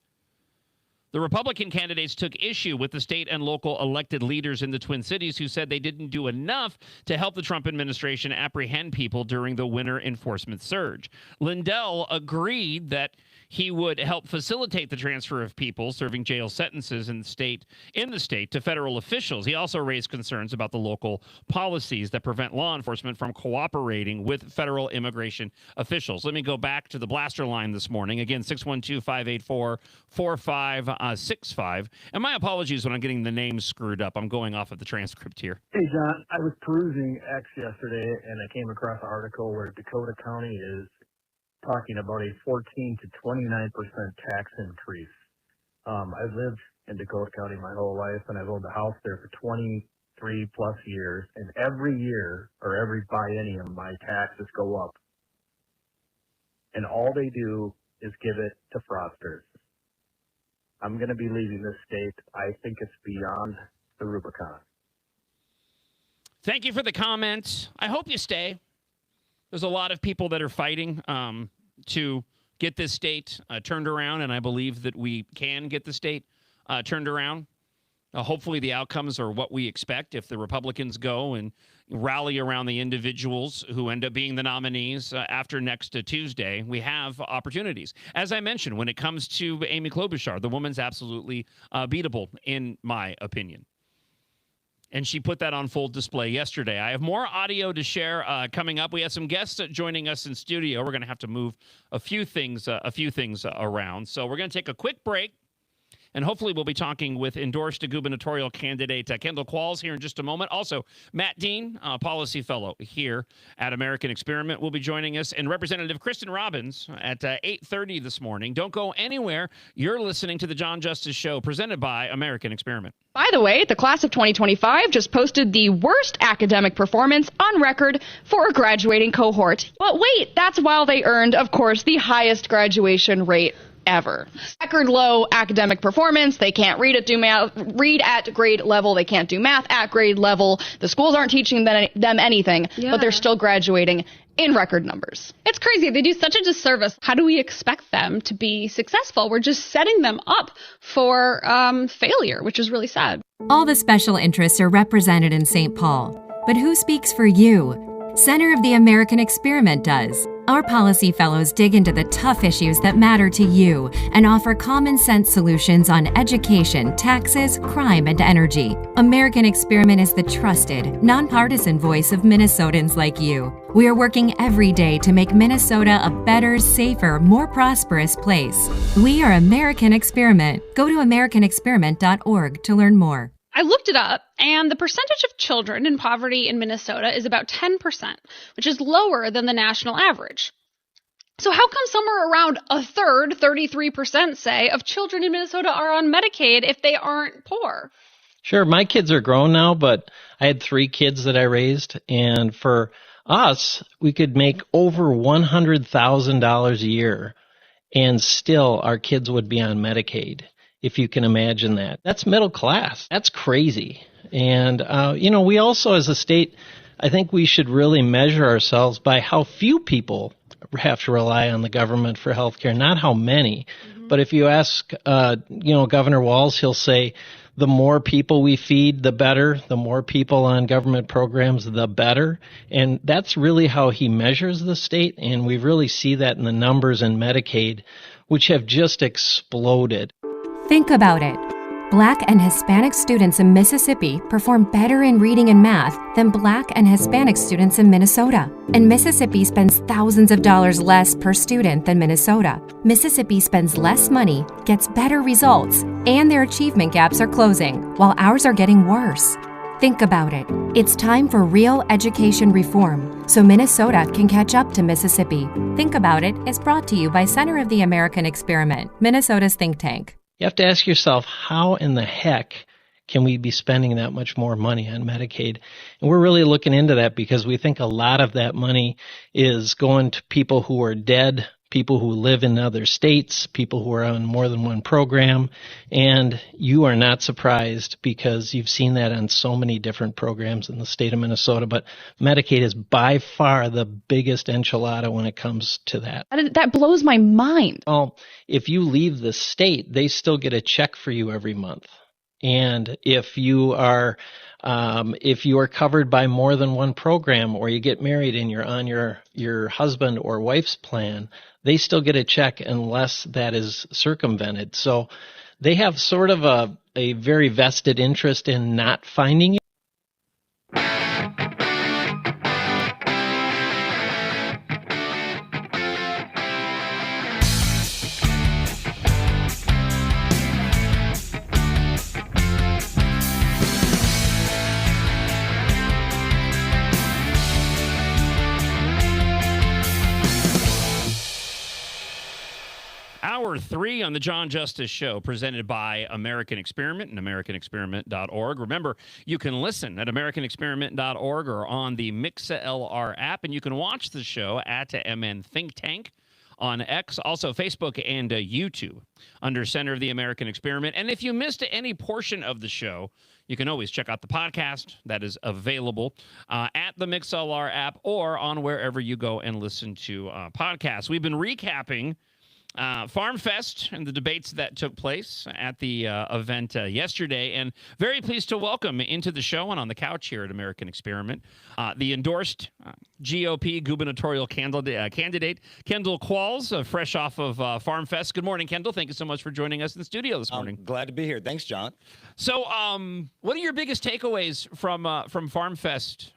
The Republican candidates took issue with the state and local elected leaders in the Twin Cities who said they didn't do enough to help the Trump administration apprehend people during the winter enforcement surge. Lindell agreed that he would help facilitate the transfer of people serving jail sentences in the state to federal officials. He also raised concerns about the local policies that prevent law enforcement from cooperating with federal immigration officials. Let me go back to the blaster line this morning. Again, 612-584-4565. And my apologies when I'm getting the names screwed up. I'm going off of the transcript here. Hey, John, I was perusing X yesterday, and I came across an article where Dakota County is talking about a 14 to 29% tax increase. I've lived in Dakota County my whole life, and I've owned a house there for 23 plus years, and every year or every biennium my taxes go up. And all they do is give it to fraudsters. I'm going to be leaving this state. I think it's beyond the Rubicon. Thank you for the comments. I hope you stay. There's a lot of people that are fighting to get this state turned around, and I believe that we can get the state turned around. Hopefully the outcomes are what we expect if the Republicans go and rally around the individuals who end up being the nominees after next Tuesday. We have opportunities. As I mentioned, when it comes to Amy Klobuchar, the woman's absolutely beatable, in my opinion. And she put that on full display yesterday. I have more audio to share coming up. We have some guests joining us in studio. We're going to have to move a few things around. So we're going to take a quick break. And hopefully we'll be talking with endorsed gubernatorial candidate Kendall Qualls here in just a moment. Also, Matt Dean, policy fellow here at American Experiment, will be joining us. And Representative Kristen Robbins at 8:30 this morning. Don't go anywhere. You're listening to The John Justice Show, presented by American Experiment. By the way, the class of 2025 just posted the worst academic performance on record for a graduating cohort. But wait, that's while they earned, of course, the highest graduation rate ever. Record low academic performance. They can't read at grade level. They can't do math at grade level. The schools aren't teaching them anything, but they're still graduating in record numbers. It's crazy. They do such a disservice. How do we expect them to be successful? We're just setting them up for failure, which is really sad. All the special interests are represented in St. Paul. But who speaks for you? Center of the American Experiment does. Our policy fellows dig into the tough issues that matter to you and offer common sense solutions on education, taxes, crime, and energy. American Experiment is the trusted, nonpartisan voice of Minnesotans like you. We are working every day to make Minnesota a better, safer, more prosperous place. We are American Experiment. Go to americanexperiment.org to learn more. I looked it up, and the percentage of children in poverty in Minnesota is about 10%, which is lower than the national average. So how come somewhere around a third, 33%, say, of children in Minnesota are on Medicaid if they aren't poor? Sure, my kids are grown now, but I had 3 kids that I raised, and for us, we could make over $100,000 a year, and still our kids would be on Medicaid. If you can imagine that. That's middle class. That's crazy. And, we also as a state, I think we should really measure ourselves by how few people have to rely on the government for health care, not how many. Mm-hmm. But if you ask, Governor Walz, he'll say the more people we feed, the better. The more people on government programs, the better. And that's really how he measures the state. And we really see that in the numbers in Medicaid, which have just exploded. Think about it. Black and Hispanic students in Mississippi perform better in reading and math than Black and Hispanic students in Minnesota. And Mississippi spends thousands of dollars less per student than Minnesota. Mississippi spends less money, gets better results, and their achievement gaps are closing, while ours are getting worse. Think about it. It's time for real education reform so Minnesota can catch up to Mississippi. Think About It is brought to you by Center of the American Experiment, Minnesota's think tank. You have to ask yourself, how in the heck can we be spending that much more money on Medicaid? And we're really looking into that because we think a lot of that money is going to people who are dead, people who live in other states, people who are on more than one program. And you are not surprised because you've seen that on so many different programs in the state of Minnesota. But Medicaid is by far the biggest enchilada when it comes to that. That blows my mind. Well, if you leave the state, they still get a check for you every month. And if you are covered by more than one program, or you get married and you're on your husband or wife's plan, they still get a check unless that is circumvented. So they have sort of a very vested interest in not finding it. Hour 3 on the John Justice Show, presented by American Experiment and AmericanExperiment.org. Remember, you can listen at AmericanExperiment.org or on the MixLR app, and you can watch the show at MN Think Tank on X, also Facebook and YouTube under Center of the American Experiment. And if you missed any portion of the show, you can always check out the podcast that is available at the MixLR app or on wherever you go and listen to podcasts. We've been recapping Farm Fest and the debates that took place at the event yesterday, and very pleased to welcome into the show and on the couch here at American Experiment the endorsed GOP gubernatorial candidate Kendall Qualls, fresh off of Farm Fest. Good morning, Kendall. Thank you so much for joining us in the studio this morning. Glad to be here. Thanks, John. So, what are your biggest takeaways from Farm Fest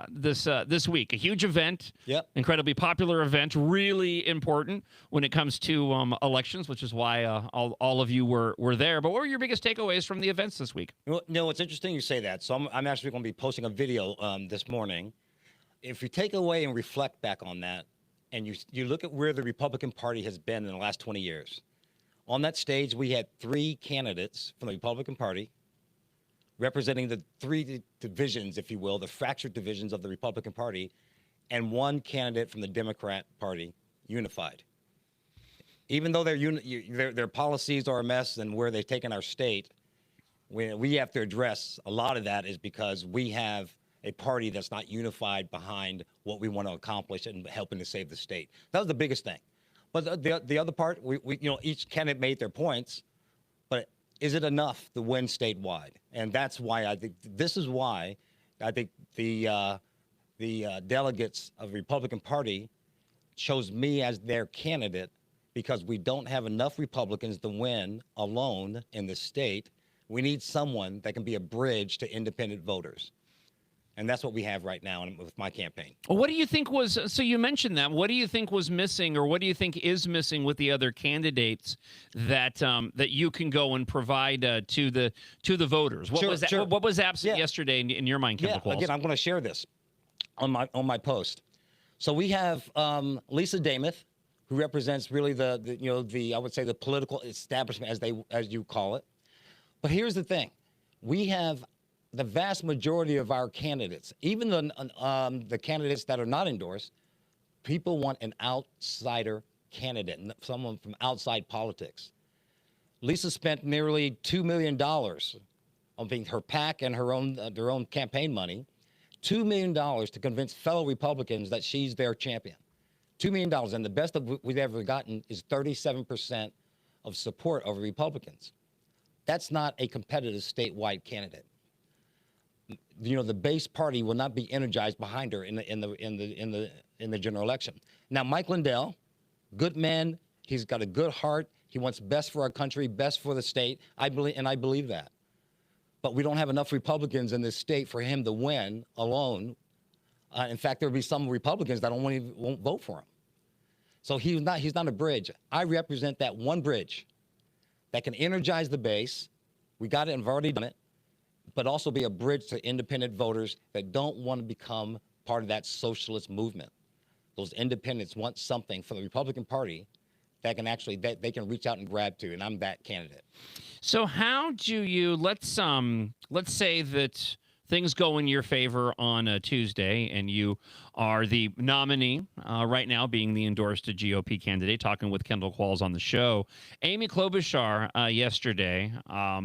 this week? A huge event, yep. Incredibly popular event, really important when it comes to elections, which is why all of you were there. But what were your biggest takeaways from the events this week? No, it's interesting you say that. So I'm actually going to be posting a video this morning. If you take away and reflect back on that, and you look at where the Republican Party has been in the last 20 years, on that stage we had 3 candidates from the Republican Party representing the 3 divisions, if you will, the fractured divisions of the Republican Party, and 1 candidate from the Democrat Party, unified. Even though their policies are a mess and where they've taken our state, we have to address a lot of that is because we have a party that's not unified behind what we want to accomplish and helping to save the state. That was the biggest thing. But the other part, each candidate made their points, but is it enough to win statewide? And that's why I think the delegates of the Republican Party chose me as their candidate, because we don't have enough Republicans to win alone in the state. We need someone that can be a bridge to independent voters. And that's what we have right now with my campaign. Well, what do you think was, so you mentioned that, what do you think was missing, or what do you think is missing with the other candidates that that you can go and provide to the voters? What was that, sure. What was absent yesterday in your mind, Kendall Qualls? Again, I'm going to share this on my post. So we have Lisa Damath, who represents really the I would say the political establishment, as you call it. But here's the thing: we have the vast majority of our candidates, even the candidates that are not endorsed, people want an outsider candidate, someone from outside politics. Lisa spent nearly $2 million on her PAC and her own campaign money, $2 million to convince fellow Republicans that she's their champion. $2 million, and the best we've ever gotten is 37% of support over Republicans. That's not a competitive statewide candidate. The base party will not be energized behind her in the general election. Now, Mike Lindell, good man, he's got a good heart. He wants best for our country, best for the state. I believe that. But we don't have enough Republicans in this state for him to win alone. In fact, there will be some Republicans that won't vote for him. So he's not a bridge. I represent that one bridge that can energize the base. We got it and have already done it, but also be a bridge to independent voters that don't want to become part of that socialist movement. Those independents want something from the Republican Party that can actually, that they can reach out and grab to, and I'm that candidate. So how do you, let's say that things go in your favor on a Tuesday and you are the nominee right now, being the endorsed GOP candidate, talking with Kendall Qualls on the show. Amy Klobuchar yesterday, I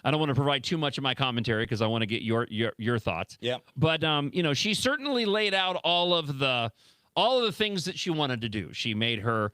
don't want to provide too much of my commentary because I want to get your thoughts. Yeah. But, you know, she certainly laid out all of the things that she wanted to do. She made her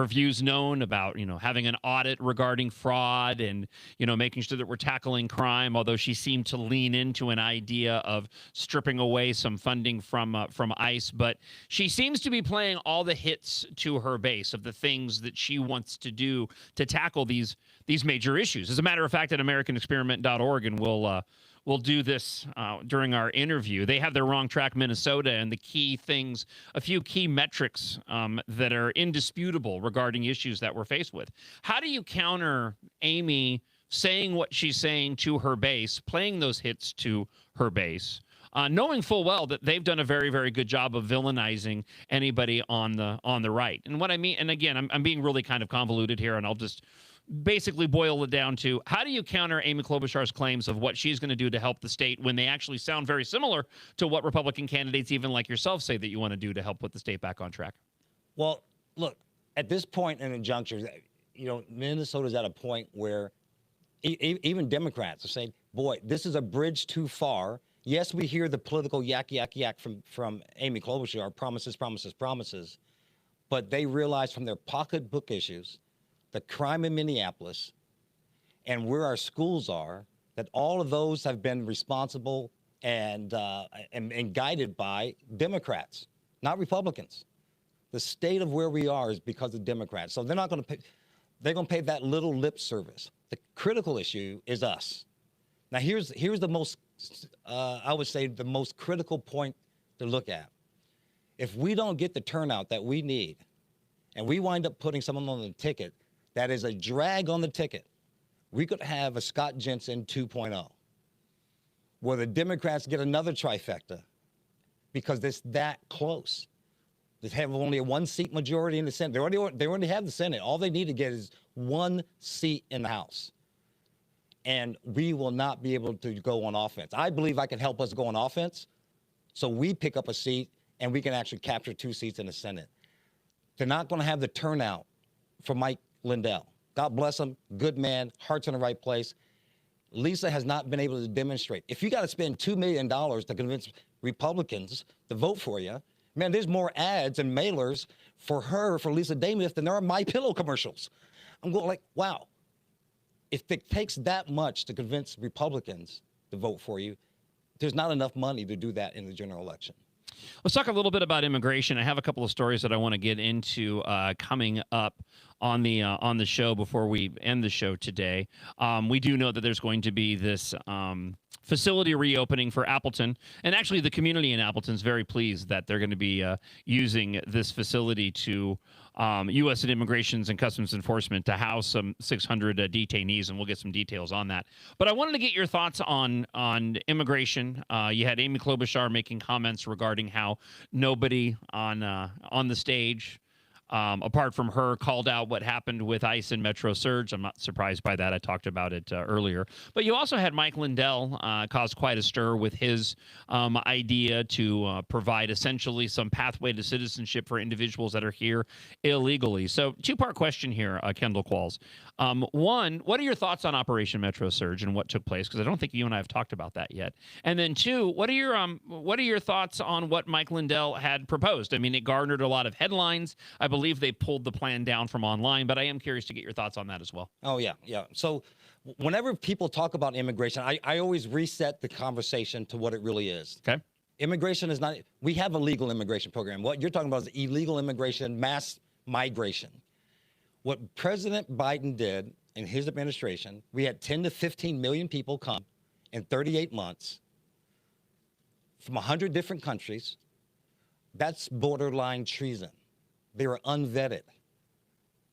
views known about, you know, having an audit regarding fraud and, you know, making sure that we're tackling crime, although she seemed to lean into an idea of stripping away some funding from ICE. But she seems to be playing all the hits to her base of the things that she wants to do to tackle these major issues. As a matter of fact, at AmericanExperiment.org, and we'll do this during our interview. They have their Wrong Track Minnesota and the key things, a few key metrics that are indisputable regarding issues that we're faced with. How do you counter Amy saying what she's saying to her base, playing those hits to her base, knowing full well that they've done a very, very good job of villainizing anybody on the right? And what I mean, and again, I'm being really kind of convoluted here, and I'll just basically boil it down to, how do you counter Amy Klobuchar's claims of what she's going to do to help the state when they actually sound very similar to what Republican candidates, even like yourself, say that you want to do to help put the state back on track? Well, look, at this point in the juncture, you know, Minnesota's at a point where even Democrats are saying, boy, this is a bridge too far. Yes, we hear the political yak from Amy Klobuchar, promises, but they realize from their pocketbook issues, the crime in Minneapolis, and where our schools are, that all of those have been responsible and guided by Democrats, not Republicans. The state of where we are is because of Democrats. So they're not going to pay. They're going to pay that little lip service. The critical issue is us. Now, here's the most, I would say, the most critical point to look at. If we don't get the turnout that we need, and we wind up putting someone on the ticket that is a drag on the ticket, we could have a Scott Jensen 2.0, where the Democrats get another trifecta because it's that close. They have only a one-seat majority in the Senate. They already have the Senate. All they need to get is one seat in the House. And we will not be able to go on offense. I believe I can help us go on offense, so we pick up a seat and we can actually capture 2 seats in the Senate. They're not going to have the turnout for Mike Lindell. God bless him, good man, heart's in the right place. Lisa has not been able to demonstrate. If you got to spend $2 million to convince Republicans to vote for you, man, there's more ads and mailers for her, for Lisa Damith, than there are MyPillow commercials. I'm going like, wow. If it takes that much to convince Republicans to vote for you, there's not enough money to do that in the general election. Let's talk a little bit about immigration. I have a couple of stories that I want to get into coming up on the show before we end the show today. We do know that there's going to be this facility reopening for Appleton, and actually the community in Appleton is very pleased that they're going to be using this facility to U.S. Immigrations and Customs Enforcement to house some 600 detainees, and we'll get some details on that. But I wanted to get your thoughts on immigration. You had Amy Klobuchar making comments regarding how nobody on the stage, apart from her, called out what happened with ICE and Metro Surge. I'm not surprised by that. I talked about it earlier. But you also had Mike Lindell cause quite a stir with his idea to provide essentially some pathway to citizenship for individuals that are here illegally. So two-part question here, Kendall Qualls. One, what are your thoughts on Operation Metro Surge and what took place? Because I don't think you and I have talked about that yet. And then two, what are your thoughts on what Mike Lindell had proposed? I mean, it garnered a lot of headlines. I believe they pulled the plan down from online, but I am curious to get your thoughts on that as well. Oh, yeah. So whenever people talk about immigration, I always reset the conversation to what it really is. Okay. Immigration is not, we have a legal immigration program. What you're talking about is illegal immigration, mass migration. What President Biden did in his administration, we had 10 to 15 million people come in 38 months from 100 different countries. That's borderline treason. They were unvetted.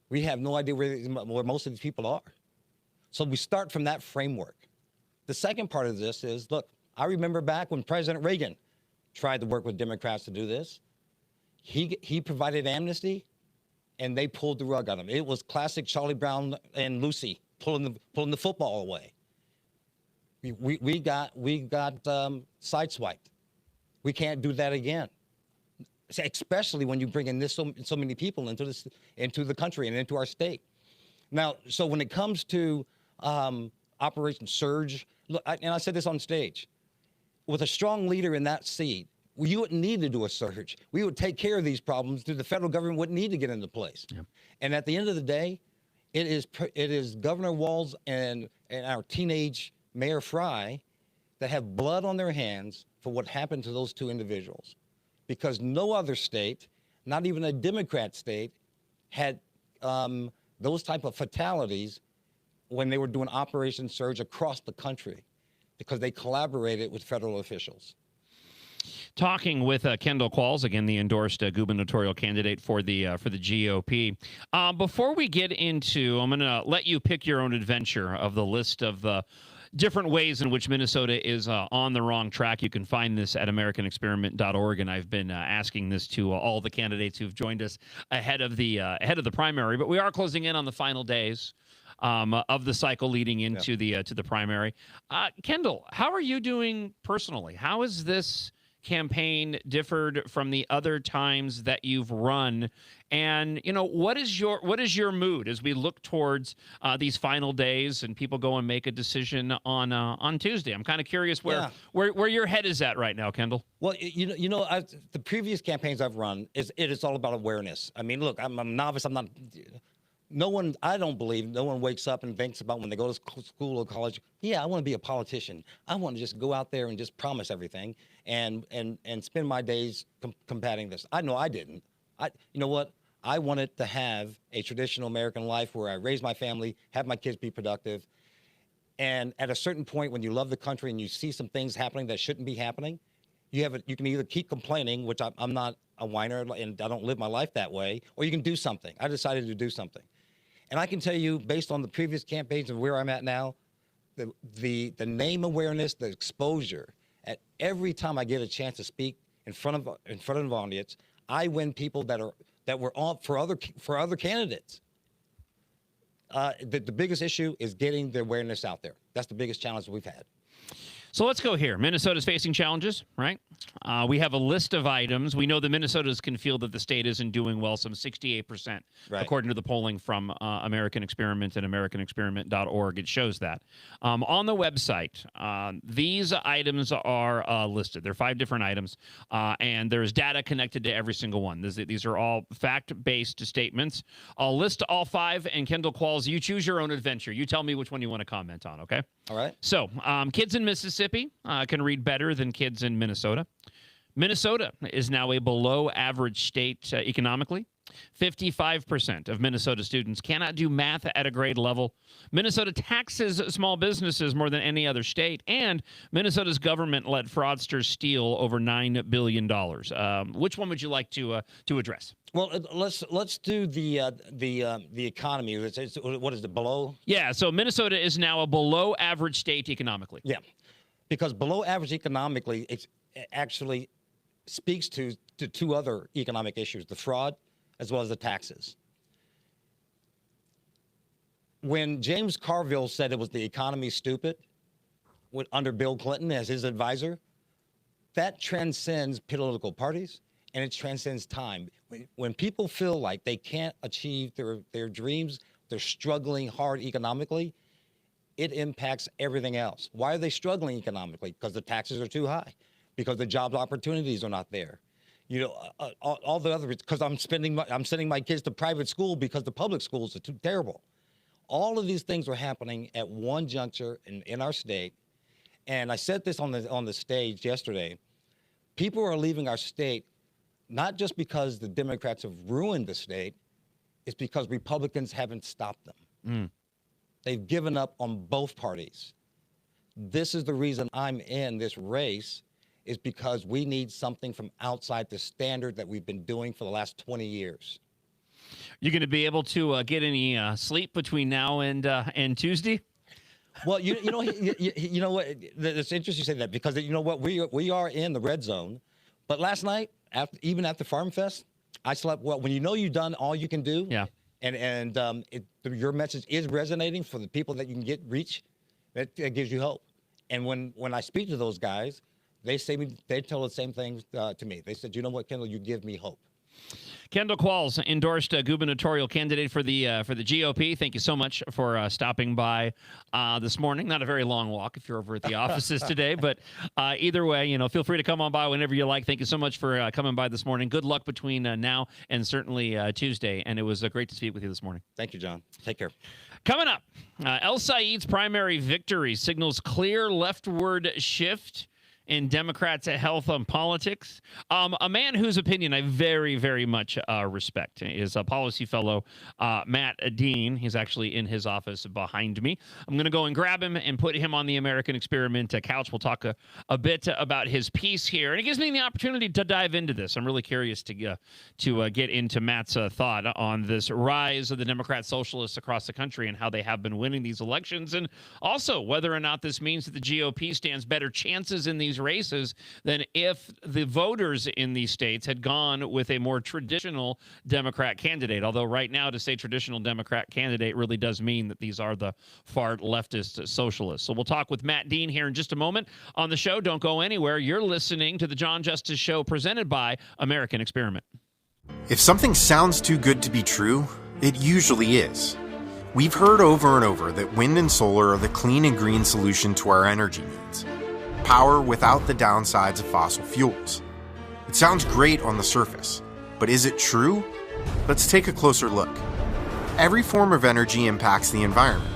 We have no idea where most of these people are. So we start from that framework. The second part of this is, look, I remember back when President Reagan tried to work with Democrats to do this. He provided amnesty, and they pulled the rug on him. It was classic Charlie Brown and Lucy pulling the football away. We got sideswiped. We can't do that again, especially when you bring in so many people into the country and into our state. Now, so when it comes to Operation Surge, look, and I said this on stage, with a strong leader in that seat, you wouldn't need to do a surge. We would take care of these problems. The federal government wouldn't need to get into place. Yep. And at the end of the day, it is Governor Walz and our teenage Mayor Fry that have blood on their hands for what happened to those two individuals, because no other state, not even a Democrat state, had those type of fatalities when they were doing Operation Surge across the country, because they collaborated with federal officials. Talking with Kendall Qualls, again, the endorsed gubernatorial candidate for the GOP. Before we get into, I'm going to let you pick your own adventure of the list of the different ways in which Minnesota is on the wrong track. You can find this at AmericanExperiment.org, and I've been asking this to all the candidates who've joined us ahead of the primary. But we are closing in on the final days of the cycle leading into to the primary. Kendall, how are you doing personally? How is this campaign differed from the other times that you've run? And, you know, what is your mood as we look towards these final days and people go and make a decision on Tuesday? I'm kind of curious where your head is at right now, Kendall. Well, the previous campaigns I've run, it is all about awareness. I mean, look, I'm a novice. I don't believe no one wakes up and thinks about when they go to school or college, yeah, I want to be a politician. I want to just go out there and just promise everything and spend my days combating this. I know I didn't. You know what? I wanted to have a traditional American life where I raise my family, have my kids be productive. And at a certain point, when you love the country and you see some things happening that shouldn't be happening, you can either keep complaining, which I'm not a whiner and I don't live my life that way, or you can do something. I decided to do something. And I can tell you, based on the previous campaigns and where I'm at now, the name awareness, the exposure, at every time I get a chance to speak in front of an audience, I win people that were on for other candidates. The biggest issue is getting the awareness out there. That's the biggest challenge we've had. So let's go here. Minnesota's facing challenges, right? We have a list of items. We know the Minnesotans can feel that the state isn't doing well, some 68%, right, according to the polling from American Experiment and AmericanExperiment.org. It shows that. On the website, these items are listed. There are 5 different items, and there's data connected to every single one. These are all fact-based statements. I'll list all 5, and Kendall Qualls, you choose your own adventure. You tell me which one you want to comment on, okay? All right. So, kids in Mississippi can read better than kids in Minnesota. Minnesota is now a below-average state economically. 55% of Minnesota students cannot do math at a grade level. Minnesota taxes small businesses more than any other state, and Minnesota's government let fraudsters steal over $9 billion. Which one would you like to address? Well, let's do the economy. What is it, below? Yeah, so Minnesota is now a below-average state economically. Yeah, because below average economically, it actually speaks to 2 other economic issues: the fraud as well as the taxes. When James Carville said it was the economy stupid under Bill Clinton as his advisor, that transcends political parties and it transcends time. When people feel like they can't achieve their dreams, they're struggling hard economically, it impacts everything else. Why are they struggling economically? Because the taxes are too high, because the job opportunities are not there. You know, all the other, because I'm sending my kids to private school because the public schools are too terrible. All of these things are happening at one juncture in our state. And I said this on the stage yesterday. People are leaving our state not just because the Democrats have ruined the state, is because Republicans haven't stopped them. They've given up on both parties. This is the reason I'm in this race, is because we need something from outside the standard that we've been doing for the last 20 years. You going to be able to get any sleep between now and Tuesday? Well, you know what? It's interesting you say that, because you know what? We are in the red zone. But last night, even after Farm Fest, I slept well. When you know you've done all you can do, and your message is resonating for the people that you can reach, that gives you hope. And when I speak to those guys, they tell the same thing to me. They said, "You know what, Kendall? You give me hope." Kendall Qualls, endorsed gubernatorial candidate for the GOP. Thank you so much for stopping by this morning. Not a very long walk if you're over at the offices today, but either way, feel free to come on by whenever you like. Thank you so much for coming by this morning. Good luck between now and certainly Tuesday, and it was great to speak with you this morning. Thank you, John. Take care. Coming up, El Said's primary victory signals clear leftward shift in Democrats' health and politics. A man whose opinion I very, very much respect is a policy fellow, Matt Dean. He's actually in his office behind me. I'm going to go and grab him and put him on the American Experiment couch. We'll talk a bit about his piece here. And it gives me the opportunity to dive into this. I'm really curious to get into Matt's thought on this rise of the Democrat socialists across the country and how they have been winning these elections, and also whether or not this means that the GOP stands better chances in these races than if the voters in these states had gone with a more traditional Democrat candidate. Although right now to say traditional Democrat candidate really does mean that these are the far leftist socialists. So we'll talk with Matt Dean here in just a moment on the show. Don't go anywhere. You're listening to the John Justice Show, presented by American Experiment. If something sounds too good to be true, it usually is. We've heard over and over that wind and solar are the clean and green solution to our energy needs. Power without the downsides of fossil fuels. It sounds great on the surface, but is it true? Let's take a closer look. Every form of energy impacts the environment.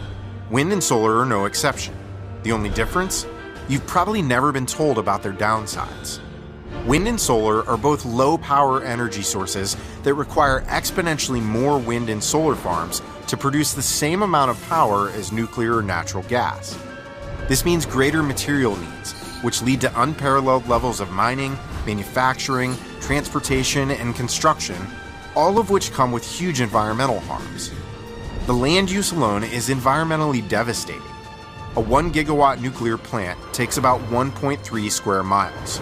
Wind and solar are no exception. The only difference? You've probably never been told about their downsides. Wind and solar are both low-power energy sources that require exponentially more wind and solar farms to produce the same amount of power as nuclear or natural gas. This means greater material needs, which lead to unparalleled levels of mining, manufacturing, transportation, and construction, all of which come with huge environmental harms. The land use alone is environmentally devastating. A 1 gigawatt nuclear plant takes about 1.3 square miles.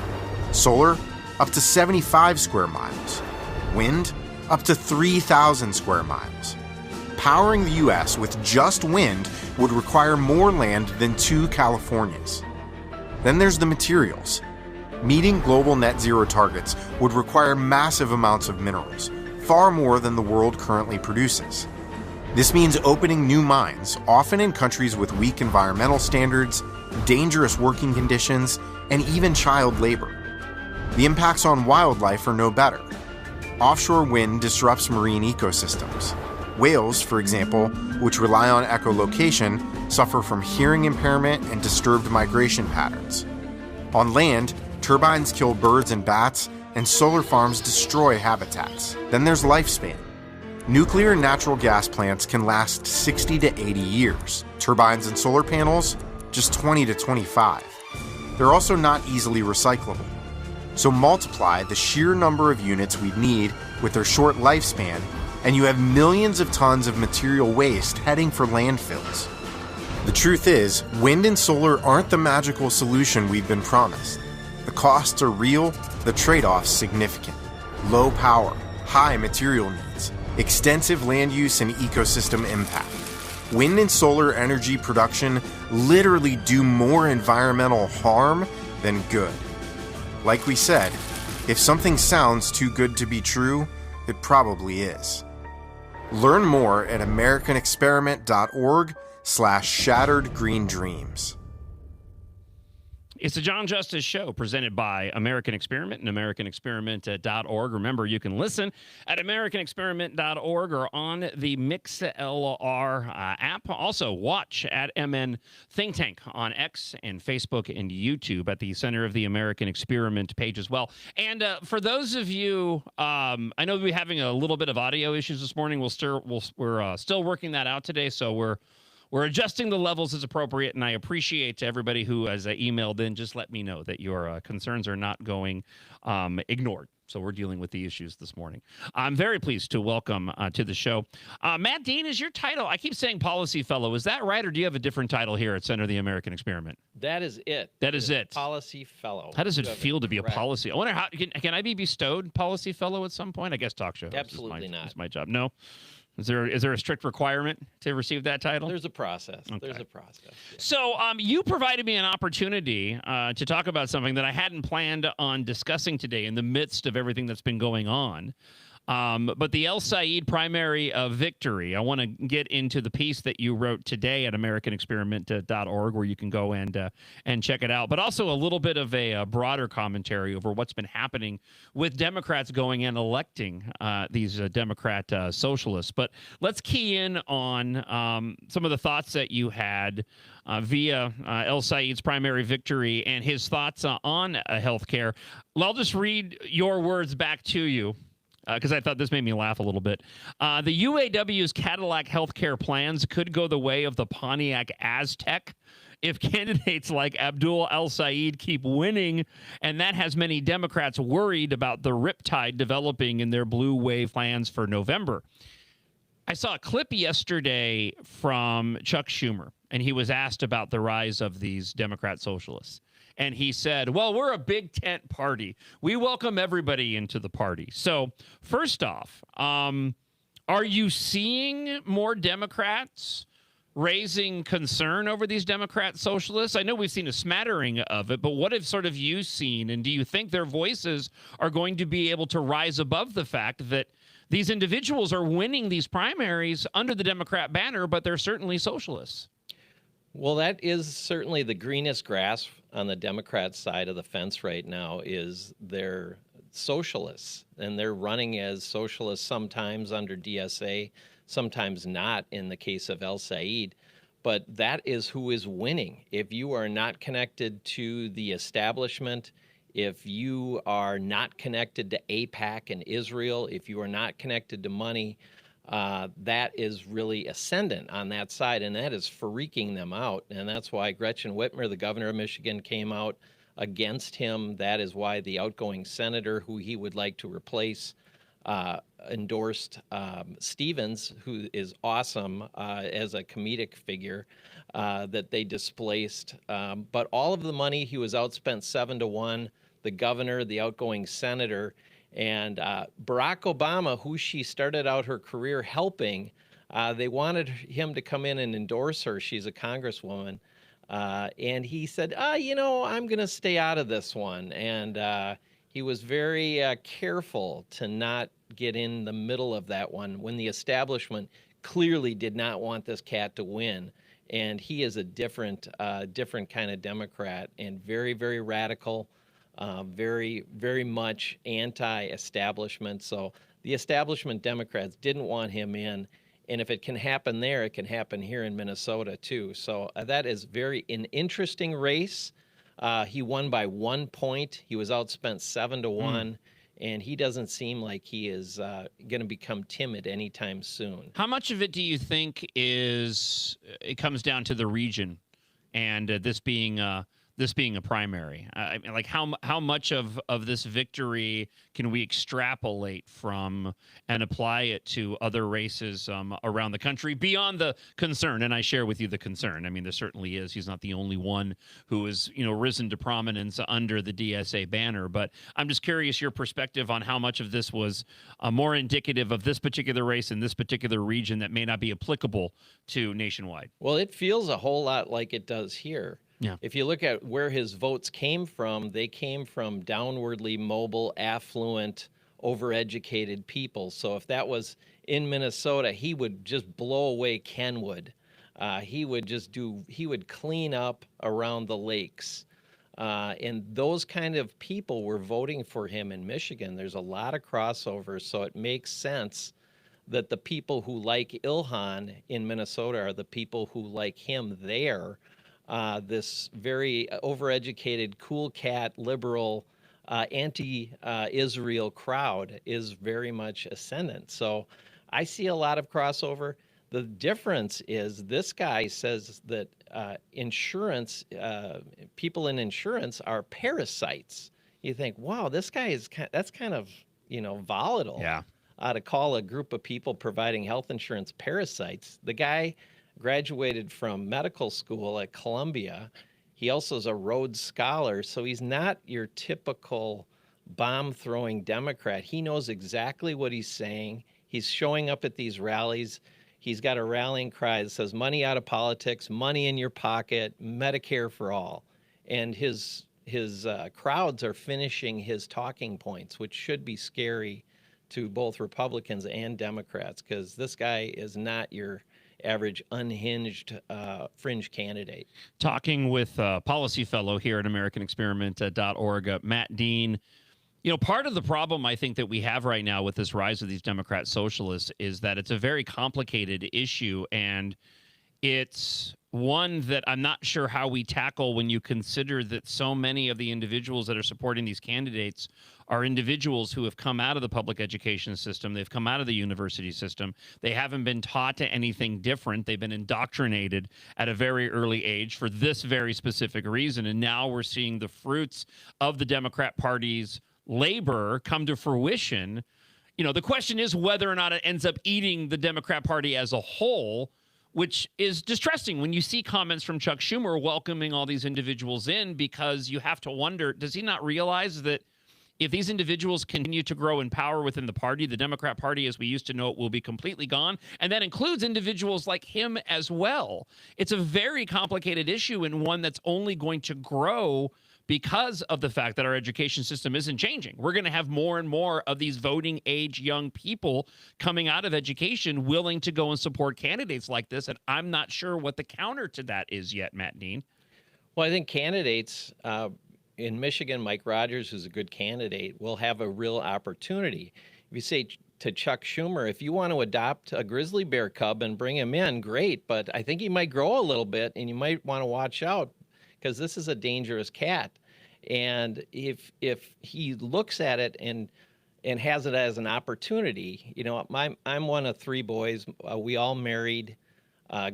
Solar, up to 75 square miles. Wind, up to 3,000 square miles. Powering the U.S. with just wind would require more land than 2 Californias. Then there's the materials. Meeting global net zero targets would require massive amounts of minerals, far more than the world currently produces. This means opening new mines, often in countries with weak environmental standards, dangerous working conditions, and even child labor. The impacts on wildlife are no better. Offshore wind disrupts marine ecosystems. Whales, for example, which rely on echolocation, suffer from hearing impairment and disturbed migration patterns. On land, turbines kill birds and bats, and solar farms destroy habitats. Then there's lifespan. Nuclear and natural gas plants can last 60 to 80 years. Turbines and solar panels, just 20 to 25. They're also not easily recyclable. So multiply the sheer number of units we'd need with their short lifespan, and you have millions of tons of material waste heading for landfills. The truth is, wind and solar aren't the magical solution we've been promised. The costs are real, the trade-offs significant. Low power, high material needs, extensive land use and ecosystem impact. Wind and solar energy production literally do more environmental harm than good. Like we said, if something sounds too good to be true, it probably is. Learn more at americanexperiment.org/shatteredgreendreams. It's the John Justice Show presented by American Experiment and AmericanExperiment.org. Remember, you can listen at AmericanExperiment.org or on the MixLR app. Also, watch at MN Think Tank on X and Facebook and YouTube at the Center of the American Experiment page as well. And for those of you, I know we're having a little bit of audio issues this morning. We're still working that out today, so we're adjusting the levels as appropriate, and I appreciate everybody who has emailed in. Just let me know that your concerns are not going ignored. So we're dealing with the issues this morning. I'm very pleased to welcome to the show. Matt Dean is your title. I keep saying policy fellow. Is that right, or do you have a different title here at Center of the American Experiment? That is it. That is it. Policy fellow. How does it feel to be a policy? I wonder how can I be bestowed policy fellow at some point? I guess talk show host Absolutely not. Is my job. No. Is there a strict requirement to receive that title? There's a process. Okay. There's a process. Yeah. So you provided me an opportunity to talk about something that I hadn't planned on discussing today in the midst of everything that's been going on. But the El Said primary victory, I want to get into the piece that you wrote today at AmericanExperiment.org, where you can go and check it out. But also a little bit of a broader commentary over what's been happening with Democrats going and electing these Democrat socialists. But let's key in on some of the thoughts that you had via El Said's primary victory and his thoughts on health care. I'll just read your words back to you, because I thought this made me laugh a little bit. The UAW's Cadillac healthcare plans could go the way of the Pontiac Aztec if candidates like Abdul El Said keep winning, and that has many Democrats worried about the riptide developing in their blue wave plans for November. I saw a clip yesterday from Chuck Schumer, and he was asked about the rise of these Democrat socialists. And he said, well, we're a big tent party. We welcome everybody into the party. So first off, are you seeing more Democrats raising concern over these Democrat socialists? I know we've seen a smattering of it, but what have sort of you seen? And do you think their voices are going to be able to rise above the fact that these individuals are winning these primaries under the Democrat banner, but they're certainly socialists? Well, that is certainly the greenest grass on the Democrat side of the fence right now is they're socialists, and they're running as socialists sometimes under DSA, sometimes not in the case of El Said. But that is who is winning. If you are not connected to the establishment, if you are not connected to AIPAC and Israel, if you are not connected to money, that is really ascendant on that side, and that is freaking them out. And that's why Gretchen Whitmer, the governor of Michigan, came out against him. That is why the outgoing senator, who he would like to replace, endorsed Stevens, who is awesome as a comedic figure, that they displaced. But all of the money, he was outspent 7-1. The governor, the outgoing senator, and Barack Obama, who she started out her career helping, they wanted him to come in and endorse her. She's a congresswoman. And he said, I'm going to stay out of this one. And he was very careful to not get in the middle of that one when the establishment clearly did not want this cat to win. And he is a different kind of Democrat and very, very radical. Very, very much anti-establishment. So the establishment Democrats didn't want him in. And if it can happen there, it can happen here in Minnesota, too. So that is an interesting race. He won by 1 point. He was outspent 7-1. And he doesn't seem like he is going to become timid anytime soon. How much of it do you think it comes down to the region and this being a primary? I mean, like how much of this victory can we extrapolate from and apply it to other races around the country beyond the concern? And I share with you the concern. I mean, there certainly is. He's not the only one who has, risen to prominence under the DSA banner. But I'm just curious your perspective on how much of this was more indicative of this particular race in this particular region that may not be applicable to nationwide. Well, it feels a whole lot like it does here. Yeah. If you look at where his votes came from, they came from downwardly mobile, affluent, overeducated people. So if that was in Minnesota, he would just blow away Kenwood. He would clean up around the lakes. And those kind of people were voting for him in Michigan. There's a lot of crossovers, so it makes sense that the people who like Ilhan in Minnesota are the people who like him there. This very overeducated, cool cat, liberal, anti-Israel crowd is very much ascendant. So I see a lot of crossover. The difference is this guy says that insurance, people in insurance are parasites. You think, wow, this guy is, that's kind of, volatile. Yeah. To call a group of people providing health insurance parasites. The guy graduated from medical school at Columbia. He also is a Rhodes Scholar, so he's not your typical bomb-throwing Democrat. He knows exactly what he's saying. He's showing up at these rallies. He's got a rallying cry that says money out of politics, money in your pocket, Medicare for all. And his crowds are finishing his talking points, which should be scary to both Republicans and Democrats, because this guy is not your average unhinged fringe candidate. Talking with policy fellow here at AmericanExperiment.org, Matt Dean. Part of the problem I think that we have right now with this rise of these Democrat socialists is that it's a very complicated issue, and it's one that I'm not sure how we tackle when you consider that so many of the individuals that are supporting these candidates are individuals who have come out of the public education system. They've come out of the university system. They haven't been taught to anything different. They've been indoctrinated at a very early age for this very specific reason. And now we're seeing the fruits of the Democrat Party's labor come to fruition. The question is whether or not it ends up eating the Democrat Party as a whole, which is distressing when you see comments from Chuck Schumer welcoming all these individuals in, because you have to wonder, does he not realize that if these individuals continue to grow in power within the party, the Democrat Party as we used to know it will be completely gone? And that includes individuals like him as well. It's a very complicated issue, and one that's only going to grow because of the fact that our education system isn't changing. We're going to have more and more of these voting age young people coming out of education willing to go and support candidates like this. And I'm not sure what the counter to that is yet, Matt Dean. Well, I think candidates in Michigan, Mike Rogers, who's a good candidate, will have a real opportunity. If you say to Chuck Schumer, if you want to adopt a grizzly bear cub and bring him in, great. But I think he might grow a little bit, and you might want to watch out, because this is a dangerous cat. And if he looks at it and has it as an opportunity, I'm one of three boys. We all married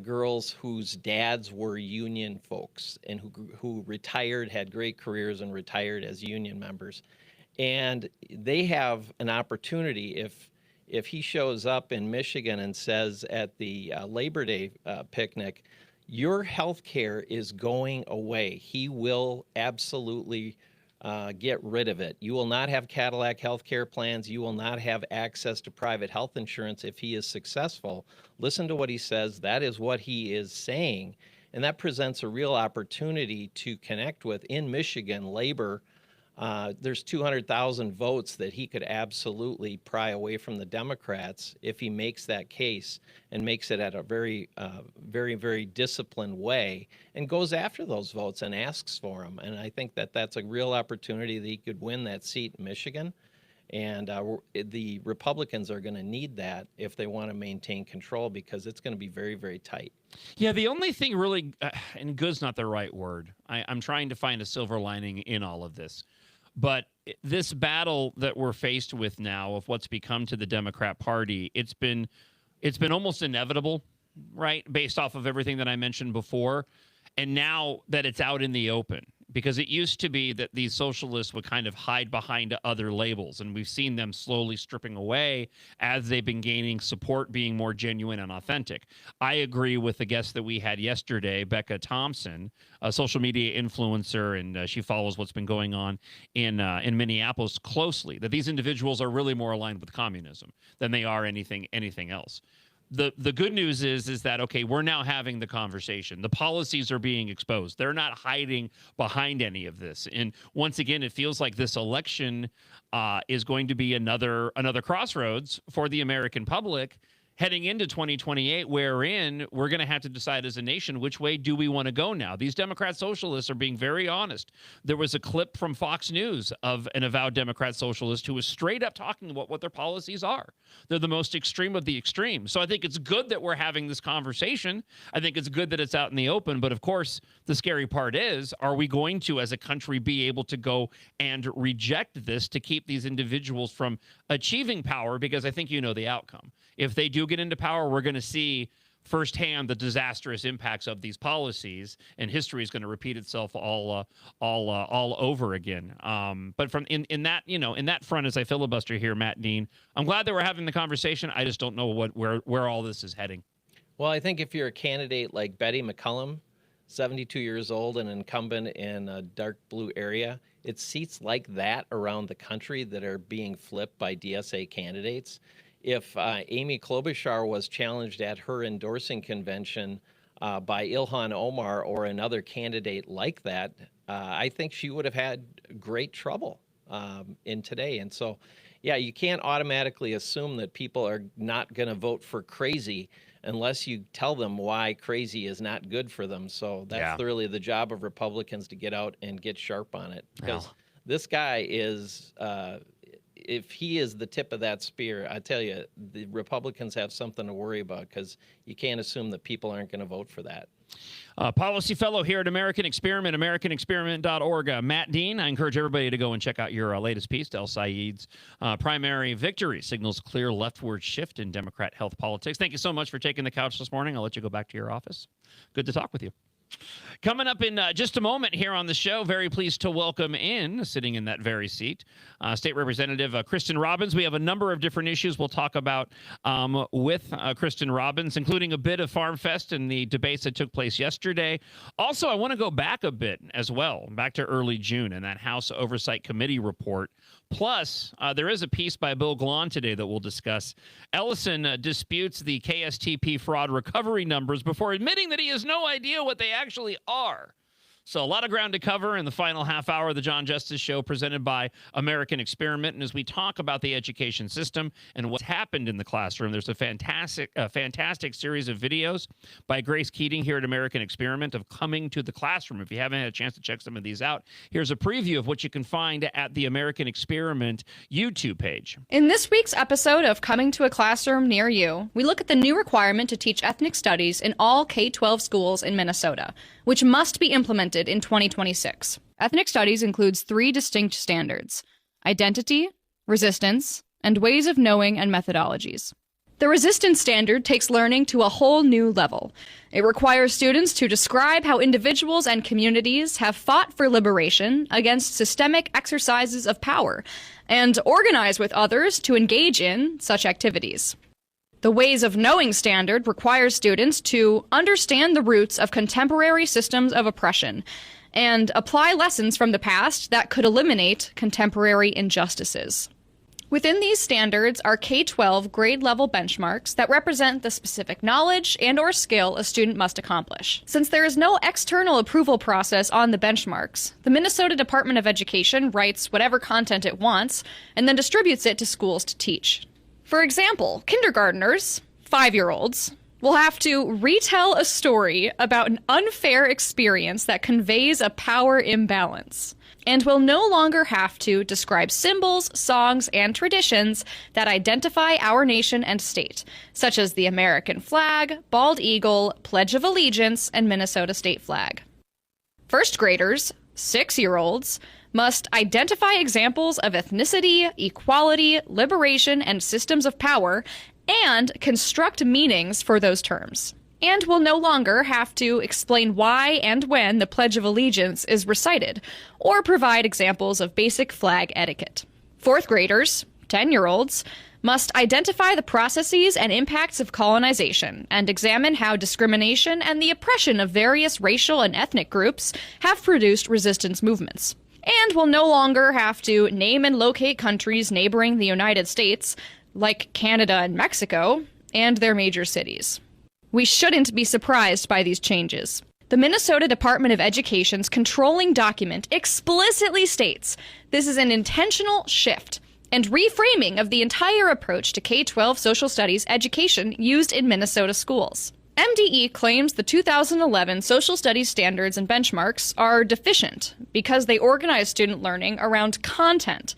girls whose dads were union folks and who retired, had great careers and retired as union members. And they have an opportunity if he shows up in Michigan and says at the Labor Day picnic, your health care is going away. He will absolutely get rid of it. You will not have Cadillac health care plans. You will not have access to private health insurance if he is successful. Listen to what he says. That is what he is saying. And that presents a real opportunity to connect with, in Michigan, labor. There's 200,000 votes that he could absolutely pry away from the Democrats if he makes that case and makes it at a very, very disciplined way and goes after those votes and asks for them. And I think that that's a real opportunity that he could win that seat in Michigan. And the Republicans are going to need that if they want to maintain control, because it's going to be very, very tight. Yeah, the only thing really, and good's not the right word. I'm trying to find a silver lining in all of this. But this battle that we're faced with now of what's become to the Democrat Party, it's been almost inevitable, right, based off of everything that I mentioned before. And now that it's out in the open, because it used to be that these socialists would kind of hide behind other labels, and we've seen them slowly stripping away as they've been gaining support, being more genuine and authentic. I agree with the guest that we had yesterday, Becca Thompson, a social media influencer, and she follows what's been going on in Minneapolis closely, that these individuals are really more aligned with communism than they are anything else. The good news is that, okay, we're now having the conversation. The policies are being exposed. They're not hiding behind any of this. And once again, it feels like this election is going to be another crossroads for the American public, heading into 2028, wherein we're going to have to decide as a nation which way do we want to go now. These Democrat socialists are being very honest. There was a clip from Fox News of an avowed Democrat socialist who was straight up talking about what their policies are. They're the most extreme of the extreme. So I think it's good that we're having this conversation. I think it's good that it's out in the open. But of course, the scary part is, are we going to, as a country, be able to go and reject this to keep these individuals from achieving power? Because I think you know the outcome. If they do get into power, we're going to see firsthand the disastrous impacts of these policies, and history is going to repeat itself all over again. But from in that front, as I filibuster here, Matt Dean, I'm glad that we're having the conversation. I just don't know where all this is heading. Well, I think if you're a candidate like Betty McCollum, 72 years old, and incumbent in a dark blue area, it's seats like that around the country that are being flipped by DSA candidates. If Amy Klobuchar was challenged at her endorsing convention by Ilhan Omar or another candidate like that, I think she would have had great trouble in today. And so, yeah, you can't automatically assume that people are not going to vote for crazy unless you tell them why crazy is not good for them. So that's really the job of Republicans, to get out and get sharp on it. Because this guy is... if he is the tip of that spear, I tell you, the Republicans have something to worry about, because you can't assume that people aren't going to vote for that. Policy fellow here at American Experiment, AmericanExperiment.org, Matt Dean. I encourage everybody to go and check out your latest piece. El Sayed's primary victory signals clear leftward shift in Democrat health politics. Thank you so much for taking the couch this morning. I'll let you go back to your office. Good to talk with you. Coming up in just a moment here on the show, very pleased to welcome in, sitting in that very seat, State Representative Kristen Robbins. We have a number of different issues we'll talk about with Kristen Robbins, including a bit of Farm Fest and the debates that took place yesterday. Also, I want to go back a bit as well, back to early June and that House Oversight Committee report. Plus, there is a piece by Bill Glahn today that we'll discuss. Ellison disputes the KSTP fraud recovery numbers before admitting that he has no idea what they actually are. So a lot of ground to cover in the final half hour of the John Justice Show, presented by American Experiment. And as we talk about the education system and what's happened in the classroom, there's a fantastic series of videos by Grace Keating here at American Experiment of Coming to the Classroom. If you haven't had a chance to check some of these out, here's a preview of what you can find at the American Experiment YouTube page. In this week's episode of Coming to a Classroom Near You, we look at the new requirement to teach ethnic studies in all K-12 schools in Minnesota, which must be implemented in 2026. Ethnic studies includes 3 distinct standards: identity, resistance, and ways of knowing and methodologies. The resistance standard takes learning to a whole new level. It requires students to describe how individuals and communities have fought for liberation against systemic exercises of power and organize with others to engage in such activities. The Ways of Knowing standard requires students to understand the roots of contemporary systems of oppression and apply lessons from the past that could eliminate contemporary injustices. Within these standards are K-12 grade-level benchmarks that represent the specific knowledge and/or skill a student must accomplish. Since there is no external approval process on the benchmarks, the Minnesota Department of Education writes whatever content it wants and then distributes it to schools to teach. For example, kindergartners, 5-year-olds, will have to retell a story about an unfair experience that conveys a power imbalance, and will no longer have to describe symbols, songs, and traditions that identify our nation and state, such as the American flag, bald eagle, Pledge of Allegiance, and Minnesota state flag. First graders, 6-year-olds, must identify examples of ethnicity, equality, liberation, and systems of power, and construct meanings for those terms. And will no longer have to explain why and when the Pledge of Allegiance is recited, or provide examples of basic flag etiquette. Fourth graders, 10-year-olds, must identify the processes and impacts of colonization and examine how discrimination and the oppression of various racial and ethnic groups have produced resistance movements. And will no longer have to name and locate countries neighboring the United States, like Canada and Mexico, and their major cities. We shouldn't be surprised by these changes. The Minnesota Department of Education's controlling document explicitly states this is an intentional shift and reframing of the entire approach to K-12 social studies education used in Minnesota schools. MDE claims the 2011 social studies standards and benchmarks are deficient because they organize student learning around content.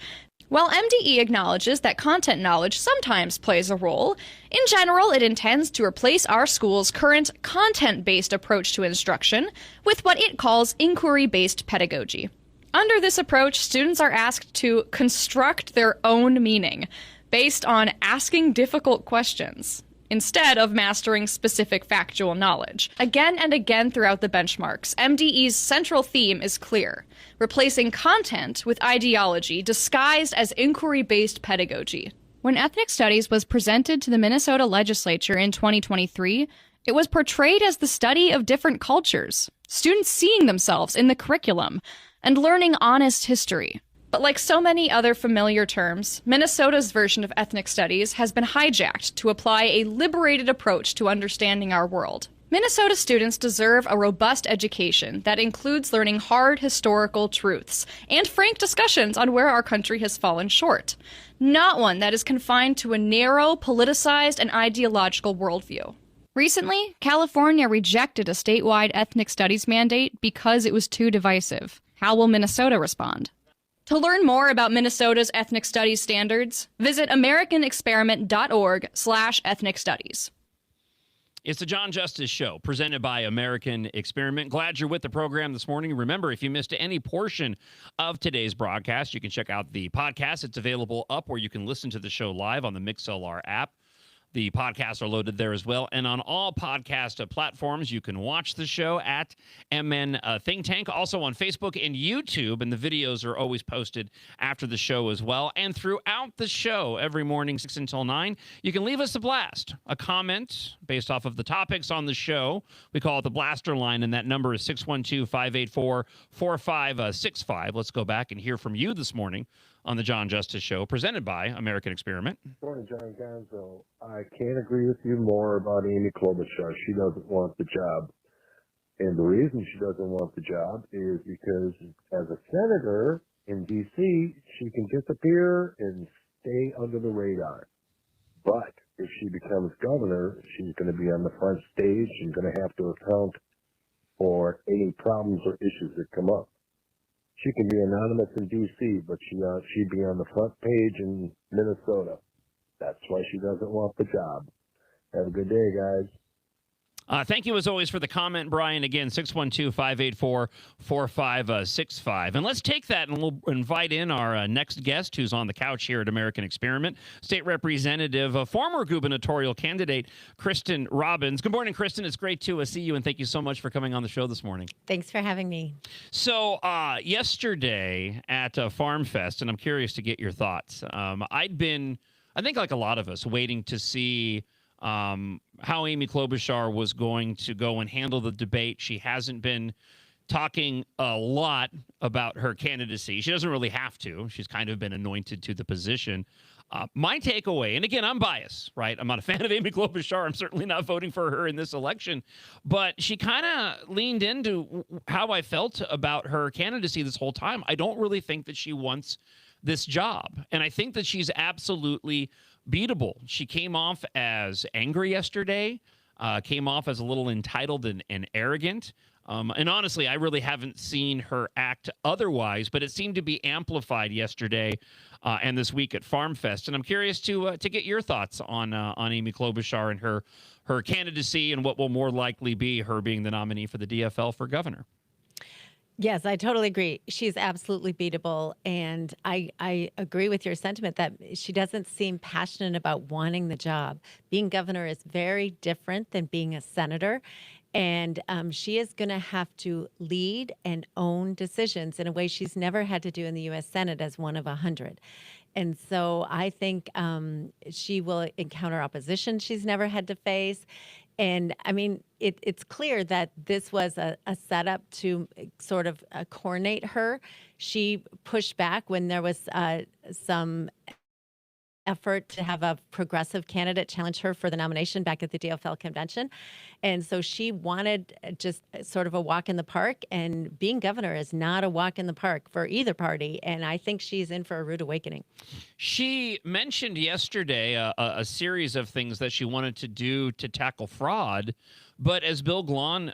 While MDE acknowledges that content knowledge sometimes plays a role, in general it intends to replace our school's current content-based approach to instruction with what it calls inquiry-based pedagogy. Under this approach, students are asked to construct their own meaning based on asking difficult questions, instead of mastering specific factual knowledge. Again and again throughout the benchmarks, MDE's central theme is clear: replacing content with ideology disguised as inquiry-based pedagogy. When ethnic studies was presented to the Minnesota legislature in 2023, it was portrayed as the study of different cultures, students seeing themselves in the curriculum, and learning honest history. But like so many other familiar terms, Minnesota's version of ethnic studies has been hijacked to apply a liberated approach to understanding our world. Minnesota students deserve a robust education that includes learning hard historical truths and frank discussions on where our country has fallen short, not one that is confined to a narrow, politicized, and ideological worldview. Recently, California rejected a statewide ethnic studies mandate because it was too divisive. How will Minnesota respond? To learn more about Minnesota's ethnic studies standards, visit americanexperiment.org/ethnic studies. It's the John Justice Show, presented by American Experiment. Glad you're with the program this morning. Remember, if you missed any portion of today's broadcast, you can check out the podcast. It's available up where you can listen to the show live on the MixLR app. The podcasts are loaded there as well. And on all podcast platforms, you can watch the show at MN Think Tank. Also on Facebook and YouTube. And the videos are always posted after the show as well. And throughout the show, every morning, 6 until 9, you can leave us a blast, a comment based off of the topics on the show. We call it the Blaster Line, and that number is 612-584-4565. Let's go back and hear from you this morning on the John Justice Show, presented by American Experiment. Morning, John Gonzo. I can't agree with you more about Amy Klobuchar. She doesn't want the job. And the reason she doesn't want the job is because as a senator in D.C., she can disappear and stay under the radar. But if she becomes governor, she's going to be on the front stage and going to have to account for any problems or issues that come up. She can be anonymous in D.C., but she'd be on the front page in Minnesota. That's why she doesn't want the job. Have a good day, guys. Thank you, as always, for the comment, Brian. Again, 612-584-4565. And let's take that, and we'll invite in our next guest, who's on the couch here at American Experiment, State Representative, former gubernatorial candidate, Kristen Robbins. Good morning, Kristen. It's great to see you, and thank you so much for coming on the show this morning. Thanks for having me. So yesterday at Farm Fest, and I'm curious to get your thoughts, I'd been, I think like a lot of us, waiting to see how Amy Klobuchar was going to go and handle the debate. She hasn't been talking a lot about her candidacy. She doesn't really have to. She's kind of been anointed to the position. My takeaway, and again, I'm biased, right? I'm not a fan of Amy Klobuchar. I'm certainly not voting for her in this election. But she kind of leaned into how I felt about her candidacy this whole time. I don't really think that she wants this job. And I think that she's absolutely beatable. She came off as angry yesterday, came off as a little entitled and arrogant. And honestly, I really haven't seen her act otherwise, but it seemed to be amplified yesterday and this week at Farm Fest. And I'm curious to get your thoughts on Amy Klobuchar and her candidacy and what will more likely be her being the nominee for the DFL for governor. Yes, I totally agree. She's absolutely beatable. And I agree with your sentiment that she doesn't seem passionate about wanting the job. Being governor is very different than being a senator. And she is going to have to lead and own decisions in a way she's never had to do in the U.S. Senate as one of 100. And so I think she will encounter opposition she's never had to face. And I mean, it's clear that this was a setup to sort of coordinate her. She pushed back when there was some effort to have a progressive candidate challenge her for the nomination back at the DFL convention. And so she wanted just sort of a walk in the park, and being governor is not a walk in the park for either party. And I think she's in for a rude awakening. She mentioned yesterday a series of things that she wanted to do to tackle fraud. But as Bill Glahn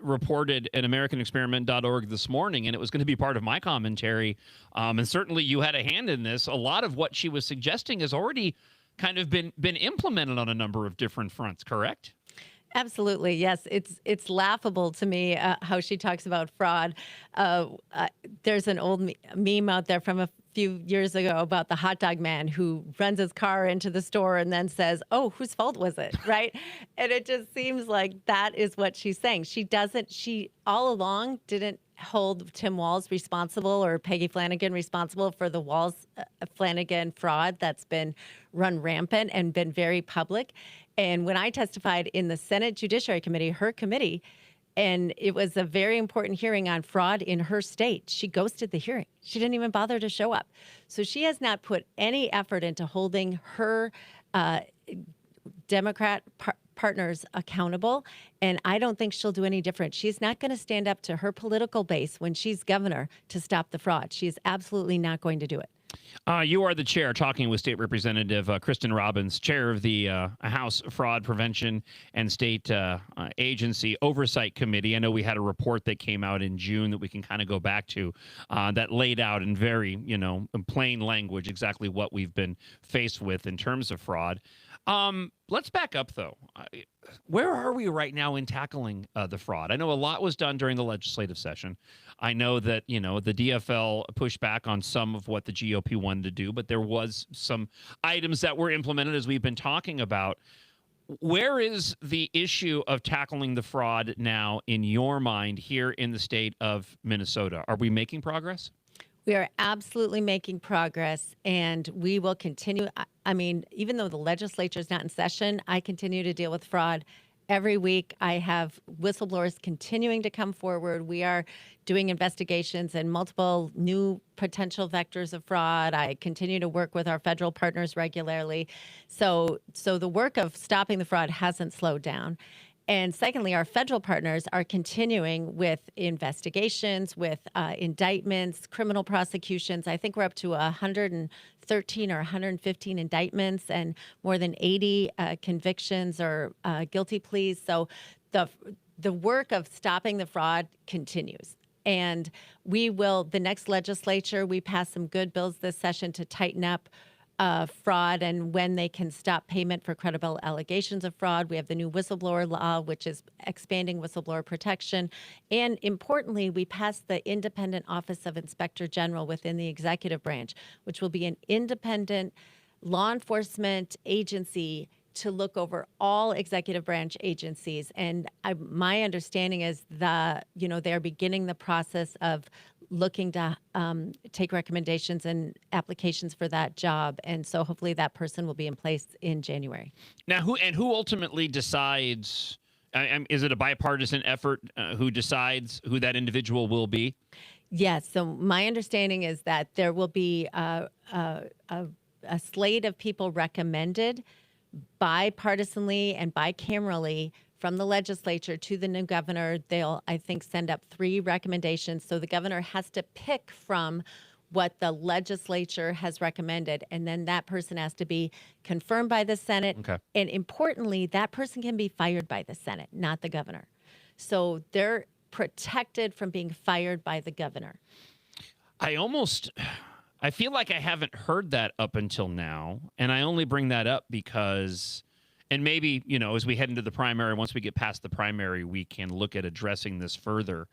reported at AmericanExperiment.org this morning, and it was going to be part of my commentary, and certainly you had a hand in this, a lot of what she was suggesting has already kind of been implemented on a number of different fronts, correct? Absolutely, yes. It's laughable to me how she talks about fraud. There's an old meme out there from a few years ago about the hot dog man who runs his car into the store and then says, "Oh, whose fault was it?" Right? And it just seems like that is what she's saying. She all along didn't hold Tim Walz responsible or Peggy Flanagan responsible for the Walz-Flanagan fraud that's been run rampant and been very public. And when I testified in the Senate Judiciary Committee, her committee, and it was a very important hearing on fraud in her state, she ghosted the hearing. She didn't even bother to show up. So she has not put any effort into holding her Democrat partners accountable, and I don't think she'll do any different. She's not going to stand up to her political base when she's governor to stop the fraud. She's absolutely not going to do it. You are the chair, talking with State Representative Kristen Robbins, chair of the House Fraud Prevention and State Agency Oversight Committee. I know we had a report that came out in June that we can kind of go back to that laid out in very, in plain language exactly what we've been faced with in terms of fraud. Let's back up, though. Where are we right now in tackling the fraud? I know a lot was done during the legislative session. I know that, the DFL pushed back on some of what the GOP wanted to do, but there was some items that were implemented, as we've been talking about. Where is the issue of tackling the fraud now in your mind here in the state of Minnesota? Are we making progress? We are absolutely making progress, and we will continue. I mean, even though the legislature is not in session, I continue to deal with fraud every week. I have whistleblowers continuing to come forward. We are doing investigations and multiple new potential vectors of fraud. I continue to work with our federal partners regularly. So the work of stopping the fraud hasn't slowed down. And secondly, our federal partners are continuing with investigations, with indictments, criminal prosecutions. I think we're up to 113 or 115 indictments and more than 80 convictions or guilty pleas. So the work of stopping the fraud continues. And we will, the next legislature, we passed some good bills this session to tighten up fraud and when they can stop payment for credible allegations of fraud. We have the new whistleblower law, which is expanding whistleblower protection. And importantly, we passed the Independent Office of Inspector General within the executive branch, which will be an independent law enforcement agency to look over all executive branch agencies. And my understanding is they're beginning the process of looking to take recommendations and applications for that job. And so hopefully that person will be in place in January. Now, who ultimately decides? Is it a bipartisan effort? Who decides who that individual will be? Yes. So my understanding is that there will be a slate of people recommended bipartisanly and bicamerally from the legislature to the new governor. They'll, I think, send up 3 recommendations. So the governor has to pick from what the legislature has recommended, and then that person has to be confirmed by the Senate. Okay. And importantly, that person can be fired by the Senate, not the governor. So they're protected from being fired by the governor. I feel like I haven't heard that up until now, and I only bring that up because, and maybe, as we head into the primary, once we get past the primary, we can look at addressing this further.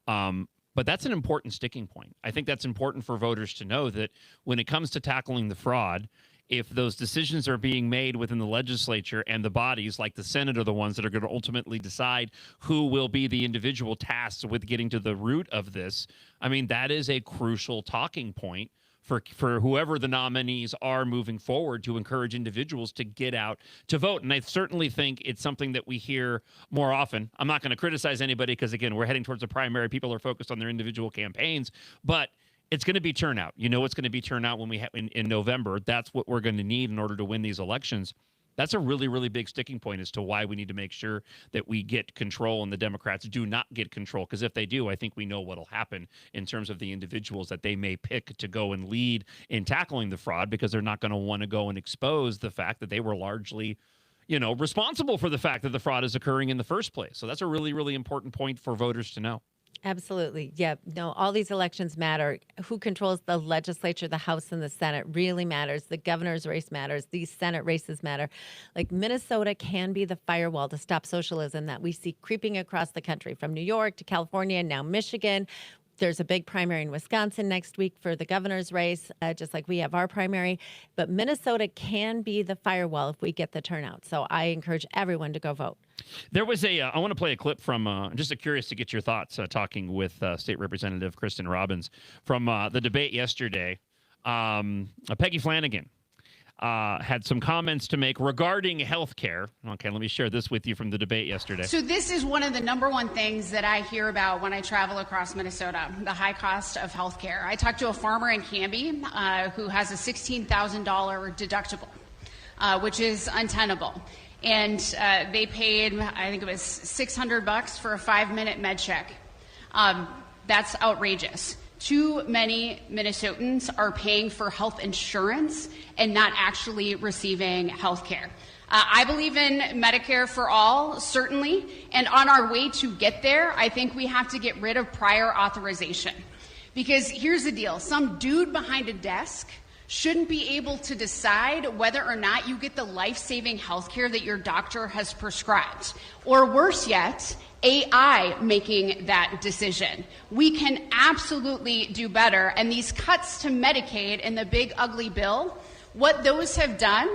But that's an important sticking point. I think that's important for voters to know that when it comes to tackling the fraud, if those decisions are being made within the legislature and the bodies like the Senate are the ones that are going to ultimately decide who will be the individual tasked with getting to the root of this, I mean, that is a crucial talking point for whoever the nominees are moving forward to encourage individuals to get out to vote. And I certainly think it's something that we hear more often. I'm not going to criticize anybody because, again, we're heading towards a primary. People are focused on their individual campaigns. But it's going to be turnout. You know, it's going to be turnout when we have in November. That's what we're going to need in order to win these elections. That's a really, really big sticking point as to why we need to make sure that we get control and the Democrats do not get control. Because if they do, I think we know what will happen in terms of the individuals that they may pick to go and lead in tackling the fraud, because they're not going to want to go and expose the fact that they were largely, you know, responsible for the fact that the fraud is occurring in the first place. So that's a really, really important point for voters to know. Absolutely. Yeah. No, all these elections matter. Who controls the legislature, the House and the Senate really matters. The governor's race matters. These Senate races matter. Like, Minnesota can be the firewall to stop socialism that we see creeping across the country, from New York to California and now Michigan. There's a big primary in Wisconsin next week for the governor's race, just like we have our primary. But Minnesota can be the firewall if we get the turnout. So I encourage everyone to go vote. There was I want to play a clip from, just curious to get your thoughts, talking with State Representative Kristen Robbins from the debate yesterday. Peggy Flanagan had some comments to make regarding health care. Okay, let me share this with you from the debate yesterday. So this is one of the #1 things that I hear about when I travel across Minnesota, the high cost of health care. I talked to a farmer in Canby who has a $16,000 deductible, which is untenable. And they paid, I think it was $600 for a 5-minute med check. That's outrageous. Too many Minnesotans are paying for health insurance and not actually receiving health care. I believe in Medicare for all, certainly. And on our way to get there, I think we have to get rid of prior authorization. Because here's the deal. Some dude behind a desk shouldn't be able to decide whether or not you get the life-saving health care that your doctor has prescribed. Or worse yet, AI making that decision. We can absolutely do better. And these cuts to Medicaid in the big ugly bill, what those have done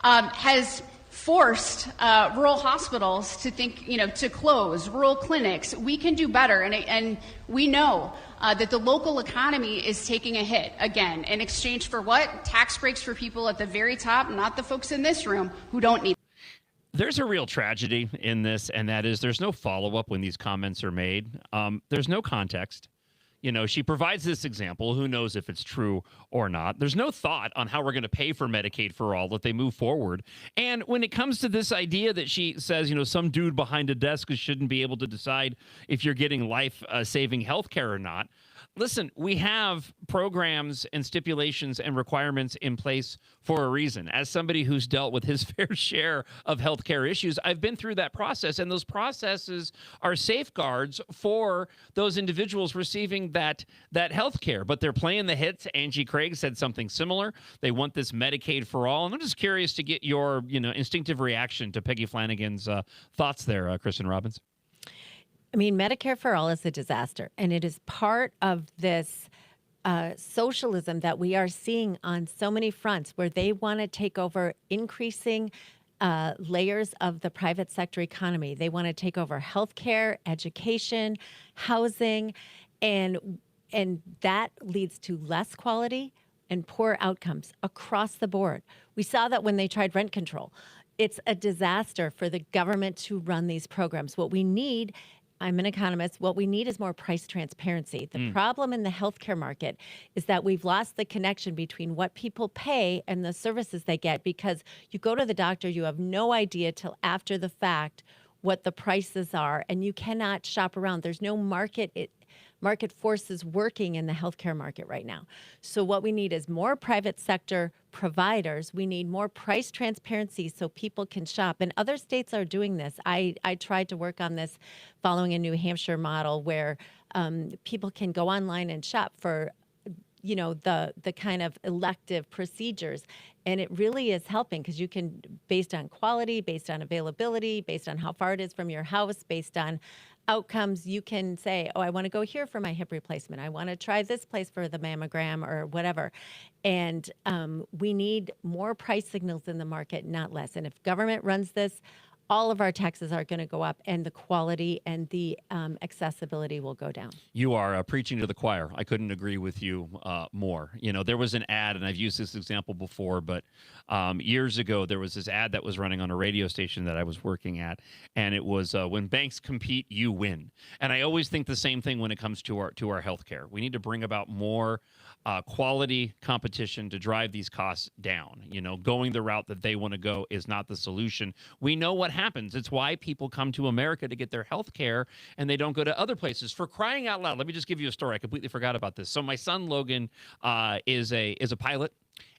has forced rural hospitals to think, to close, rural clinics. We can do better. And we know that the local economy is taking a hit, again, in exchange for what? Tax breaks for people at the very top, not the folks in this room who don't need. There's a real tragedy in this, and that is there's no follow-up when these comments are made. There's no context. She provides this example. Who knows if it's true or not? There's no thought on how we're going to pay for Medicaid for all if they move forward. And when it comes to this idea that she says, some dude behind a desk shouldn't be able to decide if you're getting life-saving health care or not. Listen, we have programs and stipulations and requirements in place for a reason. As somebody who's dealt with his fair share of healthcare issues, I've been through that process, and those processes are safeguards for those individuals receiving that health care. But they're playing the hits. Angie Craig said something similar. They want this Medicaid for all. And I'm just curious to get your, instinctive reaction to Peggy Flanagan's thoughts there, Kristen Robbins. I mean, Medicare for all is a disaster, and it is part of this socialism that we are seeing on so many fronts, where they want to take over increasing layers of the private sector economy. They want to take over healthcare, education, housing, and that leads to less quality and poor outcomes across the board. We saw that when they tried rent control. It's a disaster for the government to run these programs. What we need, I'm an economist, what we need is more price transparency. The problem in the healthcare market is that we've lost the connection between what people pay and the services they get, because you go to the doctor, you have no idea till after the fact what the prices are, and you cannot shop around. There's no market forces working in the healthcare market right now. So what we need is more private sector providers. We need more price transparency so people can shop. And other states are doing this. I tried to work on this following a New Hampshire model where people can go online and shop for the kind of elective procedures. And it really is helping, because you can, based on quality, based on availability, based on how far it is from your house, based on outcomes, you can say, I want to go here for my hip replacement. I want to try this place for the mammogram or whatever. And we need more price signals in the market, not less. And if government runs this, all of our taxes are going to go up, and the quality and the accessibility will go down. You are preaching to the choir. I couldn't agree with you more. You know, there was an ad, and I've used this example before, but years ago, there was this ad that was running on a radio station that I was working at, and it was when banks compete, you win. And I always think the same thing when it comes to our healthcare. We need to bring about more quality competition to drive these costs down. You know, going the route that they want to go is not the solution. We know what happens. It's why people come to America to get their health care and they don't go to other places. For crying out loud, let me just give you a story. I completely forgot about this. So my son Logan is a pilot.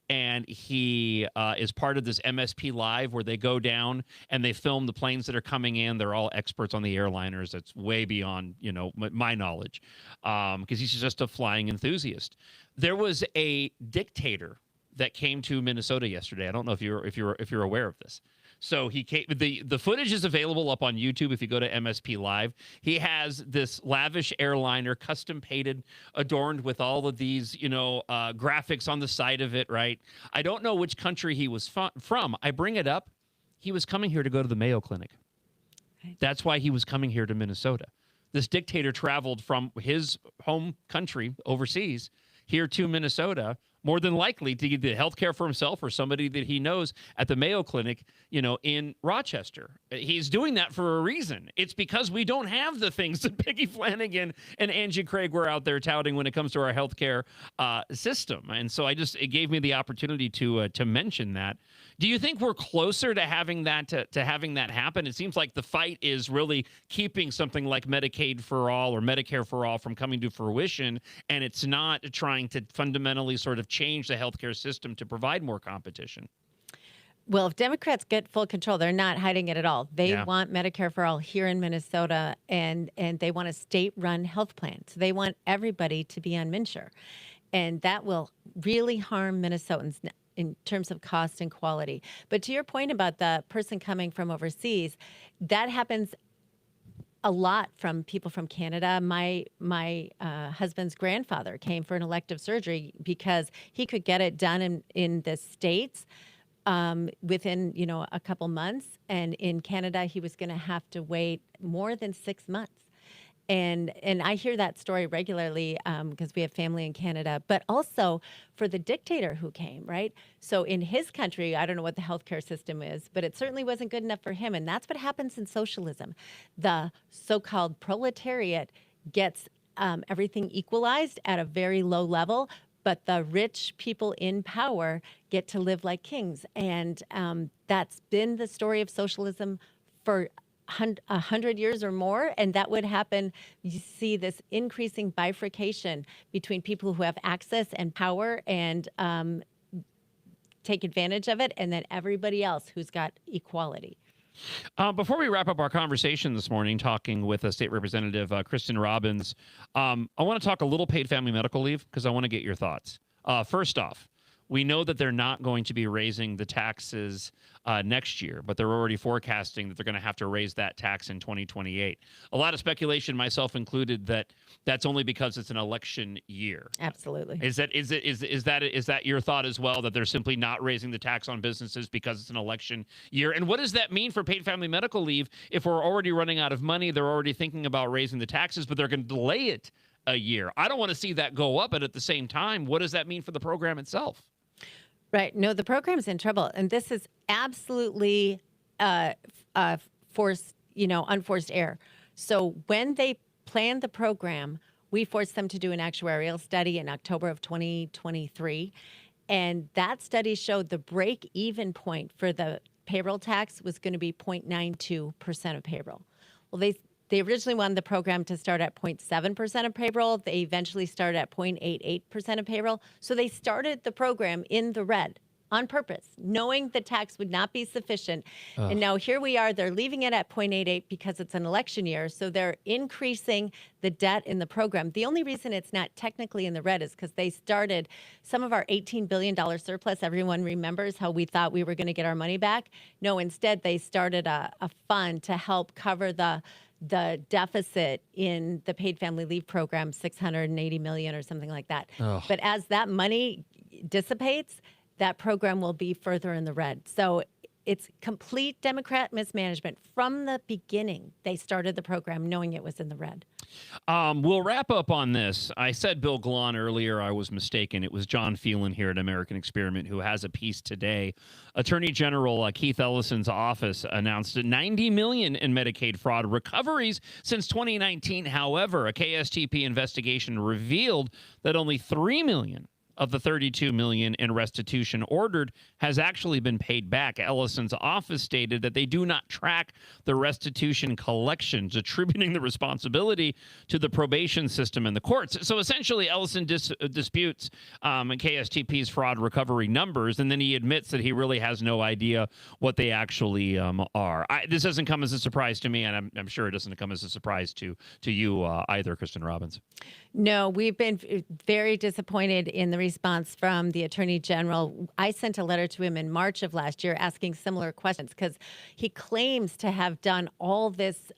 And he is part of this MSP Live where they go down and they film the planes that are coming in. They're all experts on the airliners. That's way beyond, you know, my knowledge, because he's just a flying enthusiast. There was a dictator that came to Minnesota yesterday. I don't know if you're aware of this. So he came. The footage is available up on YouTube if you go to MSP Live. He has this lavish airliner, custom painted, adorned with all of these, you know, graphics on the side of it. Right. I don't know which country he was from. I bring it up. He was coming here to go to the Mayo Clinic. Okay. That's why he was coming here to Minnesota. This dictator traveled from his home country overseas here to Minnesota, more than likely to get the health care for himself or somebody that he knows at the Mayo Clinic, you know, in Rochester. He's doing that for a reason. It's because we don't have the things that Peggy Flanagan and Angie Craig were out there touting when it comes to our healthcare system. And so it gave me the opportunity to mention that. Do you think we're closer to having that to having that happen? It seems like the fight is really keeping something like Medicaid for all or Medicare for all from coming to fruition, and it's not trying to fundamentally sort of change the healthcare system to provide more competition. Well, if Democrats get full control, they're not hiding it at all. They want Medicare for all here in Minnesota, and they want a state-run health plan. So they want everybody to be on MNsure. And that will really harm Minnesotans in terms of cost and quality. But to your point about the person coming from overseas, that happens a lot from people from Canada. My husband's grandfather came for an elective surgery because he could get it done in the States within, you know, a couple months. And in Canada, he was going to have to wait more than 6 months. And I hear that story regularly because we have family in Canada, but also for the dictator who came, right? So in his country, I don't know what the healthcare system is, but it certainly wasn't good enough for him. And that's what happens in socialism. The so-called proletariat gets everything equalized at a very low level, but the rich people in power get to live like kings. And that's been the story of socialism for 100 years or more, and that would happen. You see this increasing bifurcation between people who have access and power and take advantage of it, and then everybody else who's got equality. Before we wrap up our conversation this morning, talking with State Representative Kristen Robbins, I want to talk a little paid family medical leave because I want to get your thoughts. First off, we know that they're not going to be raising the taxes next year, but they're already forecasting that they're going to have to raise that tax in 2028. A lot of speculation, myself included, that that's only because it's an election year. Absolutely. Is that your thought as well, that they're simply not raising the tax on businesses because it's an election year? And what does that mean for paid family medical leave if we're already running out of money? They're already thinking about raising the taxes, but they're going to delay it a year. I don't want to see that go up, but at the same time, what does that mean for the program itself? Right. No, the program's in trouble. And this is absolutely unforced error. So when they planned the program, we forced them to do an actuarial study in October of 2023. And that study showed the break-even point for the payroll tax was going to be 0.92% of payroll. Well, they originally wanted the program to start at 0.7% of payroll. They eventually started at 0.88% of payroll. So they started the program in the red on purpose, knowing the tax would not be sufficient. Oh. And now here we are, they're leaving it at 0.88 because it's an election year. So they're increasing the debt in the program. The only reason it's not technically in the red is because they started some of our $18 billion surplus. Everyone remembers how we thought we were going to get our money back. No, instead they started a fund to help cover the deficit in the paid family leave program, $680 million or something like that. Oh. But as that money dissipates, that program will be further in the red. So it's complete Democrat mismanagement. From the beginning, they started the program knowing it was in the red. We'll wrap up on this. I said Bill Glahn earlier. I was mistaken. It was John Phelan here at American Experiment who has a piece today. Attorney General Keith Ellison's office announced $90 million in Medicaid fraud recoveries since 2019. However, a KSTP investigation revealed that only $3 million of the $32 million in restitution ordered has actually been paid back. Ellison's office stated that they do not track the restitution collections, attributing the responsibility to the probation system and the courts. So essentially, Ellison disputes KSTP's fraud recovery numbers, and then he admits that he really has no idea what they actually are. This doesn't come as a surprise to me, and I'm sure it doesn't come as a surprise to you either, Kristen Robbins. No, we've been very disappointed in the response from the Attorney General. I sent a letter to him in March of last year asking similar questions because he claims to have done all this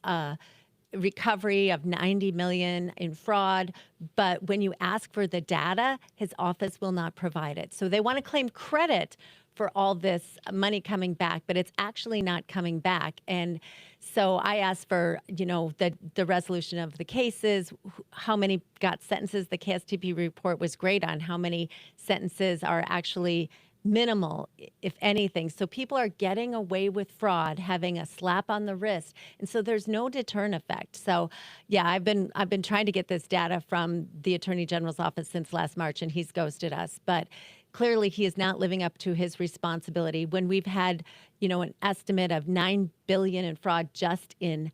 recovery of $90 million in fraud, but when you ask for the data, his office will not provide it. So they want to claim credit for all this money coming back, but it's actually not coming back. And so I asked for, the resolution of the cases, how many got sentences. The KSTP report was great on how many sentences are actually minimal, if anything. So people are getting away with fraud, having a slap on the wrist. And so there's no deterrent effect. So yeah, I've been trying to get this data from the Attorney General's office since last March, and he's ghosted us. But clearly he is not living up to his responsibility. When we've had, an estimate of $9 billion in fraud just in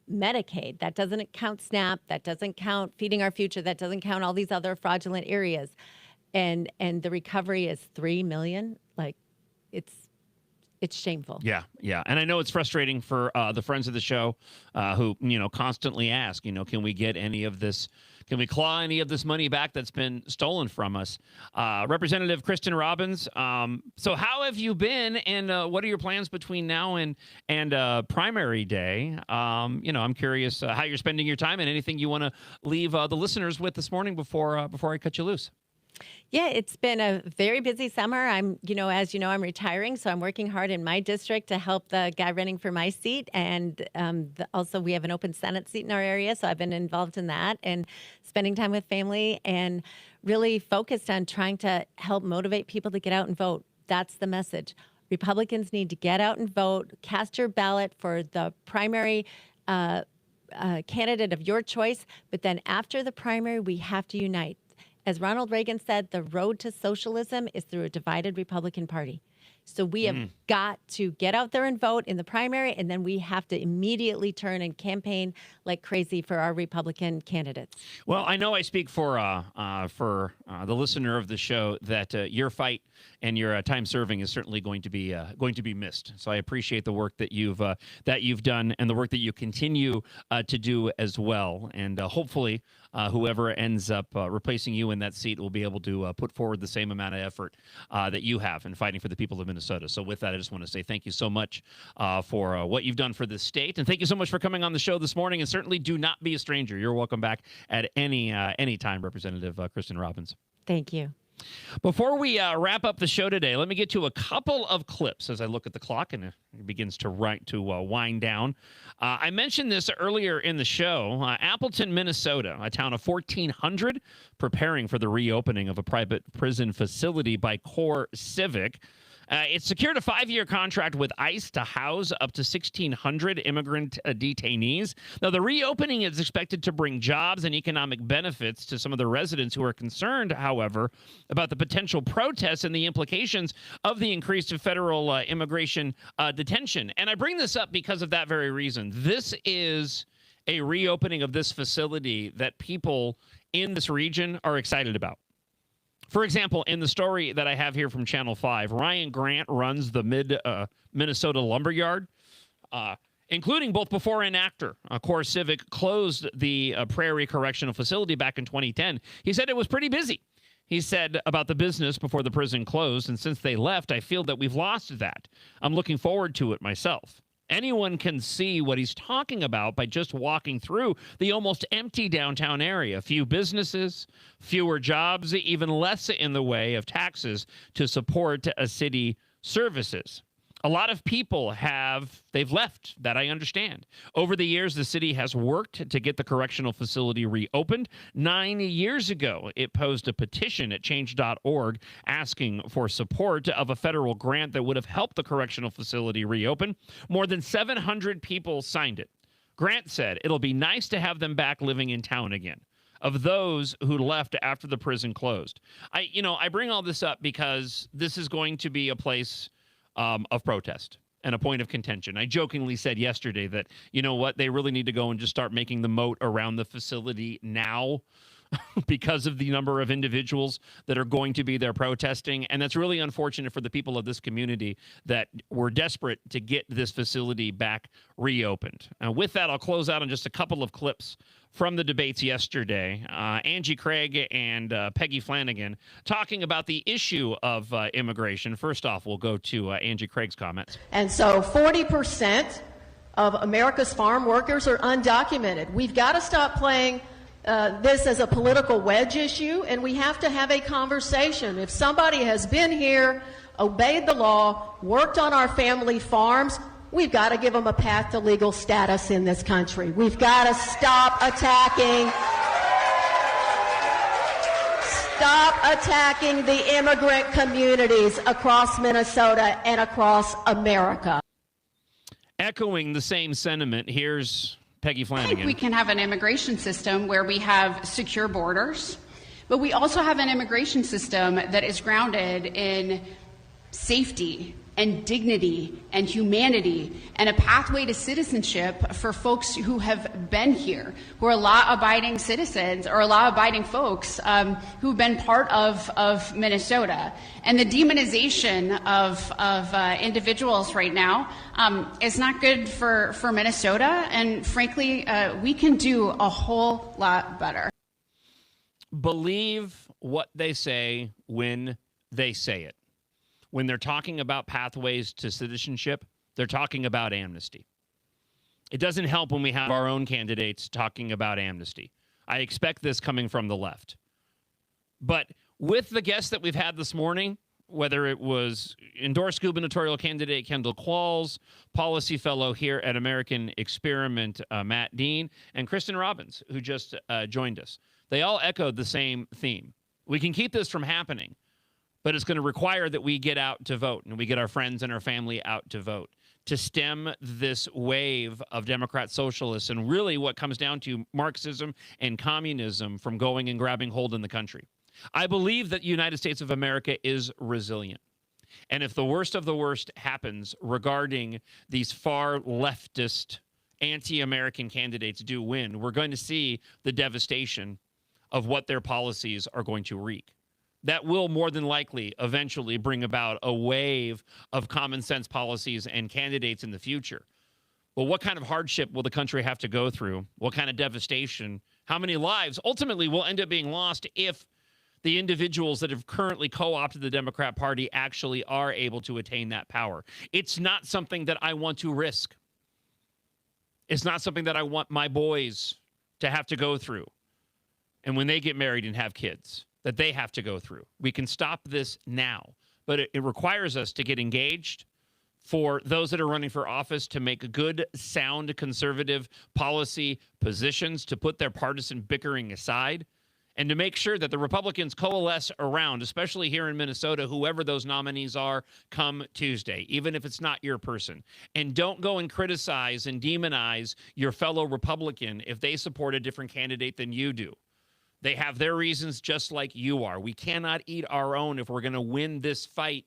Medicaid, that doesn't count SNAP, that doesn't count Feeding Our Future, that doesn't count all these other fraudulent areas. And the recovery is $3 million. Like, it's shameful. Yeah. And I know it's frustrating for the friends of the show who, constantly ask, can we get any of this? Can we claw any of this money back that's been stolen from us? Representative Kristen Robbins, so how have you been, and what are your plans between now and primary day? I'm curious how you're spending your time and anything you want to leave the listeners with this morning before I cut you loose. Yeah, it's been a very busy summer. I'm retiring, so I'm working hard in my district to help the guy running for my seat. And also we have an open Senate seat in our area, so I've been involved in that and spending time with family and really focused on trying to help motivate people to get out and vote. That's the message. Republicans need to get out and vote, cast your ballot for the primary candidate of your choice. But then after the primary, we have to unite. As Ronald Reagan said, the road to socialism is through a divided Republican Party. So we have got to get out there and vote in the primary, and then we have to immediately turn and campaign like crazy for our Republican candidates. Well, I know I speak for the listener of the show that your fight and your time serving is certainly going to be missed. So I appreciate the work that you've done and the work that you continue to do as well. And hopefully, whoever ends up replacing you in that seat will be able to put forward the same amount of effort that you have in fighting for the people of Minnesota. So with that, I just want to say thank you so much for what you've done for this state. And thank you so much for coming on the show this morning. And certainly do not be a stranger. You're welcome back at any time, Representative Kristen Robbins. Thank you. Before we wrap up the show today, let me get to a couple of clips as I look at the clock and it begins to wind down. I mentioned this earlier in the show. Appleton, Minnesota, a town of 1,400, preparing for the reopening of a private prison facility by CoreCivic. It secured a 5-year contract with ICE to house up to 1,600 immigrant detainees. Now, the reopening is expected to bring jobs and economic benefits to some of the residents who are concerned, however, about the potential protests and the implications of the increased federal immigration detention. And I bring this up because of that very reason. This is a reopening of this facility that people in this region are excited about. For example, in the story that I have here from Channel 5, Ryan Grant runs the Minnesota Lumberyard, including both before and after. CoreCivic closed the Prairie Correctional Facility back in 2010. He said it was pretty busy. He said about the business before the prison closed, and since they left, I feel that we've lost that. I'm looking forward to it myself. Anyone can see what he's talking about by just walking through the almost empty downtown area. Few businesses, fewer jobs, even less in the way of taxes to support city services. A lot of people they've left, that I understand. Over the years, the city has worked to get the correctional facility reopened. 9 years ago, it posed a petition at change.org asking for support of a federal grant that would have helped the correctional facility reopen. More than 700 people signed it. Grant said it'll be nice to have them back living in town again, of those who left after the prison closed. I bring all this up because this is going to be a place of protest and a point of contention. I jokingly said yesterday that, you know what, they really need to go and just start making the moat around the facility now because of the number of individuals that are going to be there protesting. And that's really unfortunate for the people of this community that were desperate to get this facility back reopened. And with that, I'll close out on just a couple of clips from the debates yesterday. Angie Craig and Peggy Flanagan talking about the issue of immigration. First off, we'll go to Angie Craig's comments. And so 40% of America's farm workers are undocumented. We've got to stop playing this as a political wedge issue, and we have to have a conversation. If somebody has been here, obeyed the law, worked on our family farms, we've got to give them a path to legal status in this country. We've got to stop attacking the immigrant communities across Minnesota and across America. Echoing the same sentiment, here's Peggy Flanagan. I think we can have an immigration system where we have secure borders, but we also have an immigration system that is grounded in safety and dignity and humanity and a pathway to citizenship for folks who have been here, who are law-abiding citizens or law-abiding folks who've been part of Minnesota. And the demonization of individuals right now is not good for Minnesota. And frankly, we can do a whole lot better. Believe what they say when they say it. When they're talking about pathways to citizenship, they're talking about amnesty. It doesn't help when we have our own candidates talking about amnesty. I expect this coming from the left. But with the guests that we've had this morning, whether it was endorsed gubernatorial candidate Kendall Qualls, policy fellow here at American Experiment Matt Dean, and Kristen Robbins, who just joined us, they all echoed the same theme. We can keep this from happening, but it's going to require that we get out to vote and we get our friends and our family out to vote to stem this wave of Democrat socialists and really what comes down to Marxism and communism from going and grabbing hold in the country. I believe that the United States of America is resilient. And if the worst of the worst happens regarding these far leftist anti-American candidates do win, we're going to see the devastation of what their policies are going to wreak. That will more than likely eventually bring about a wave of common sense policies and candidates in the future. Well, what kind of hardship will the country have to go through? What kind of devastation? How many lives ultimately will end up being lost if the individuals that have currently co-opted the Democrat Party actually are able to attain that power? It's not something that I want to risk. It's not something that I want my boys to have to go through. And when they get married and have kids, that they have to go through. We can stop this now, but it requires us to get engaged, for those that are running for office to make good, sound, conservative policy positions, to put their partisan bickering aside, and to make sure that the Republicans coalesce around, especially here in Minnesota, whoever those nominees are come Tuesday, even if it's not your person. And don't go and criticize and demonize your fellow Republican if they support a different candidate than you do. They have their reasons just like you are. We cannot eat our own if we're going to win this fight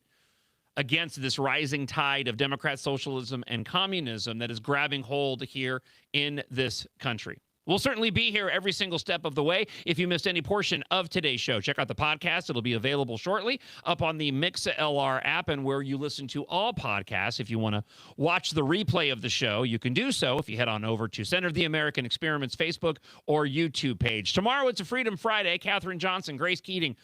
against this rising tide of Democrat socialism and communism that is grabbing hold here in this country. We'll certainly be here every single step of the way. If you missed any portion of today's show, check out the podcast. It'll be available shortly up on the MixLR app and where you listen to all podcasts. If you want to watch the replay of the show, you can do so if you head on over to Center of the American Experiments Facebook or YouTube page. Tomorrow, it's a Freedom Friday. Katherine Johnson, Grace Keating,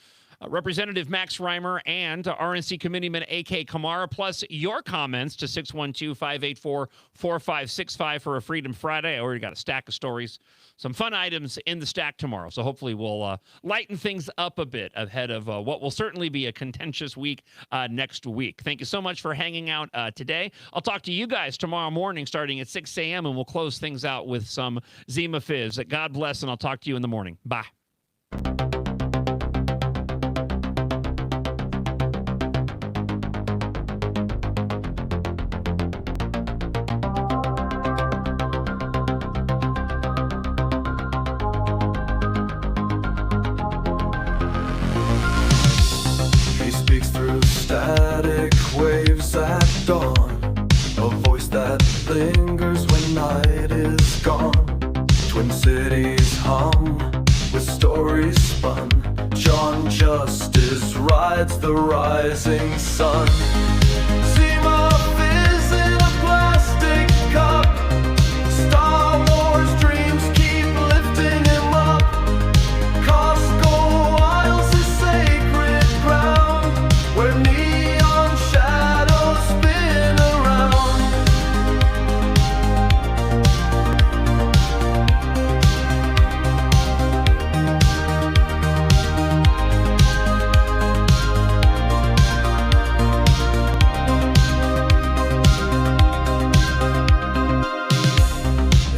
Representative Max Reimer and RNC Committeeman A.K. Kamara, plus your comments to 612-584-4565 for a Freedom Friday. I already got a stack of stories, some fun items in the stack tomorrow. So hopefully we'll lighten things up a bit ahead of what will certainly be a contentious week next week. Thank you so much for hanging out today. I'll talk to you guys tomorrow morning starting at 6 a.m. and we'll close things out with some Zima Fizz. God bless, and I'll talk to you in the morning. Bye. Static waves at dawn, a voice that lingers when night is gone. Twin cities hum with stories spun. John Justice rides the rising sun. Zima Fizz in a plastic cup. Star Wars dreams keep lifting him up. Costco aisles is sacred ground where neon shadows spin around.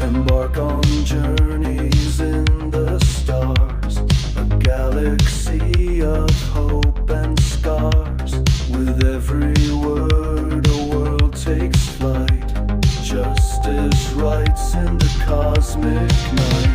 Embark on journeys in the stars, a galaxy of hope and scars. With every word, a world takes flight. Justice writes in the cosmic night.